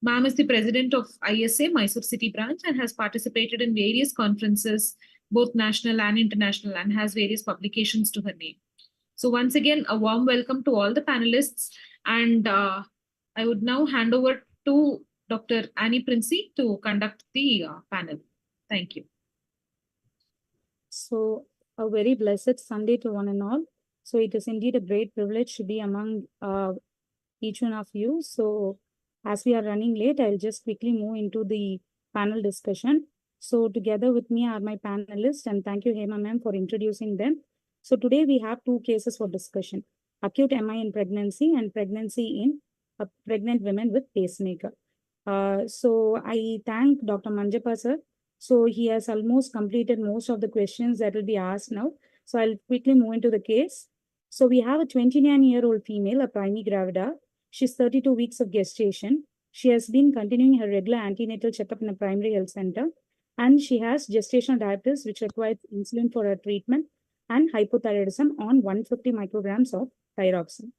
Ma'am is the president of ISA Mysuru City branch and has participated in various conferences, both national and international, and has various publications to her name. So once again, a warm welcome to all the panelists, and I would now hand over to Dr. Annie Princey to conduct the panel. Thank you. So a very blessed Sunday to one and all. So it is indeed a great privilege to be among each one of you. So as we are running late, I'll just quickly move into the panel discussion. So together with me are my panelists, and thank you, Hema ma'am, for introducing them. So today we have two cases for discussion: acute MI in pregnancy and pregnancy in pregnant women with pacemaker. So I thank Dr. Manjappa sir. So he has almost completed most of the questions that will be asked now. So I'll quickly move into the case. So we have a 29-year-old female, a primigravida. She's 32 weeks of gestation. She has been continuing her regular antenatal checkup in a primary health center, and she has gestational diabetes, which requires insulin for her treatment, and hypothyroidism on 150 micrograms of thyroxine.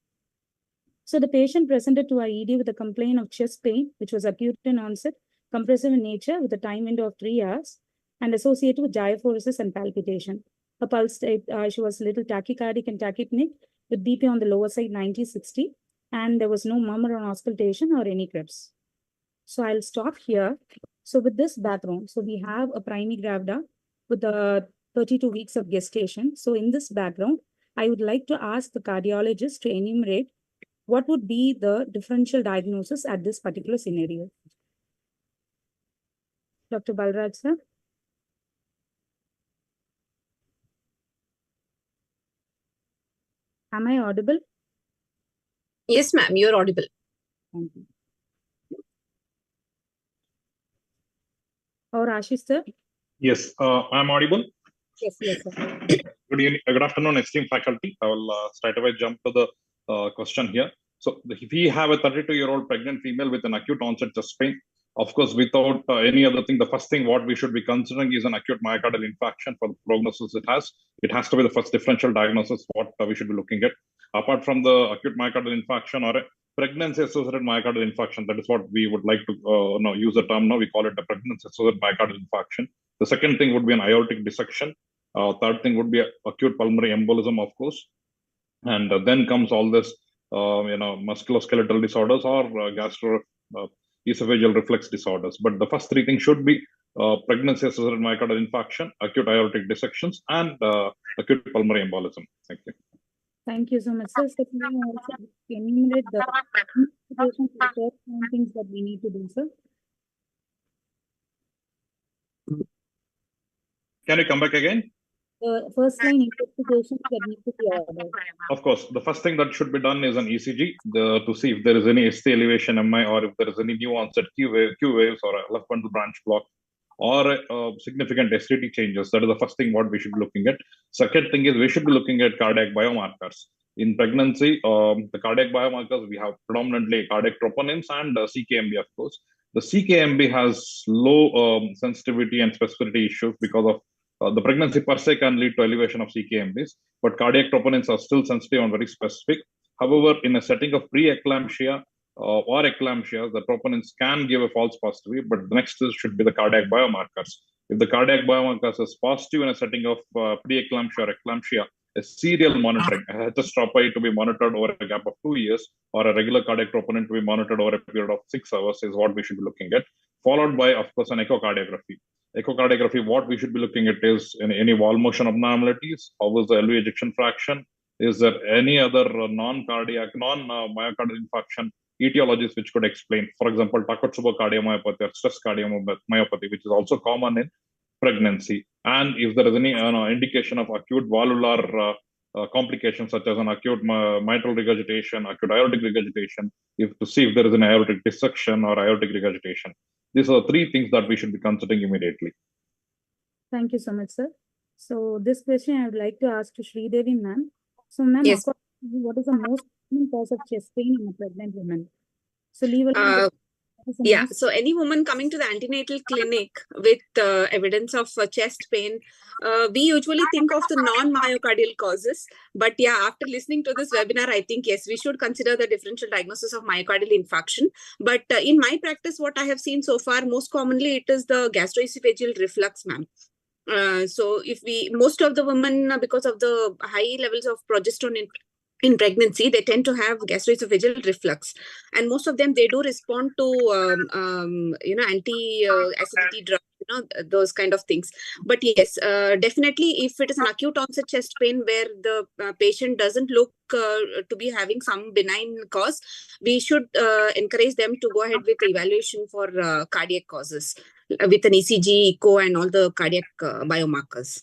So the patient presented to our ED with a complaint of chest pain, which was acute in onset, compressive in nature, with a time window of 3 hours, and associated with diaphoresis and palpitation. Her pulse state, she was a little tachycardic and tachypneic, with BP on the lower side 90-60, and there was no murmur on auscultation or any crebs. So I'll stop here. So with this background, so we have a primigravida with 32 weeks of gestation. So in this background, I would like to ask the cardiologist to enumerate what would be the differential diagnosis at this particular scenario. Dr. Balraj sir. Am I audible? Yes, ma'am, you're audible. Thank you. Or Ashish sir? Yes, I'm audible. Yes, yes, sir. Good evening, good afternoon, esteemed faculty. I will straight away jump to the question here. So if we have a 32-year-old pregnant female with an acute onset chest pain, of course, without any other thing, the first thing what we should be considering is an acute myocardial infarction for the prognosis it has. It has to be the first differential diagnosis what we should be looking at. Apart from the acute myocardial infarction or a pregnancy-associated myocardial infarction, that is what we would like to use the term now. We call it a pregnancy-associated myocardial infarction. The second thing would be an aortic dissection. Third thing would be acute pulmonary embolism, of course. And then comes all this, musculoskeletal disorders or esophageal reflux disorders. But the first three things should be pregnancy-associated myocardial infarction, acute aortic dissections, and acute pulmonary embolism. Thank you. Thank you so much, sir. So can you also enumerate the things that we need to do, sir? Can you come back again? First line investigations that need to be ordered. Of course, the first thing that should be done is an ECG to see if there is any ST elevation MI, or if there is any new onset Q waves or a left bundle branch block, or significant STT changes. That is the first thing what we should be looking at. Second thing is we should be looking at cardiac biomarkers. In pregnancy, the cardiac biomarkers, we have predominantly cardiac troponins and CKMB, of course. The CKMB has low sensitivity and specificity issues because of the pregnancy per se can lead to elevation of CKMBs, but cardiac troponins are still sensitive and very specific. However, in a setting of pre-eclampsia or eclampsia, the troponins can give a false positive, but the next should be the cardiac biomarkers. If the cardiac biomarkers is positive in a setting of pre-eclampsia or eclampsia, a serial monitoring, a HS-troponin to be monitored over a gap of 2 years, or a regular cardiac troponin to be monitored over a period of 6 hours is what we should be looking at, followed by, of course, an echocardiography. Echocardiography, what we should be looking at is any wall motion abnormalities, how is the LV ejection fraction, is there any other non-cardiac, non-myocardial infarction etiologies which could explain, for example, Takotsubo cardiomyopathy or stress cardiomyopathy, which is also common in pregnancy. And if there is any indication of acute valvular complications such as an acute mitral regurgitation, acute aortic regurgitation, to see if there is an aortic dissection or aortic regurgitation. These are the three things that we should be considering immediately. Thank you so much, sir. So this question I would like to ask to Sridevi ma'am. So ma'am, Yes. what is the most common cause of chest pain in a pregnant woman? So leave Yeah, so any woman coming to the antenatal clinic with evidence of chest pain, we usually think of the non-myocardial causes. But yeah, after listening to this webinar, I think, yes, we should consider the differential diagnosis of myocardial infarction. But in my practice, what I have seen so far, most commonly, it is the gastroesophageal reflux, ma'am. So most of the women, because of the high levels of progesterone in pregnancy, they tend to have gastroesophageal reflux, and most of them, they do respond to anti-acidity drugs, those kind of things. But yes, definitely, if it is an acute onset chest pain where the patient doesn't look to be having some benign cause, we should encourage them to go ahead with the evaluation for cardiac causes with an ECG, echo, and all the cardiac biomarkers.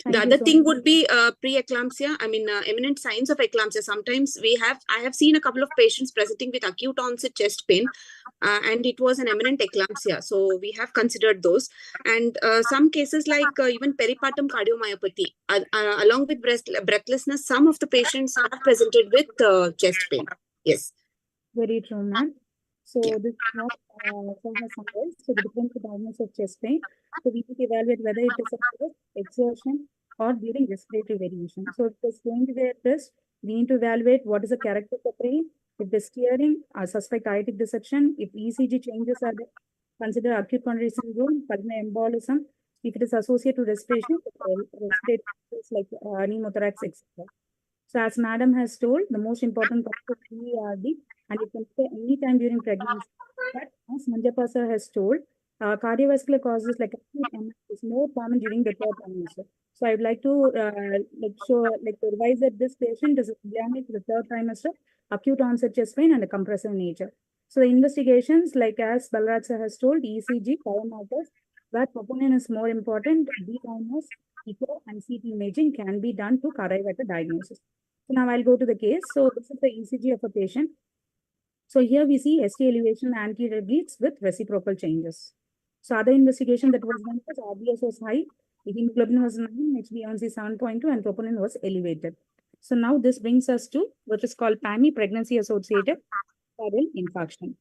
The other thing would be pre-eclampsia. I mean, imminent signs of eclampsia. Sometimes I have seen a couple of patients presenting with acute onset chest pain, and it was an imminent eclampsia. So we have considered those. And some cases like even peripartum cardiomyopathy, along with breathlessness, some of the patients have presented with chest pain. Yes. Very true, ma'am. So this is what has summarized. So the different diagnosis of chest pain. So we need to evaluate whether it is a stress, exertion, or during respiratory variation. So if it's going to be a test, we need to evaluate what is the character of the pain. If the steering, suspect aortic dissection, if ECG changes are there, consider acute coronary syndrome, pulmonary embolism. If it is associated to respiration, respiratory like pneumothorax, etc. So as madam has told, the most important cause is ERD, and you can say any time during pregnancy. But as Manjapa sir has told, cardiovascular causes like MS is more common during the third trimester. So I would like to to advise that this patient is examined for the third trimester, acute onset chest pain and a compressive nature. So the investigations, like as Balraj sir has told, ECG, biomarkers, where troponin is more important, D-minus, echo, and CT imaging can be done to arrive at the diagnosis. So now I'll go to the case. So this is the ECG of a patient. So here we see ST elevation anterior bleeds with reciprocal changes. So other investigation that was done was RBS was high, the hemoglobin was 9, HbA1c 7.2, and troponin was elevated. So now this brings us to what is called PAMI, pregnancy-associated myocardial infarction.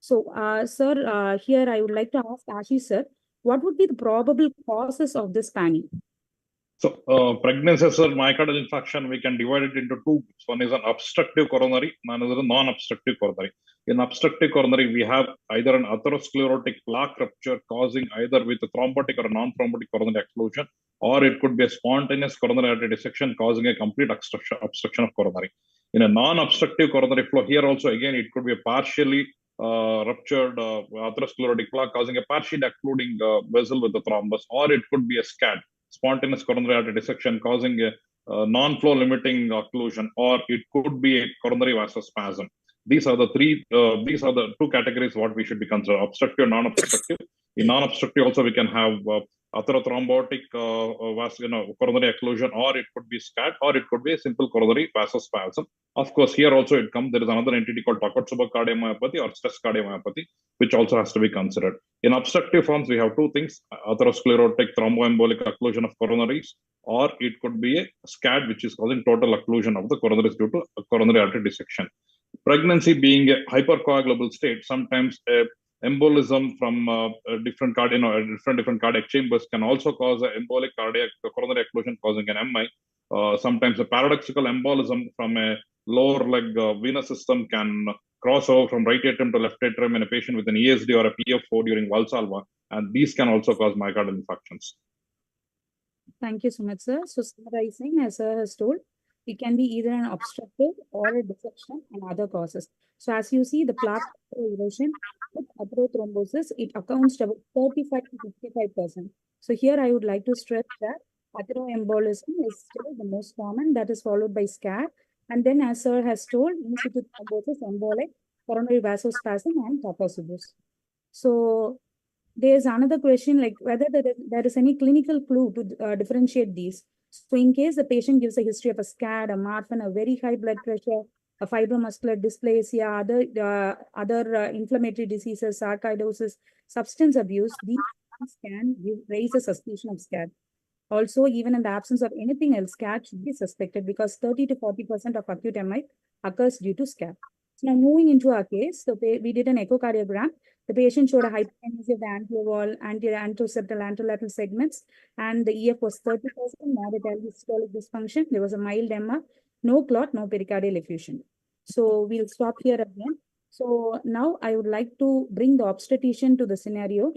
So, sir, here I would like to ask Ashish sir, what would be the probable causes of this PAMI? So, pregnancy as a myocardial infarction, we can divide it into two groups. One is an obstructive coronary, and another is a non-obstructive coronary. In obstructive coronary, we have either an atherosclerotic plaque rupture causing either with a thrombotic or a non-thrombotic coronary occlusion, or it could be a spontaneous coronary artery dissection causing a complete obstruction of coronary. In a non-obstructive coronary flow, here also again, it could be a partially ruptured atherosclerotic plaque causing a partially occluding vessel with the thrombus, or it could be a SCAD, spontaneous coronary artery dissection causing a non-flow limiting occlusion, or it could be a coronary vasospasm. These are the two categories what we should be considered: obstructive, non-obstructive. In non-obstructive also we can have atherothrombotic coronary occlusion, or it could be SCAD, or it could be a simple coronary vasospasm. Of course, here also there is another entity called Takotsubo cardiomyopathy or stress cardiomyopathy, which also has to be considered. In obstructive forms, we have two things: atherosclerotic thromboembolic occlusion of coronaries, or it could be a SCAD, which is causing total occlusion of the coronaries due to a coronary artery dissection. Pregnancy being a hypercoagulable state, sometimes embolism from different cardiac chambers can also cause an embolic coronary occlusion causing an MI. Sometimes a paradoxical embolism from a lower leg venous system can cross over from right atrium to left atrium in a patient with an ESD or a PF4 during Valsalva, and these can also cause myocardial infarctions. Thank you so much, sir. So summarizing, as sir has told, it can be either an obstructive or a dissection and other causes. So as you see, the plaque erosion with atherothrombosis, it accounts to about 35 to 55%. So here I would like to stress that atheroembolism is still the most common, that is followed by SCAD. And then as sir has told, in situ thrombosis, embolic, coronary vasospasm, and tachycardia. So there's another question, like whether there is any clinical clue to differentiate these. So in case the patient gives a history of a SCAD, a marfan, a very high blood pressure, a fibromuscular dysplasia, other inflammatory diseases, sarcoidosis, substance abuse, these can raise a suspicion of SCAD. Also, even in the absence of anything else, SCAD should be suspected because 30 to 40% of acute MI occurs due to SCAD. So now moving into our case, so we did an echocardiogram. The patient showed a hyperkinesia of the anterior wall, anteroseptal, anterolateral segments, and the EF was 30%, moderate systolic dysfunction. There was a mild MR, no clot, no pericardial effusion. So we'll stop here again. So now I would like to bring the obstetrician to the scenario.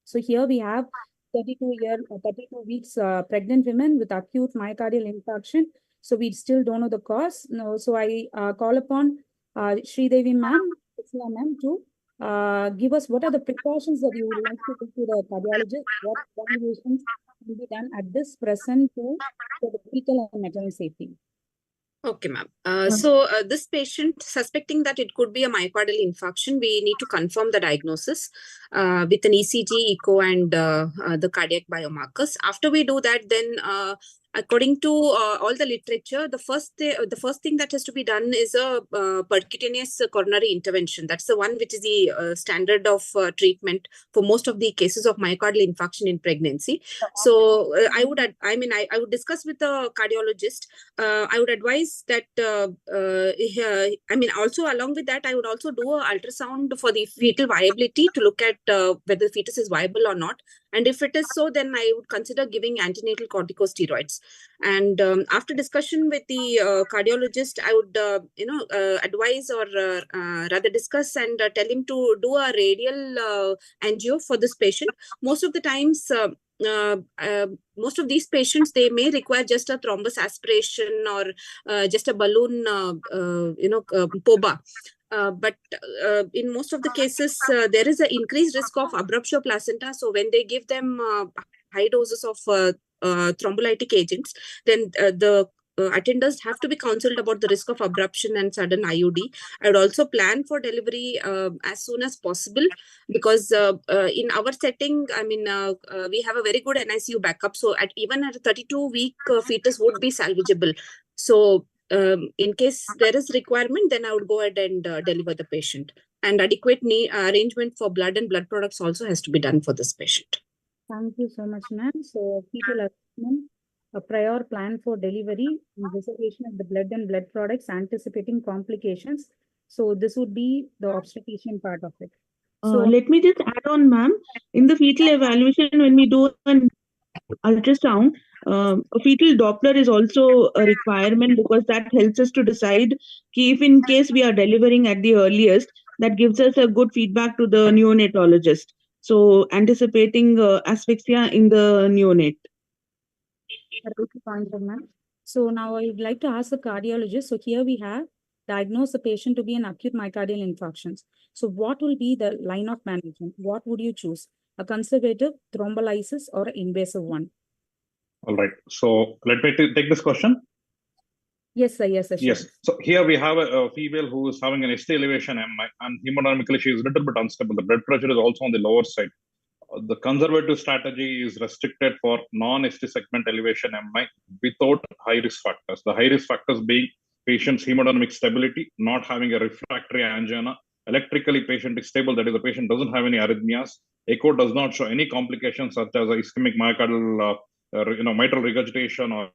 So here we have 32 weeks pregnant women with acute myocardial infarction. So we still don't know the cause. No, so I call upon Sridevi ma'am, to give us what are the precautions that you would like to take to the cardiologist, what evaluations will be done at this present for the fetal and maternal safety. Okay, ma'am. So this patient, suspecting that it could be a myocardial infarction, we need to confirm the diagnosis with an ECG, echo, and the cardiac biomarkers. After we do that, then according to all the literature, the first thing that has to be done is a percutaneous coronary intervention. That's the one which is the standard of treatment for most of the cases of myocardial infarction in pregnancy. So I would discuss with the cardiologist. I would advise that also along with that, I would also do an ultrasound for the fetal viability to look at whether the fetus is viable or not. And if it is so, then I would consider giving antenatal corticosteroids. And after discussion with the cardiologist, I would advise or rather discuss and tell him to do a radial angio for this patient. Most of the times, most of these patients, they may require just a thrombus aspiration or just a balloon, POBA. But in most of the cases, there is an increased risk of abruptio placenta. So when they give them high doses of thrombolytic agents, then the attenders have to be counseled about the risk of abruption and sudden IUD. I would also plan for delivery as soon as possible because in our setting, we have a very good NICU backup. So even at a 32-week fetus would be salvageable. So in case there is requirement, then I would go ahead and deliver the patient. And adequate arrangement for blood and blood products also has to be done for this patient. Thank you so much, ma'am. So fetal assessment, a prior plan for delivery, reservation of the blood and blood products, anticipating complications. So this would be the obstetrician part of it. So let me just add on, ma'am. In the fetal evaluation, when we do an ultrasound, a fetal Doppler is also a requirement because that helps us to decide if in case we are delivering at the earliest, that gives us a good feedback to the neonatologist. So anticipating asphyxia in the neonate. So now I would like to ask the cardiologist. So here we have diagnosed the patient to be an acute myocardial infarctions. So what will be the line of management? What would you choose? A conservative thrombolysis or an invasive one? All right. So let me take this question. Yes, sir. Yes, sir. Sure. Yes. So here we have a female who is having an ST elevation MI, and hemodynamically she is a little bit unstable. The blood pressure is also on the lower side. The conservative strategy is restricted for non-ST segment elevation MI without high-risk factors. The high-risk factors being patient's hemodynamic stability, not having a refractory angina, electrically patient is stable, that is the patient doesn't have any arrhythmias, echo does not show any complications such as ischemic myocardial mitral regurgitation or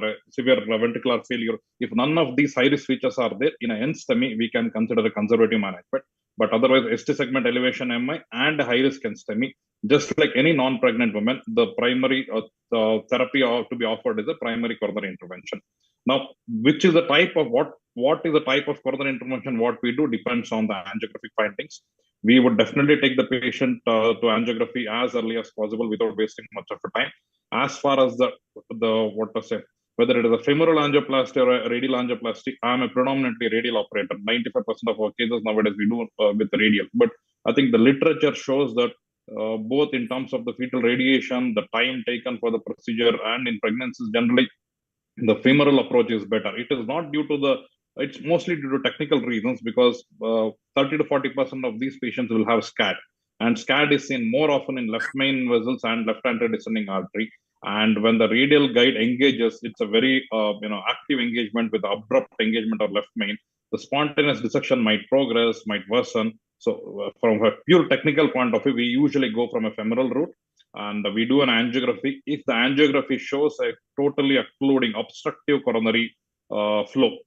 a severe ventricular failure. If none of these high-risk features are there, in a STEMI, we can consider a conservative management. But otherwise, ST segment elevation MI and high-risk STEMI, just like any non-pregnant woman, the primary therapy to be offered is a primary coronary intervention. Now, which is the type of what is the type of coronary intervention? What we do depends on the angiographic findings. We would definitely take the patient to angiography as early as possible without wasting much of a time. As far as the what to say, whether it is a femoral angioplasty or a radial angioplasty, I'm a predominantly radial operator. 95% of our cases nowadays we do with the radial. But I think the literature shows that both in terms of the fetal radiation, the time taken for the procedure, and in pregnancies generally, the femoral approach is better. It is not due to it's mostly due to technical reasons because 30 to 40% of these patients will have SCAD. And SCAD is seen more often in left main vessels and left anterdescending artery. And when the radial guide engages, it's a very active engagement with abrupt engagement of left main. The spontaneous dissection might progress, might worsen. So from a pure technical point of view, we usually go from a femoral route and we do an angiography. If the angiography shows a totally occluding obstructive coronary flow,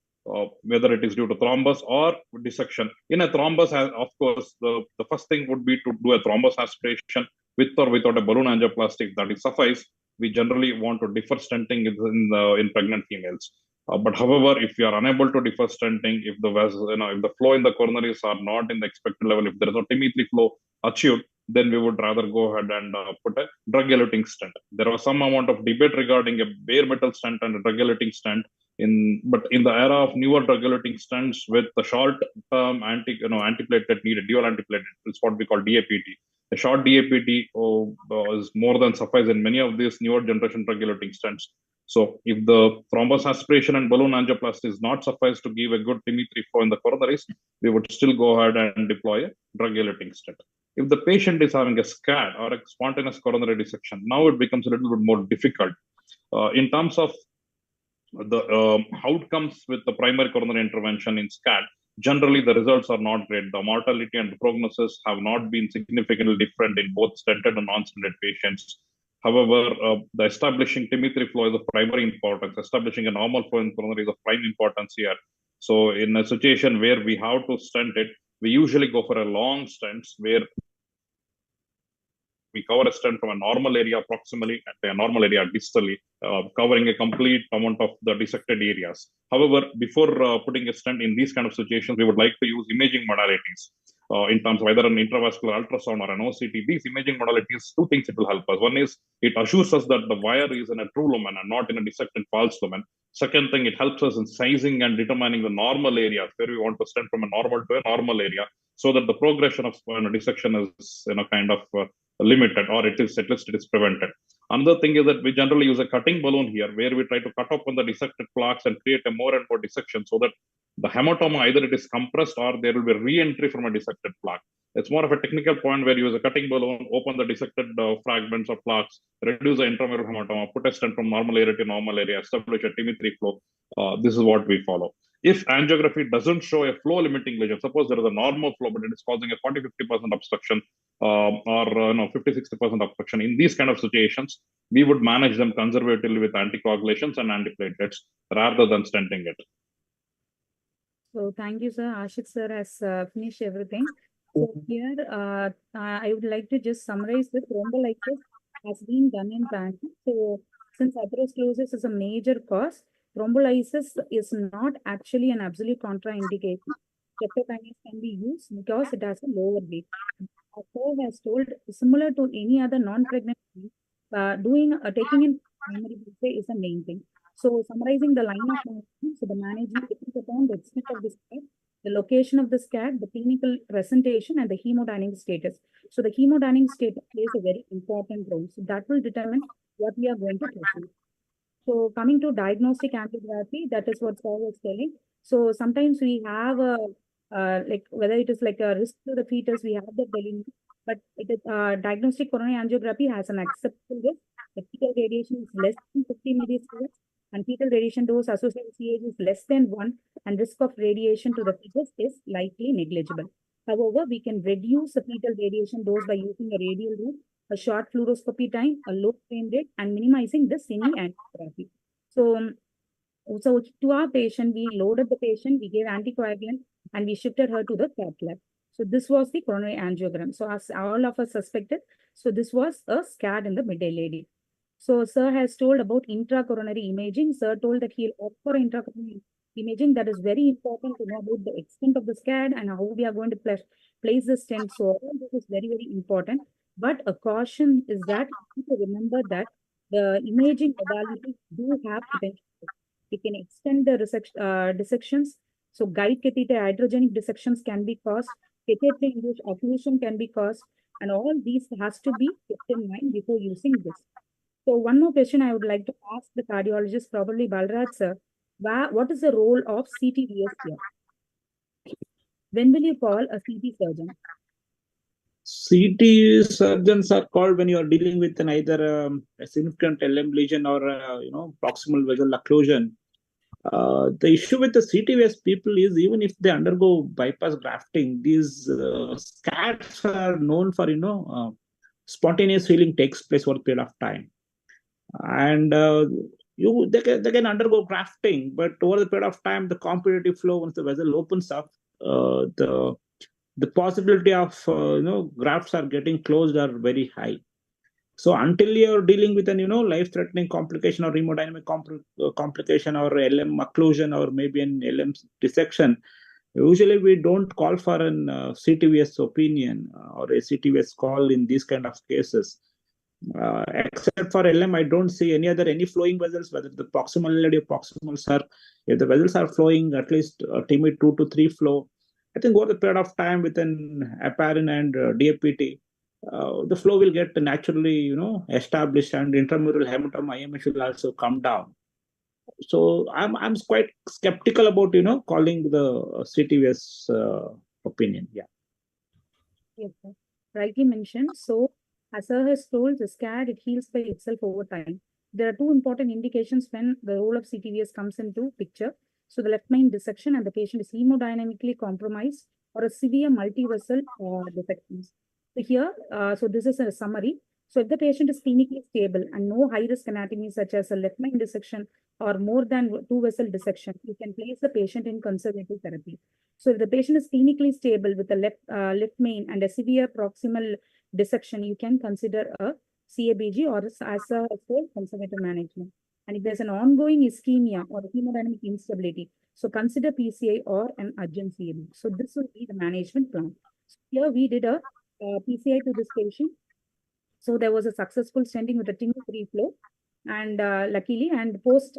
whether it is due to thrombus or dissection. In a thrombus, of course, the first thing would be to do a thrombus aspiration with or without a balloon angioplasty. If that is suffice, we generally want to defer stenting in pregnant females. But however, if you are unable to defer stenting, if the flow in the coronaries are not in the expected level, if there is no T3 flow achieved, then we would rather go ahead and put a drug-eluting stent. There was some amount of debate regarding a bare metal stent and a drug-eluting stent. But in the era of newer drug-eluting stents with the short-term antiplatelet needed, dual antiplatelet, it's what we call DAPT. A short DAPT is more than suffice in many of these newer generation drug-eluting stents. So if the thrombus aspiration and balloon angioplasty is not suffice to give a good T3 flow in the coronaries, we would still go ahead and deploy a drug-eluting stent. If the patient is having a SCAD or a spontaneous coronary dissection, now it becomes a little bit more difficult. In terms of the outcomes with the primary coronary intervention in SCAD, generally the results are not great. The mortality and the prognosis have not been significantly different in both stented and non-stented patients. However, the establishing T3 flow is of primary importance. Establishing a normal flow in coronary is of prime importance here. So in a situation where we have to stent it, we usually go for a long stents where we cover a stent from a normal area proximally and a normal area distally, covering a complete amount of the dissected areas. However, before putting a stent in these kind of situations, we would like to use imaging modalities in terms of either an intravascular ultrasound or an OCT. These imaging modalities, two things it will help us. One is it assures us that the wire is in a true lumen and not in a dissected false lumen. Second thing, it helps us in sizing and determining the normal areas where we want to stent from a normal to a normal area, so that the progression of dissection is kind of limited, or at least it is prevented. Another thing is that we generally use a cutting balloon here, where we try to cut open the dissected plaques and create a more and more dissection, so that the hematoma, either it is compressed or there will be re-entry from a dissected plaque. It's more of a technical point where you use a cutting balloon, open the dissected fragments or plaques, reduce the intramural hematoma, put a stent from normal area to normal area, establish a T3 flow. This is what we follow. If angiography doesn't show a flow limiting lesion, suppose there is a normal flow, but it is causing a 40-50% obstruction or 50-60% obstruction, in these kind of situations, we would manage them conservatively with anticoagulations and antiplatelets rather than stenting it. So thank you, sir. Ashik sir has finished everything. So here, I would like to just summarize the thrombolysis has been done in panel. So since atherosclerosis is a major cause, thrombolysis is not actually an absolute contraindication. Streptokinase can be used because it has a lower rate. Doctor has told, similar to any other non-pregnant, taking in primary birthday is the main thing. So summarizing the line of management, so the management depends upon the extent of the SCAD, the location of the SCAD, the clinical presentation, and the hemodynamic status. So the hemodynamic status plays a very important role. So that will determine what we are going to proceed. So coming to diagnostic angiography, that is what Saul was telling. So sometimes we have a like whether it is like a risk to the fetus, we have the delineation, but it is diagnostic coronary angiography has an acceptable risk. The fetal radiation is less than 50 millisieverts, and fetal radiation dose associated with CAG is less than 1, and risk of radiation to the fetus is likely negligible. However, we can reduce the fetal radiation dose by using a radial route, a short fluoroscopy time, a low frame rate, and minimizing the semi-angiography. So to our patient, we loaded the patient, we gave anticoagulant, and we shifted her to the cath lab. So this was the coronary angiogram. So as all of us suspected, so this was a SCAD in the middle lady. So sir has told about intracoronary imaging. Sir told that he'll opt for intracoronary imaging. That is very important to know about the extent of the SCAD and how we are going to place the stent. So all this is very, very important. But a caution is that you need to remember that the imaging modalities do have potential. We can extend the dissections. So guide catheter hydrogenic dissections can be caused. Catheter-induced occlusion can be caused. And all these has to be kept in mind before using this. So one more question I would like to ask the cardiologist, probably Balraj sir. What is the role of CTVS here? When will you call a CT surgeon? CT surgeons are called when you are dealing with either a significant LM lesion or proximal vessel occlusion. The issue with the CTVS people is even if they undergo bypass grafting, these scats are known for spontaneous healing takes place over a period of time, and they can undergo grafting, but over the period of time, the competitive flow once the vessel opens up, the possibility of grafts are getting closed are very high. So until you're dealing with an life-threatening complication or hemodynamic complication or LM occlusion or maybe an LM dissection, usually we don't call for an CTVS opinion or a CTVS call in these kind of cases. Except for LM, I don't see any flowing vessels, whether the proximal LAD or proximal SIR. If the vessels are flowing at least timid 2 to 3 flow, I think over the period of time with an heparin and DAPT, the flow will get naturally, established, and intramural hematoma IMH will also come down. So I'm quite skeptical about, calling the CTVS opinion. Yeah. Yes, sir. Rightly mentioned. So as sir has told, the SCAD, it heals by itself over time. There are two important indications when the role of CTVS comes into picture. So the left main dissection and the patient is hemodynamically compromised or a severe multi-vessel dissections. So here, so this is a summary. So if the patient is clinically stable and no high-risk anatomy such as a left main dissection or more than 2-vessel dissection, you can place the patient in conservative therapy. So if the patient is clinically stable with a left main and a severe proximal dissection, you can consider a CABG or as a conservative management. And if there's an ongoing ischemia or hemodynamic instability, so consider PCI or an urgent CABG. So this will be the management plan. So here we did a PCI to this patient. So there was a successful stenting with a TIM-free flow, and luckily, and post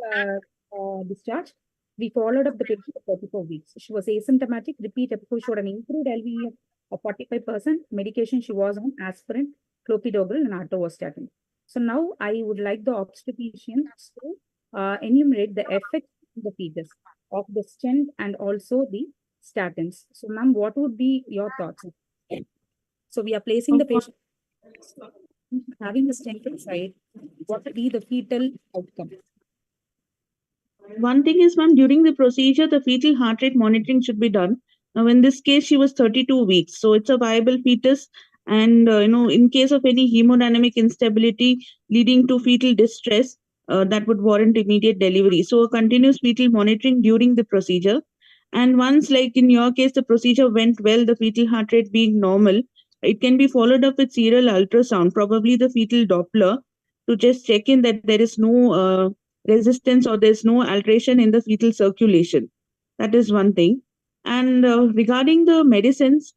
discharge, we followed up the patient for 34 weeks. She was asymptomatic. Repeat echo showed an improved LVEF of 45%. Medication she was on aspirin, clopidogrel, and atorvastatin. So now I would like the obstetricians to enumerate the effects on the fetus of the stent and also the statins. So ma'am, what would be your thoughts? So we are placing the patient having the stent inside. What would be the fetal outcome? One thing is, ma'am, during the procedure, the fetal heart rate monitoring should be done. Now, in this case, she was 32 weeks. So it's a viable fetus. And, in case of any hemodynamic instability leading to fetal distress, that would warrant immediate delivery. So a continuous fetal monitoring during the procedure. And once, like in your case, the procedure went well, the fetal heart rate being normal, it can be followed up with serial ultrasound, probably the fetal Doppler, to just check in that there is no resistance or there's no alteration in the fetal circulation. That is one thing. And regarding the medicines,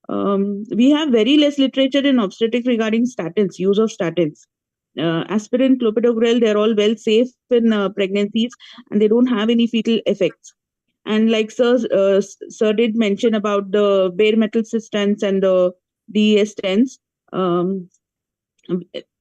we have very less literature in obstetrics regarding statins, use of statins. Aspirin, clopidogrel, they're all well safe in pregnancies and they don't have any fetal effects. And like Sir did mention about the bare metal stents and the DES stents,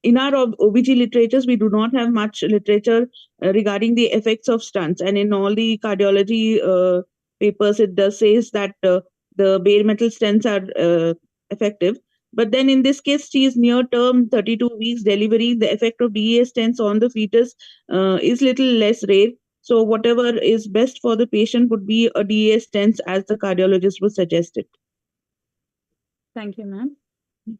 in our OBG literatures, we do not have much literature regarding the effects of stunts. And in all the cardiology papers, it does says that the bare metal stents are effective. But then in this case, she is near term, 32 weeks delivery. The effect of DES stents on the fetus is little less rare. So whatever is best for the patient would be a DES stents as the cardiologist would suggest it. Thank you, ma'am.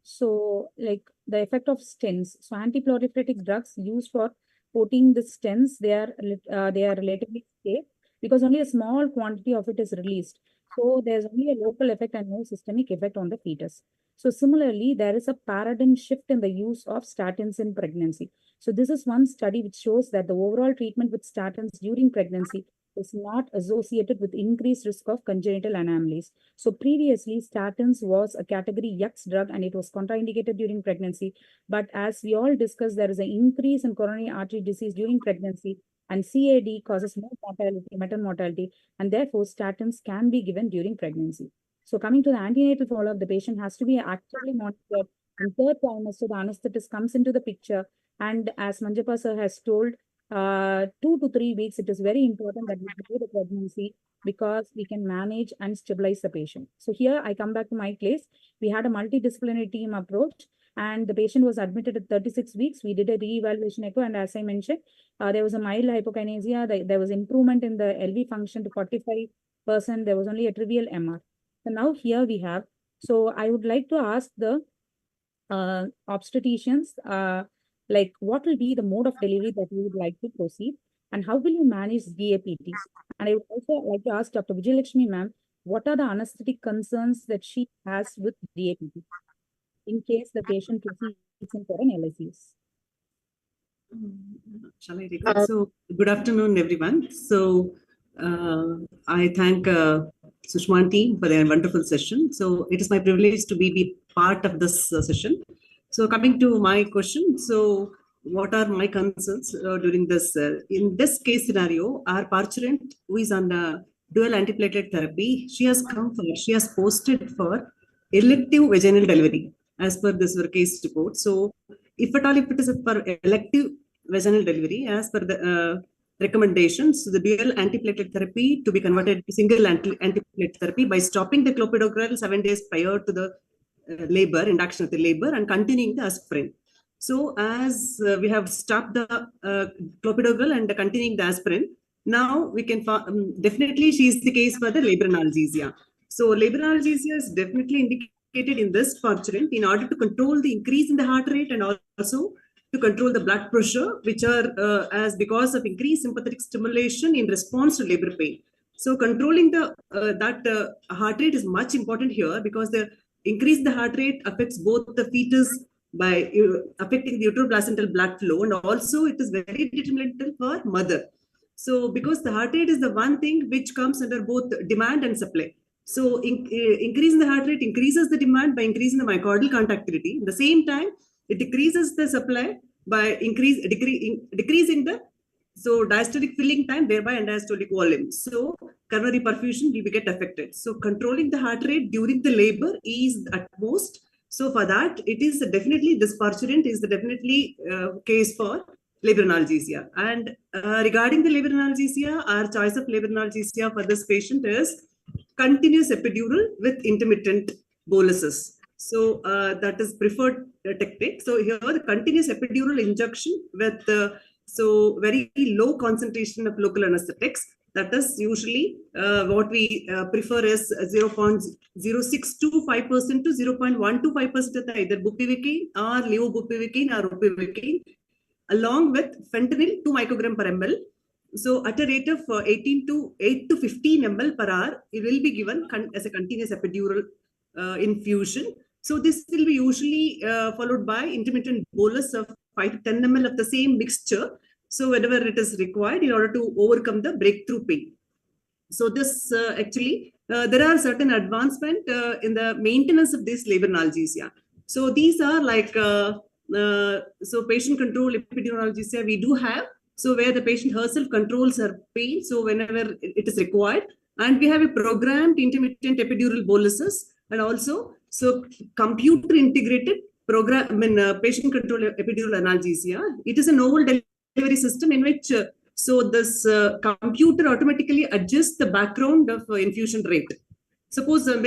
So, like the effect of stents. So, anti-proliferative drugs used for coating the stents, they are relatively safe because only a small quantity of it is released. So, there's only a local effect and no systemic effect on the fetus. So, similarly, there is a paradigm shift in the use of statins in pregnancy. So, this is one study which shows that the overall treatment with statins during pregnancy is not associated with increased risk of congenital anomalies. So previously, statins was a category X drug and it was contraindicated during pregnancy. But as we all discussed, there is an increase in coronary artery disease during pregnancy and CAD causes more mortality, maternal mortality, and therefore statins can be given during pregnancy. So coming to the antenatal follow-up, the patient has to be actively monitored. In third trimester, the anesthetist comes into the picture. And as Manjapa sir has told, 2 to 3 weeks, it is very important that we delay the pregnancy because we can manage and stabilize the patient. So here I come back to my place. We had a multidisciplinary team approach and the patient was admitted at 36 weeks. We did a re-evaluation echo and as I mentioned, there was a mild hypokinesia. There was improvement in the LV function to 45%. There was only a trivial MR. So now here we have, so I would like to ask the obstetricians, like what will be the mode of delivery that you would like to proceed and how will you manage DAPTs? And I would also like to ask Dr. Vijayalakshmi ma'am, what are the anesthetic concerns that she has with DAPT in case the patient proceeds in for an LSUs? Shall I take it? So good afternoon, everyone. So I thank Sushma team for their wonderful session. So it is my privilege to be part of this session. So coming to my question, so what are my concerns during this? In this case scenario, our parturient who is on dual antiplatelet therapy, she has posted for elective vaginal delivery as per this case report. So if at all, if it is for elective vaginal delivery, as per the recommendations, the dual antiplatelet therapy to be converted to single antiplatelet therapy by stopping the clopidogrel 7 days prior to the labor, induction of the labor, and continuing the aspirin. So as we have stopped the clopidogrel and continuing the aspirin, now we can definitely she is the case for the labor analgesia. So labor analgesia is definitely indicated in this parturient in order to control the increase in the heart rate and also to control the blood pressure, which are as because of increased sympathetic stimulation in response to labor pain. So controlling the heart rate is much important here because the increase in the heart rate affects both the fetus by affecting the uteroplacental blood flow, and also it is very detrimental for mother. So because the heart rate is the one thing which comes under both demand and supply. So increasing the heart rate increases the demand by increasing the myocardial contractility. At the same time, it decreases the supply by decreasing the diastolic filling time, thereby diastolic volume. So coronary perfusion will get affected. So controlling the heart rate during the labor is at most. So for that, it is definitely this parturient is definitely case for labor analgesia. And regarding the labor analgesia, our choice of labor analgesia for this patient is continuous epidural with intermittent boluses. So that is preferred technique. So here the continuous epidural injection with so very low concentration of local anesthetics. That is usually what we prefer is 0.0625% to 0.125% of either bupivacaine or levobupivacaine or ropivacaine, along with fentanyl 2 microgram per ml. So at a rate of 8 to 15 ml per hour, it will be given as a continuous epidural infusion. So this will be usually followed by intermittent bolus of 5 to 10 ml of the same mixture. So whenever it is required in order to overcome the breakthrough pain. So this there are certain advancement in the maintenance of this labor analgesia. So these are like, so patient control epiduralgesia we do have. So where the patient herself controls her pain. So whenever it is required. And we have a programmed intermittent epidural boluses, and also so computer integrated program, patient control epidural analgesia. It is a novel delivery system in which so this computer automatically adjusts the background of infusion rate. Suppose, if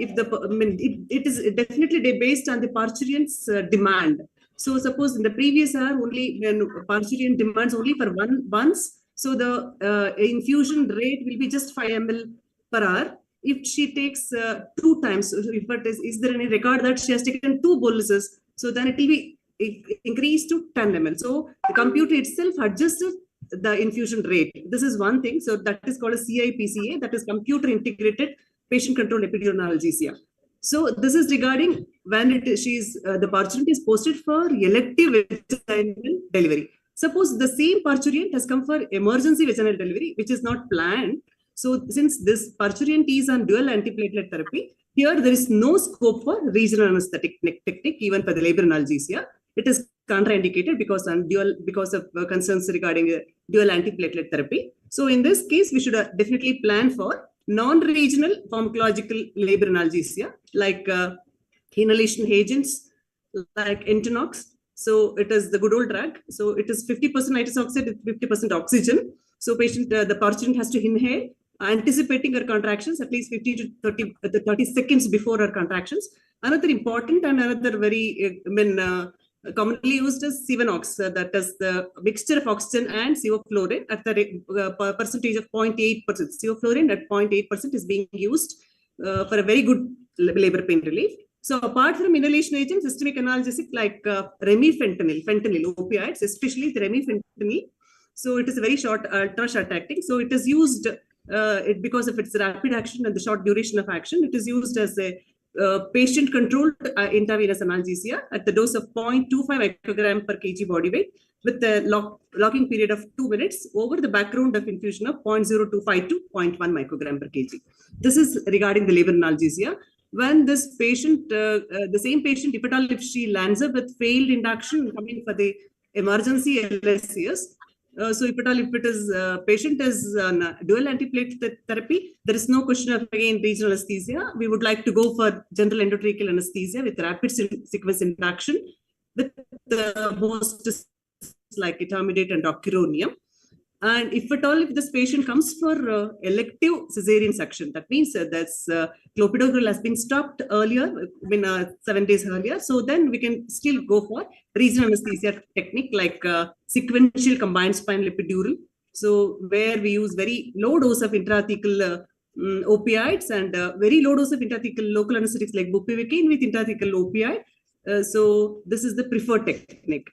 it is definitely based on the parturient demand. So suppose in the previous hour only when parturient demands only for once, so the infusion rate will be just 5 ml per hour. If she takes 2 times, if it is there any record that she has taken 2 boluses, so then it will be increased to 10 ml. So the computer itself adjusts the infusion rate. This is one thing. So that is called a CIPCA, that is computer integrated patient control epidural analgesia. So this is regarding when the parturient is posted for elective vaginal delivery. Suppose the same parturient has come for emergency vaginal delivery, which is not planned. So since this parturient is on dual antiplatelet therapy, here there is no scope for regional anesthetic technique even for the labor analgesia. It is contraindicated because of concerns regarding dual antiplatelet therapy. So in this case, we should definitely plan for non-regional pharmacological labor analgesia like inhalation agents like Entonox. So it is the good old drug. So it is 50% nitrous oxide, 50% oxygen. So the parturient has to inhale, anticipating her contractions at least 50 to 30 seconds before her contractions. Another important and another very commonly used is Sevenox, that is the mixture of oxygen and sevoflurane at the percentage of 0.8%. Sevoflurane at 0.8% is being used for a very good labor pain relief. So apart from inhalation agents, systemic analgesic like remifentanil, fentanyl opioids, especially the remifentanil. So it is a very short, ultra short acting. So it is used because of its rapid action and the short duration of action. It is used as a patient-controlled intravenous analgesia at the dose of 0.25 microgram per kg body weight with the locking period of 2 minutes over the background of infusion of 0.025 to 0.1 microgram per kg. This is regarding the labor analgesia. When this patient, the same patient, if she lands up with failed induction coming for the emergency LSCS, so if it is patient is on dual antiplatelet therapy, there is no question of again regional anesthesia. We would like to go for general endotracheal anesthesia with rapid sequence induction with the most like etomidate and rocuronium. And if at all, if this patient comes for elective cesarean section, that means that clopidogrel has been stopped earlier, 7 days earlier. So then we can still go for regional anesthesia technique like sequential combined spinal epidural. So where we use very low dose of intrathecal opioids and very low dose of intrathecal local anesthetics like bupivacaine with intrathecal opioid. So this is the preferred technique.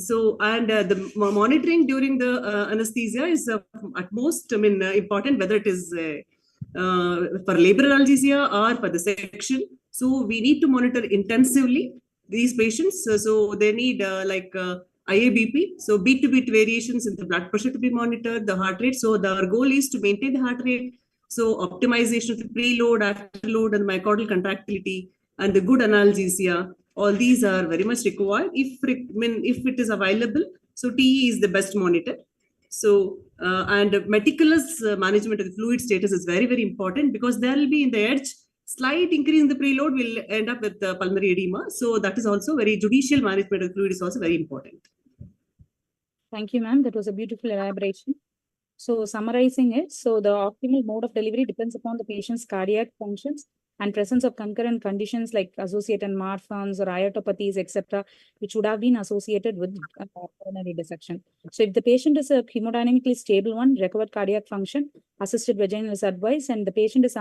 So, and the monitoring during the anesthesia is at most, important, whether it is for labor analgesia or for the section. So we need to monitor intensively these patients. So they need IABP, so beat to beat variations in the blood pressure to be monitored, the heart rate. So our goal is to maintain the heart rate. So optimization of the preload, afterload, and myocardial contractility, and the good analgesia. All these are very much required if it is available. So TE is the best monitor. So and meticulous management of the fluid status is very, very important because there will be in the edge slight increase in the preload will end up with pulmonary edema. So that is also very judicial management of the fluid is also very important. Thank you, ma'am. That was a beautiful elaboration. So summarizing it, so the optimal mode of delivery depends upon the patient's cardiac functions and presence of concurrent conditions like associated malformations or aortopathies, etc., which would have been associated with coronary dissection. So if the patient is a hemodynamically stable one, recovered cardiac function, assisted vaginal is advised, and the patient is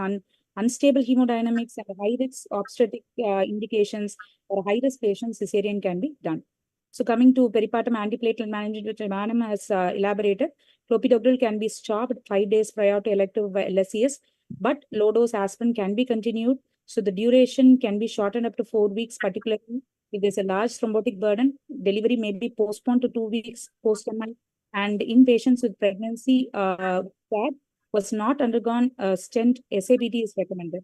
unstable hemodynamics and high-risk obstetric indications or high-risk patients, cesarean can be done. So coming to peripartum antiplatelet management, which Madam has elaborated, clopidogrel can be stopped 5 days prior to elective LSCS, but low-dose aspirin can be continued So the duration can be shortened up to 4 weeks, particularly if there's a large thrombotic burden. Delivery may be postponed to 2 weeks post-MI. And in patients with pregnancy that was not undergone a stent, SABT is recommended.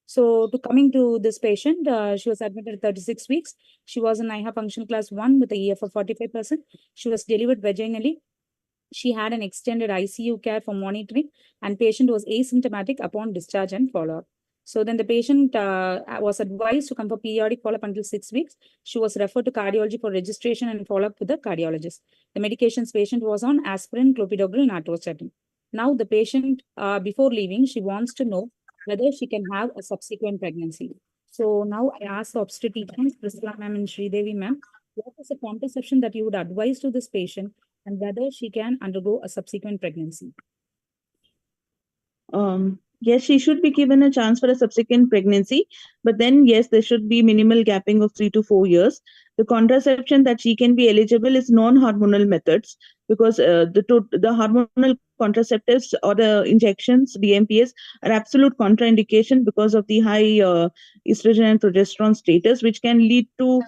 So to coming to this patient, she was admitted at 36 weeks. She was in IHA function class 1 with a EF of 45%. She was delivered vaginally. She had an extended ICU care for monitoring, and patient was asymptomatic upon discharge and follow-up. So then the patient was advised to come for periodic follow-up until 6 weeks. She was referred to cardiology for registration and follow-up with the cardiologist. The medications patient was on aspirin, clopidogrel, and atorvastatin. Now the patient, before leaving, she wants to know whether she can have a subsequent pregnancy. So now I ask the obstetricians, Priscilla ma'am and Sridevi ma'am, what is the contraception that you would advise to this patient and whether she can undergo a subsequent pregnancy? Yes, she should be given a chance for a subsequent pregnancy, but then yes, there should be minimal gapping of 3 to 4 years. The contraception that she can be eligible is non-hormonal methods, because the hormonal contraceptives or the injections, DMPS, are absolute contraindication because of the high estrogen and progesterone status, which can lead to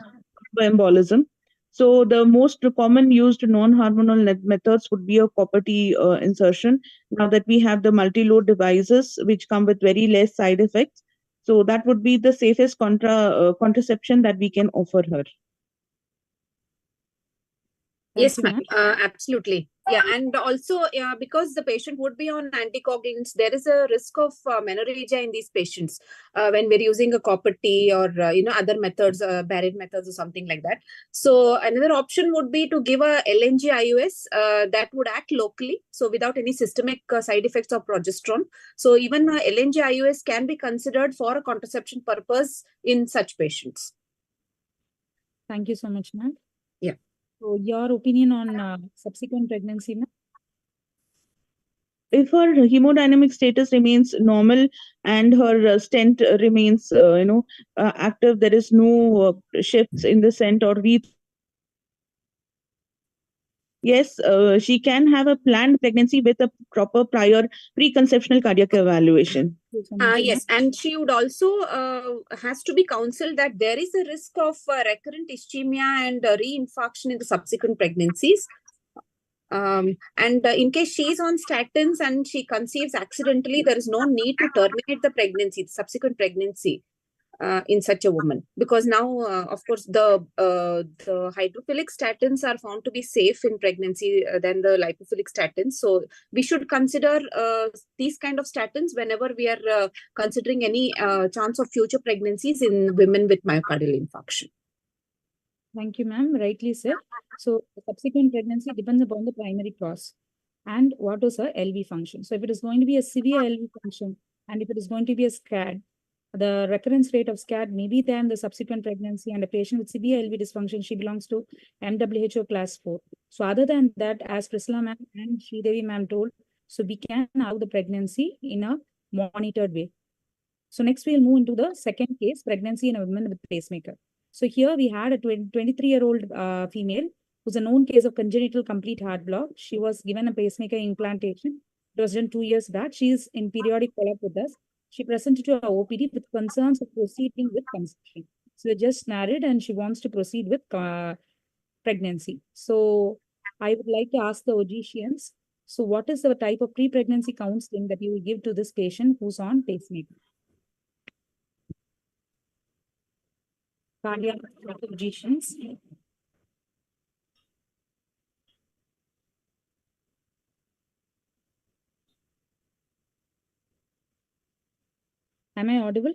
embolism. So the most common used non-hormonal methods would be a copper T insertion. Now that we have the multi-load devices which come with very less side effects, so that would be the safest contraception that we can offer her. Yes, ma'am. Absolutely. Yeah, and also because the patient would be on anticoagulants, there is a risk of menorrhagia in these patients when we're using a copper T or other methods, barrier methods or something like that. So another option would be to give a LNG IUS that would act locally, so without any systemic side effects of progesterone. So even LNG IUS can be considered for a contraception purpose in such patients. Thank you so much, ma'am. Yeah. So your opinion on subsequent pregnancy, ma'am? If her hemodynamic status remains normal and her stent remains, active, there is no shifts in the stent or yes, she can have a planned pregnancy with a proper prior preconceptional cardiac evaluation. Yes, and she would also has to be counseled that there is a risk of recurrent ischemia and reinfarction in the subsequent pregnancies. And in case she is on statins and she conceives accidentally, there is no need to terminate the pregnancy, the subsequent pregnancy. In such a woman, because now, of course, the hydrophilic statins are found to be safe in pregnancy than the lipophilic statins. So we should consider these kind of statins whenever we are considering any chance of future pregnancies in women with myocardial infarction. Thank you, ma'am. Rightly said. So the subsequent pregnancy depends upon the primary cause and what is her LV function. So if it is going to be a severe LV function and if it is going to be a SCAD, the recurrence rate of SCAD may be there in the subsequent pregnancy, and a patient with severe LV dysfunction, she belongs to MWHO class 4. So other than that, as Priscilla ma'am and Sridevi ma'am told, so we can allow the pregnancy in a monitored way. So next we'll move into the second case, pregnancy in a woman with pacemaker. So here we had a 23-year-old female who's a known case of congenital complete heart block. She was given a pacemaker implantation. It was done 2 years back. She is in periodic follow-up with us. She presented to our OPD with concerns of proceeding with conception. So just married and she wants to proceed with pregnancy. So I would like to ask the OGCNs, so what is the type of pre-pregnancy counseling that you will give to this patient who's on pacemaker? Cardiac OGCNs. Am I audible?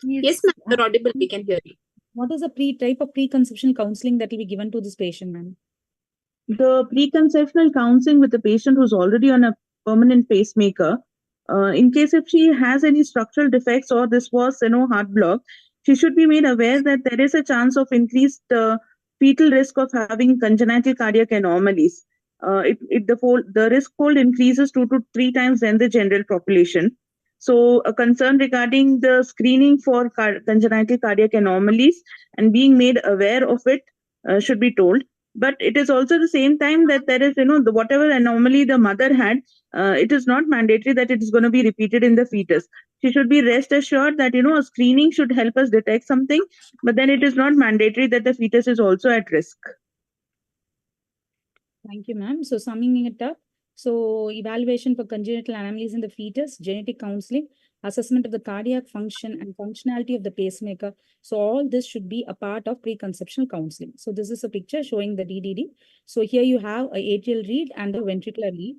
Yes, ma'am, you're audible. We can hear you. What is the type of preconception counseling that will be given to this patient, ma'am? The preconceptional counseling with the patient who's already on a permanent pacemaker, in case if she has any structural defects or this was, heart block, she should be made aware that there is a chance of increased fetal risk of having congenital cardiac anomalies. The risk fold increases 2 to 3 times than the general population. So a concern regarding the screening for congenital cardiac anomalies and being made aware of it should be told. But it is also the same time that there is, whatever anomaly the mother had, it is not mandatory that it is going to be repeated in the fetus. She should be rest assured that, a screening should help us detect something, but then it is not mandatory that the fetus is also at risk. Thank you, ma'am. So summing it up, so evaluation for congenital anomalies in the fetus, genetic counseling, assessment of the cardiac function and functionality of the pacemaker. So all this should be a part of preconceptional counseling. So this is a picture showing the DDD. So here you have a atrial lead and a ventricular lead.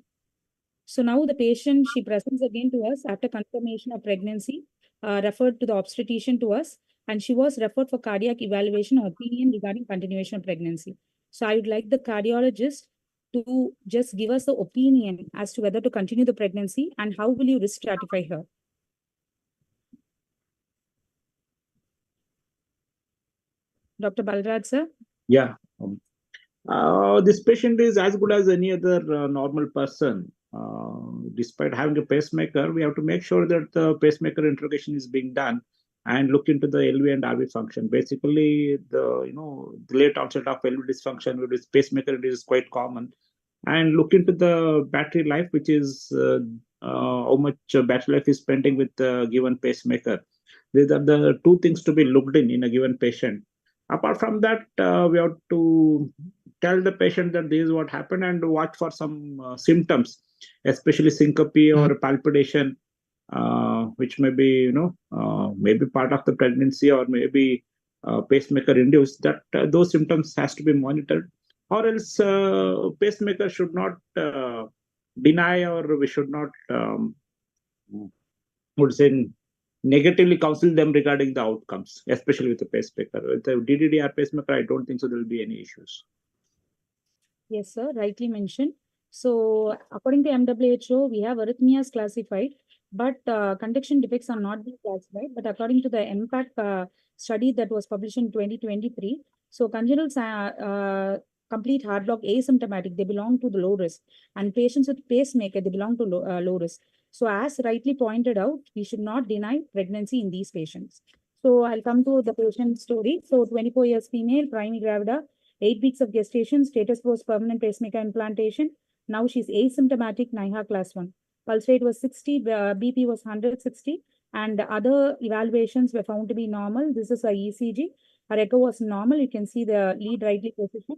So now the patient, she presents again to us after confirmation of pregnancy, referred to the obstetrician to us, and she was referred for cardiac evaluation or opinion regarding continuation of pregnancy. So I would like the cardiologist to just give us the opinion as to whether to continue the pregnancy and how will you risk stratify her. Dr. Balraj, sir? Yeah. This patient is as good as any other normal person. Despite having a pacemaker, we have to make sure that the pacemaker interrogation is being done and look into the LV and RV function. Basically, the late onset of LV dysfunction with this pacemaker is quite common. And look into the battery life, which is how much battery life is spending with the given pacemaker. These are the two things to be looked in a given patient. Apart from that, we have to tell the patient that this is what happened and watch for some symptoms, especially syncope or palpitation, which may be, maybe part of the pregnancy or maybe pacemaker induced. That those symptoms has to be monitored, or else pacemaker should not deny, or we should not would say negatively counsel them regarding the outcomes, especially with the pacemaker. With the DDDR pacemaker, I don't think so there will be any issues. Yes, sir, rightly mentioned. So according to WHO, we have arrhythmias classified, but conduction defects are not being classified. But according to the MPAC study that was published in 2023, so congenital complete heart block asymptomatic, they belong to the low risk, and patients with pacemaker, they belong to low risk. So as rightly pointed out, we should not deny pregnancy in these patients. So I'll come to the patient story. So 24 years female, primary gravida, 8 weeks of gestation, status was permanent pacemaker implantation. Now she's asymptomatic, NIHA class 1. Pulse rate was 60, BP was 160, and other evaluations were found to be normal. This is a ECG. Her echo was normal. You can see the lead rightly positioned.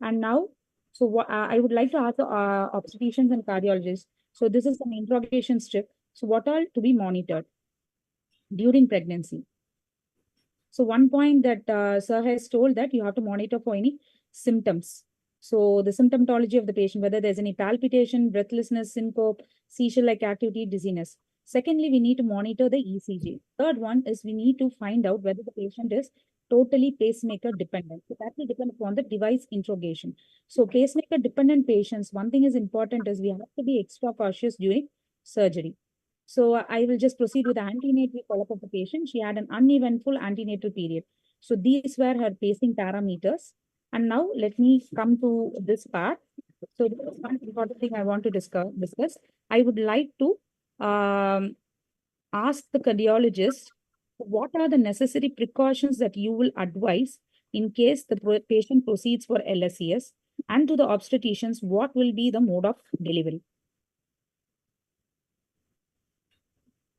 And now, so I would like to ask the obstetricians and cardiologists. So this is an interrogation strip. So what are to be monitored during pregnancy? So one point that sir has told that you have to monitor for any symptoms. So the symptomatology of the patient, whether there's any palpitation, breathlessness, syncope, seizure-like activity, dizziness. Secondly, we need to monitor the ECG. Third one is we need to find out whether the patient is totally pacemaker dependent. So that will depend upon the device interrogation. So pacemaker dependent patients, one thing is important is we have to be extra cautious during surgery. So I will just proceed with the antenatal follow-up of the patient. She had an uneventful antenatal period. So these were her pacing parameters. And now let me come to this part. So this is one important thing I want to discuss. I would like to ask the cardiologist, what are the necessary precautions that you will advise in case the patient proceeds for LSES, and to the obstetricians, what will be the mode of delivery?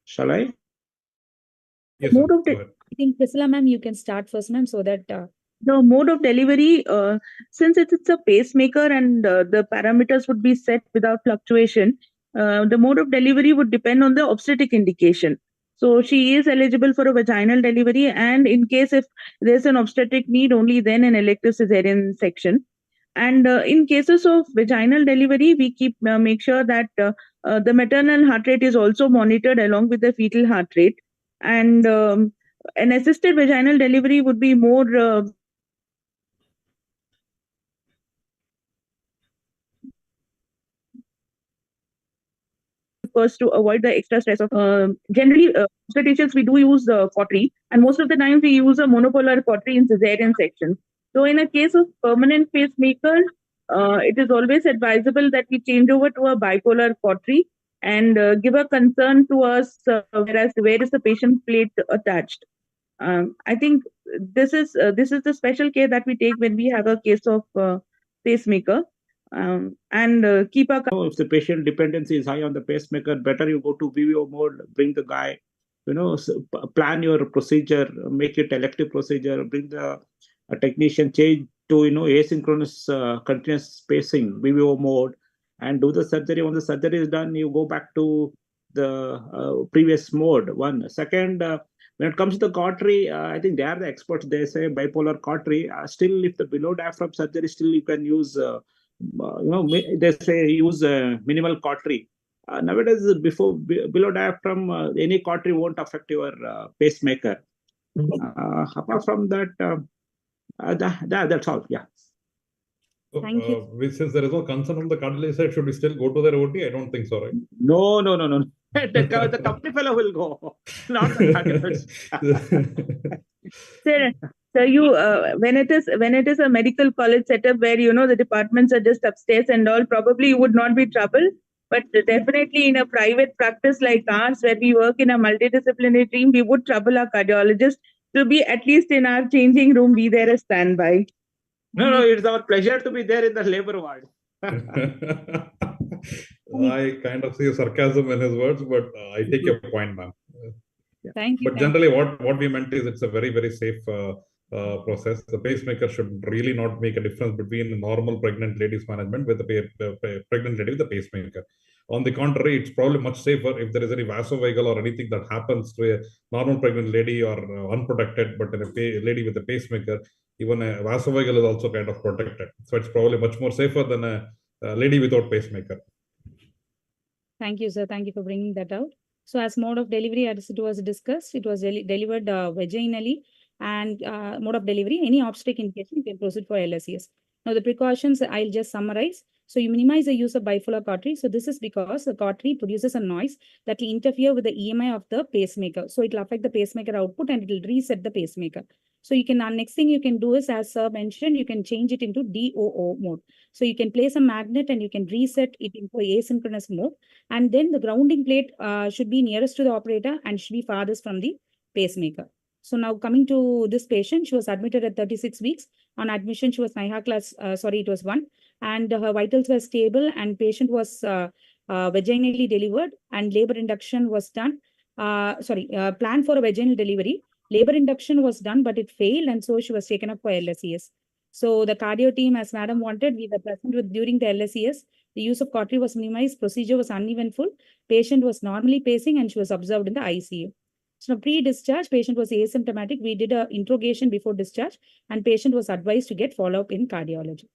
Shall I? Yes, Mode sir. of Go ahead. I think Priscilla ma'am, you can start first, ma'am, so that the mode of delivery, since it's a pacemaker and the parameters would be set without fluctuation, the mode of delivery would depend on the obstetric indication. So she is eligible for a vaginal delivery, and in case if there's an obstetric need, only then an elective cesarean section. And in cases of vaginal delivery, we make sure that the maternal heart rate is also monitored along with the fetal heart rate. And an assisted vaginal delivery would be more first to avoid the extra stress of generally obstetricians, we do use cautery, and most of the time we use a monopolar cautery in cesarean section. So in a case of permanent pacemaker, it is always advisable that we change over to a bipolar cautery and give a concern to us where is the patient plate attached. I think this is the special care that we take when we have a case of pacemaker, and keep our. If the patient dependency is high on the pacemaker, better you go to VVO mode, bring the guy, plan your procedure, make it elective procedure, bring the technician, change to asynchronous continuous spacing VVO mode, and do the surgery. When the surgery is done, you go back to the previous mode. One second. When it comes to the cautery, I think they are the experts. They say bipolar cautery. Still, if the below diaphragm surgery, still you can use. They say use minimal cautery. Nowadays, below diaphragm, any cautery won't affect your pacemaker. Apart from that, that's all. Yeah. So, thank you. Since there is no concern on the cardiologist side, should we still go to their OT? I don't think so, right? No. The company fellow will go, not the cardiologist. So you when it is a medical college setup where the departments are just upstairs and all, probably you would not be trouble. But definitely in a private practice like ours, where we work in a multidisciplinary team, we would trouble our cardiologist to be at least in our changing room, be there as standby. No, it's our pleasure to be there in the labor ward. I kind of see sarcasm in his words, but I take your point, ma'am. Thank you. But generally, what we meant is it's a very, very safe process. The pacemaker should really not make a difference between a normal pregnant lady's management with the pregnant lady with the pacemaker. On the contrary, it's probably much safer if there is any vasovagal or anything that happens to a normal pregnant lady or unprotected, but in a lady with a pacemaker, even a vasovagal is also kind of protected. So it's probably much more safer than a lady without pacemaker. Thank you, sir. Thank you for bringing that out. So as mode of delivery, as it was discussed, it was delivered vaginally, and mode of delivery, any obstetric indication, you can proceed for LSES. Now the precautions, I'll just summarize. So you minimize the use of bipolar cautery. So this is because the cautery produces a noise that will interfere with the EMI of the pacemaker. So it will affect the pacemaker output and it will reset the pacemaker. So you can, next thing you can do is, as sir mentioned, you can change it into DOO mode. So you can place a magnet and you can reset it into asynchronous mode. And then the grounding plate should be nearest to the operator and should be farthest from the pacemaker. So now coming to this patient, she was admitted at 36 weeks. On admission, she was NIHA class, it was 1. And her vitals were stable and patient was vaginally delivered and labor induction was done. Planned for a vaginal delivery. Labor induction was done, but it failed, and so she was taken up for LSES. So the cardio team, as madam wanted, we were present with during the LSES. The use of cautery was minimized, procedure was uneventful, patient was normally pacing, and she was observed in the ICU. So pre-discharge, patient was asymptomatic. We did an interrogation before discharge, and patient was advised to get follow-up in cardiology.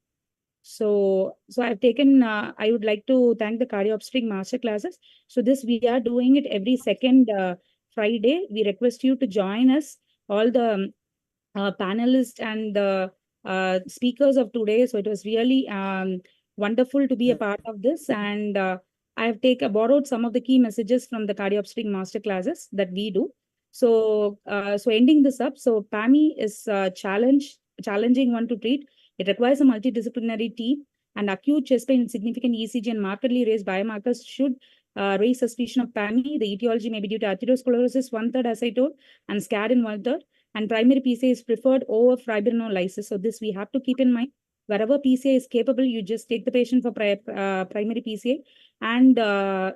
So I've taken, I would like to thank the cardio obstetric master classes. So this, we are doing it every second Friday. We request you to join us, all the panelists and the speakers of today. So it was really wonderful to be a part of this. And I have borrowed some of the key messages from the cardio obstetric master classes that we do. So ending this up, so PAMI is a challenging one to treat. It requires a multidisciplinary team, and acute chest pain, significant ECG and markedly raised biomarkers should raise suspicion of PAMI. The etiology may be due to atherosclerosis 1/3, as I told, and SCAD in 1/3. And primary PCA is preferred over fibrinolysis. So this we have to keep in mind. Wherever PCA is capable, you just take the patient for primary PCA. And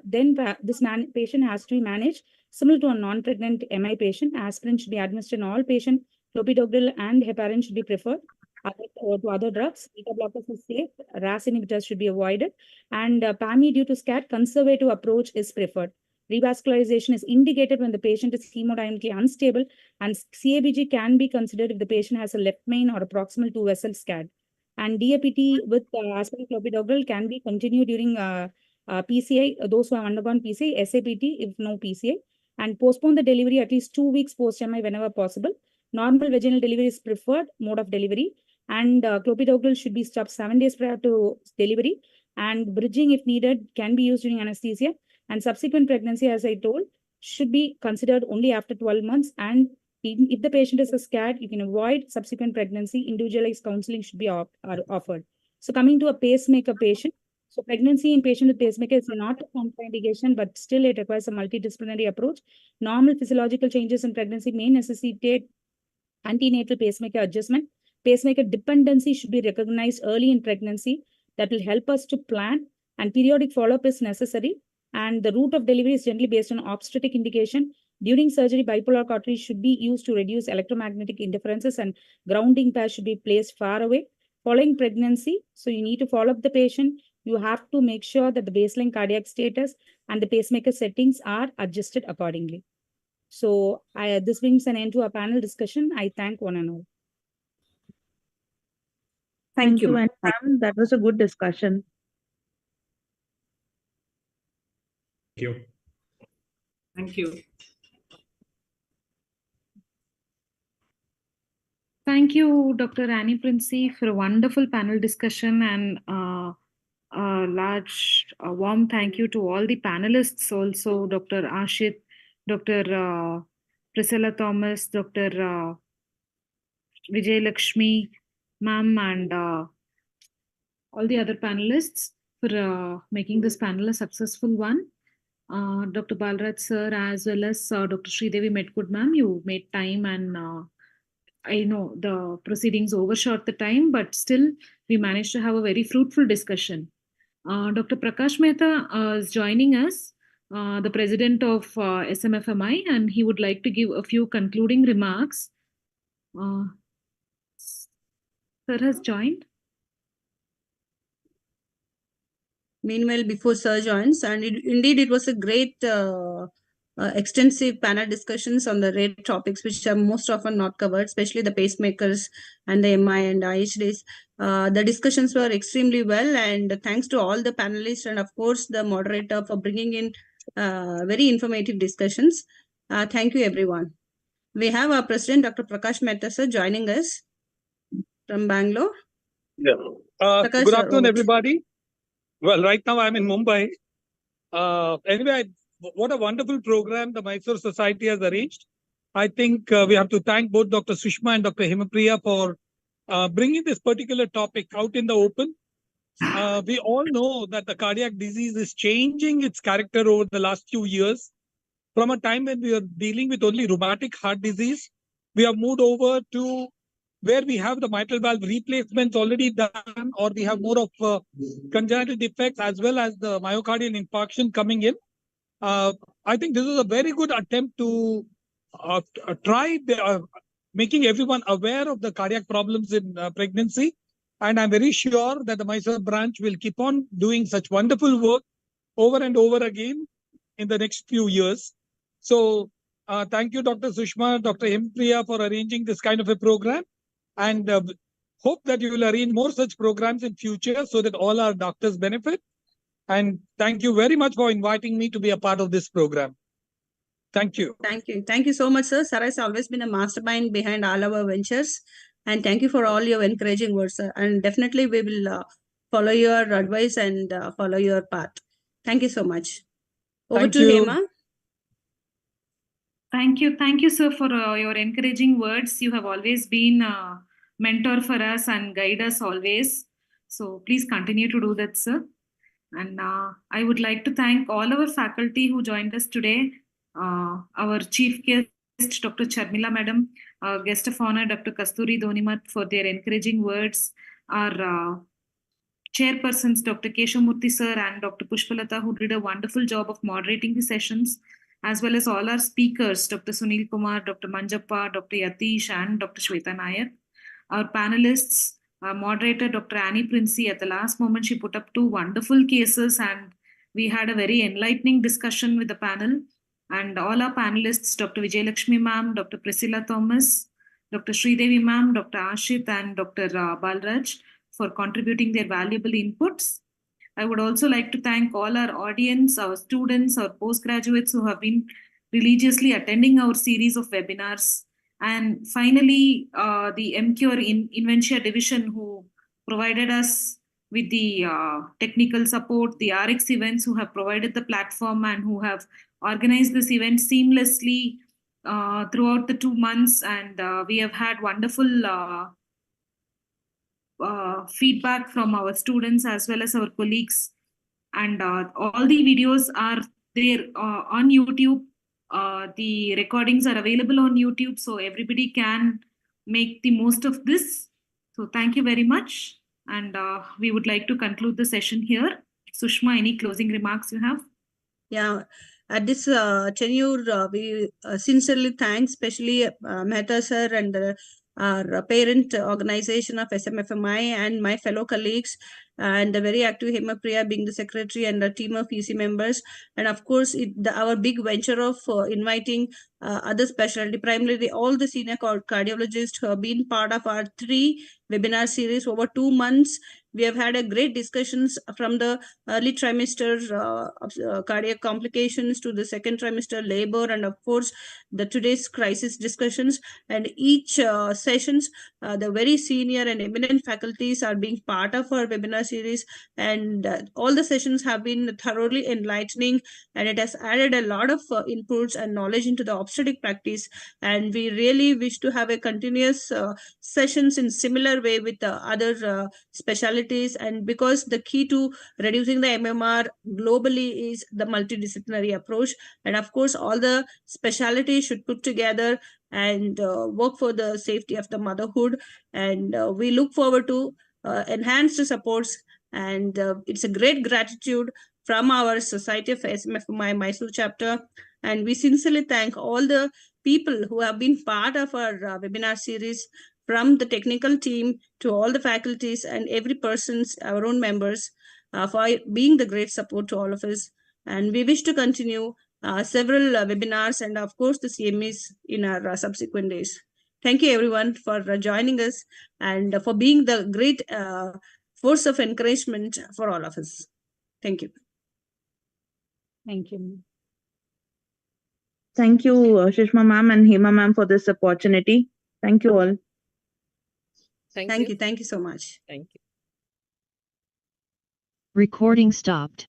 then this patient has to be managed similar to a non-pregnant MI patient. Aspirin should be administered in all patients. Clopidogrel and heparin should be preferred to other drugs. Beta blockers is safe. RAS inhibitors should be avoided. And PAMI due to SCAD, conservative approach is preferred. Revascularization is indicated when the patient is hemodynamically unstable, and CABG can be considered if the patient has a left main or a proximal 2-vessel SCAD. And DAPT with aspirin clopidogrel can be continued during PCI, those who have undergone PCI, SAPT if no PCI, and postpone the delivery at least 2 weeks post-MI whenever possible. Normal vaginal delivery is preferred mode of delivery, and clopidogrel should be stopped 7 days prior to delivery, and bridging if needed can be used during anesthesia. And subsequent pregnancy, as I told, should be considered only after 12 months. And if the patient is a SCAD, you can avoid subsequent pregnancy. Individualized counseling should be offered. So coming to a pacemaker patient. So pregnancy in patient with pacemaker is not a contraindication, but still it requires a multidisciplinary approach. Normal physiological changes in pregnancy may necessitate antenatal pacemaker adjustment. Pacemaker dependency should be recognized early in pregnancy. That will help us to plan, and periodic follow-up is necessary. And the route of delivery is generally based on obstetric indication. During surgery, bipolar cautery should be used to reduce electromagnetic interferences, and grounding pads should be placed far away. Following pregnancy, so you need to follow up the patient. You have to make sure that the baseline cardiac status and the pacemaker settings are adjusted accordingly. So this brings an end to our panel discussion. I thank one and all. Thank you, and ma'am, that was a good discussion. Thank you. Thank you. Thank you, Dr. Annie Princey, for a wonderful panel discussion, and a large, warm thank you to all the panelists also, Dr. Ashit, Dr. Priscilla Thomas, Dr. Vijay Lakshmi, ma'am, and all the other panelists for making this panel a successful one. Dr. Balraj sir, as well as Dr. Sridevi Medkud ma'am, you made time, and I know the proceedings overshot the time, but still we managed to have a very fruitful discussion. Dr. Prakash Mehta is joining us, the president of SMFMI, and he would like to give a few concluding remarks. Sir has joined. Meanwhile, before Sir joins, and indeed it was a great extensive panel discussions on the rare topics which are most often not covered, especially the pacemakers and the MI and IHDs. The discussions were extremely well, and thanks to all the panelists and of course the moderator for bringing in very informative discussions. Thank you everyone. We have our president, Dr. Prakash Mehta sir, joining us from Bangalore. Yeah. Prakash, Good sir, afternoon, over. everybody. Well, right now I'm in Mumbai. Anyway, what a wonderful program the Mysuru Society has arranged. I think we have to thank both Dr. Sushma and Dr. Hemapriya for bringing this particular topic out in the open. We all know that the cardiac disease is changing its character over the last few years. From a time when we were dealing with only rheumatic heart disease, we have moved over to where we have the mitral valve replacements already done, or we have more of congenital defects as well as the myocardial infarction coming in. I think this is a very good attempt to try making everyone aware of the cardiac problems in pregnancy. And I'm very sure that the Mysore branch will keep on doing such wonderful work over and over again in the next few years. So thank you, Dr. Sushma, Dr. Hemapriya, for arranging this kind of a program. And hope that you will arrange more such programs in future so that all our doctors benefit. And thank you very much for inviting me to be a part of this program. Thank you. Thank you. Thank you so much, sir. Sir has always been a mastermind behind all our ventures. And thank you for all your encouraging words, sir. And definitely we will follow your advice and follow your path. Thank you so much. Over Thank to you. Hema. Thank you, sir, for your encouraging words. You have always been a mentor for us and guide us always. So please continue to do that, sir. And I would like to thank all our faculty who joined us today. Our chief guest, Dr. Charmila Madam, guest of honor, Dr. Kasturi Donimat, for their encouraging words. Our chairpersons, Dr. Keshamurthy sir and Dr. Pushpalata, who did a wonderful job of moderating the sessions, as well as all our speakers, Dr. Sunil Kumar, Dr. Manjappa, Dr. Yatish, and Dr. Shweta Nayak. Our panelists, moderator, Dr. Annie Princey, at the last moment, she put up 2 wonderful cases, and we had a very enlightening discussion with the panel. And all our panelists, Dr. Vijay Lakshmi ma'am, Dr. Priscilla Thomas, Dr. Sridevi ma'am, Dr. Ashit, and Dr. Balraj, for contributing their valuable inputs. I would also like to thank all our audience, our students, our postgraduates who have been religiously attending our series of webinars. And finally, the MCure Inventia division, who provided us with the technical support, the RX events, who have provided the platform and who have organized this event seamlessly throughout the 2 months. And we have had wonderful feedback from our students as well as our colleagues. And all the videos are there on YouTube. The recordings are available on YouTube, so everybody can make the most of this. So thank you very much. And we would like to conclude the session here. Sushma, any closing remarks you have? Yeah, at this tenure, we sincerely thank especially Mehta sir and our parent organization of SMFMI and my fellow colleagues, and the very active Hemapriya being the secretary and a team of EC members. And of course, our big venture of inviting other specialty, primarily all the senior cardiologists who have been part of our 3 webinar series over 2 months. We have had a great discussions from the early trimester cardiac complications to the second trimester labor, and of course the today's crisis discussions. And each sessions, the very senior and eminent faculties are being part of our webinar series, and all the sessions have been thoroughly enlightening, and it has added a lot of inputs and knowledge into the obstetric practice. And we really wish to have a continuous sessions in similar way with other specialties. And because the key to reducing the MMR globally is the multidisciplinary approach, and of course all the specialties should put together and work for the safety of the motherhood. And we look forward to enhanced supports, and it's a great gratitude from our Society of SMFMI Mysuru chapter. And we sincerely thank all the people who have been part of our webinar series, from the technical team to all the faculties and every person's, our own members, for being the great support to all of us. And we wish to continue several webinars and of course the CMEs in our subsequent days. Thank you everyone for joining us and for being the great force of encouragement for all of us. Thank you. Thank you. Thank you, Sushma ma'am and Hema ma'am, for this opportunity. Thank you all. Thank you. Thank you so much. Thank you. Recording stopped.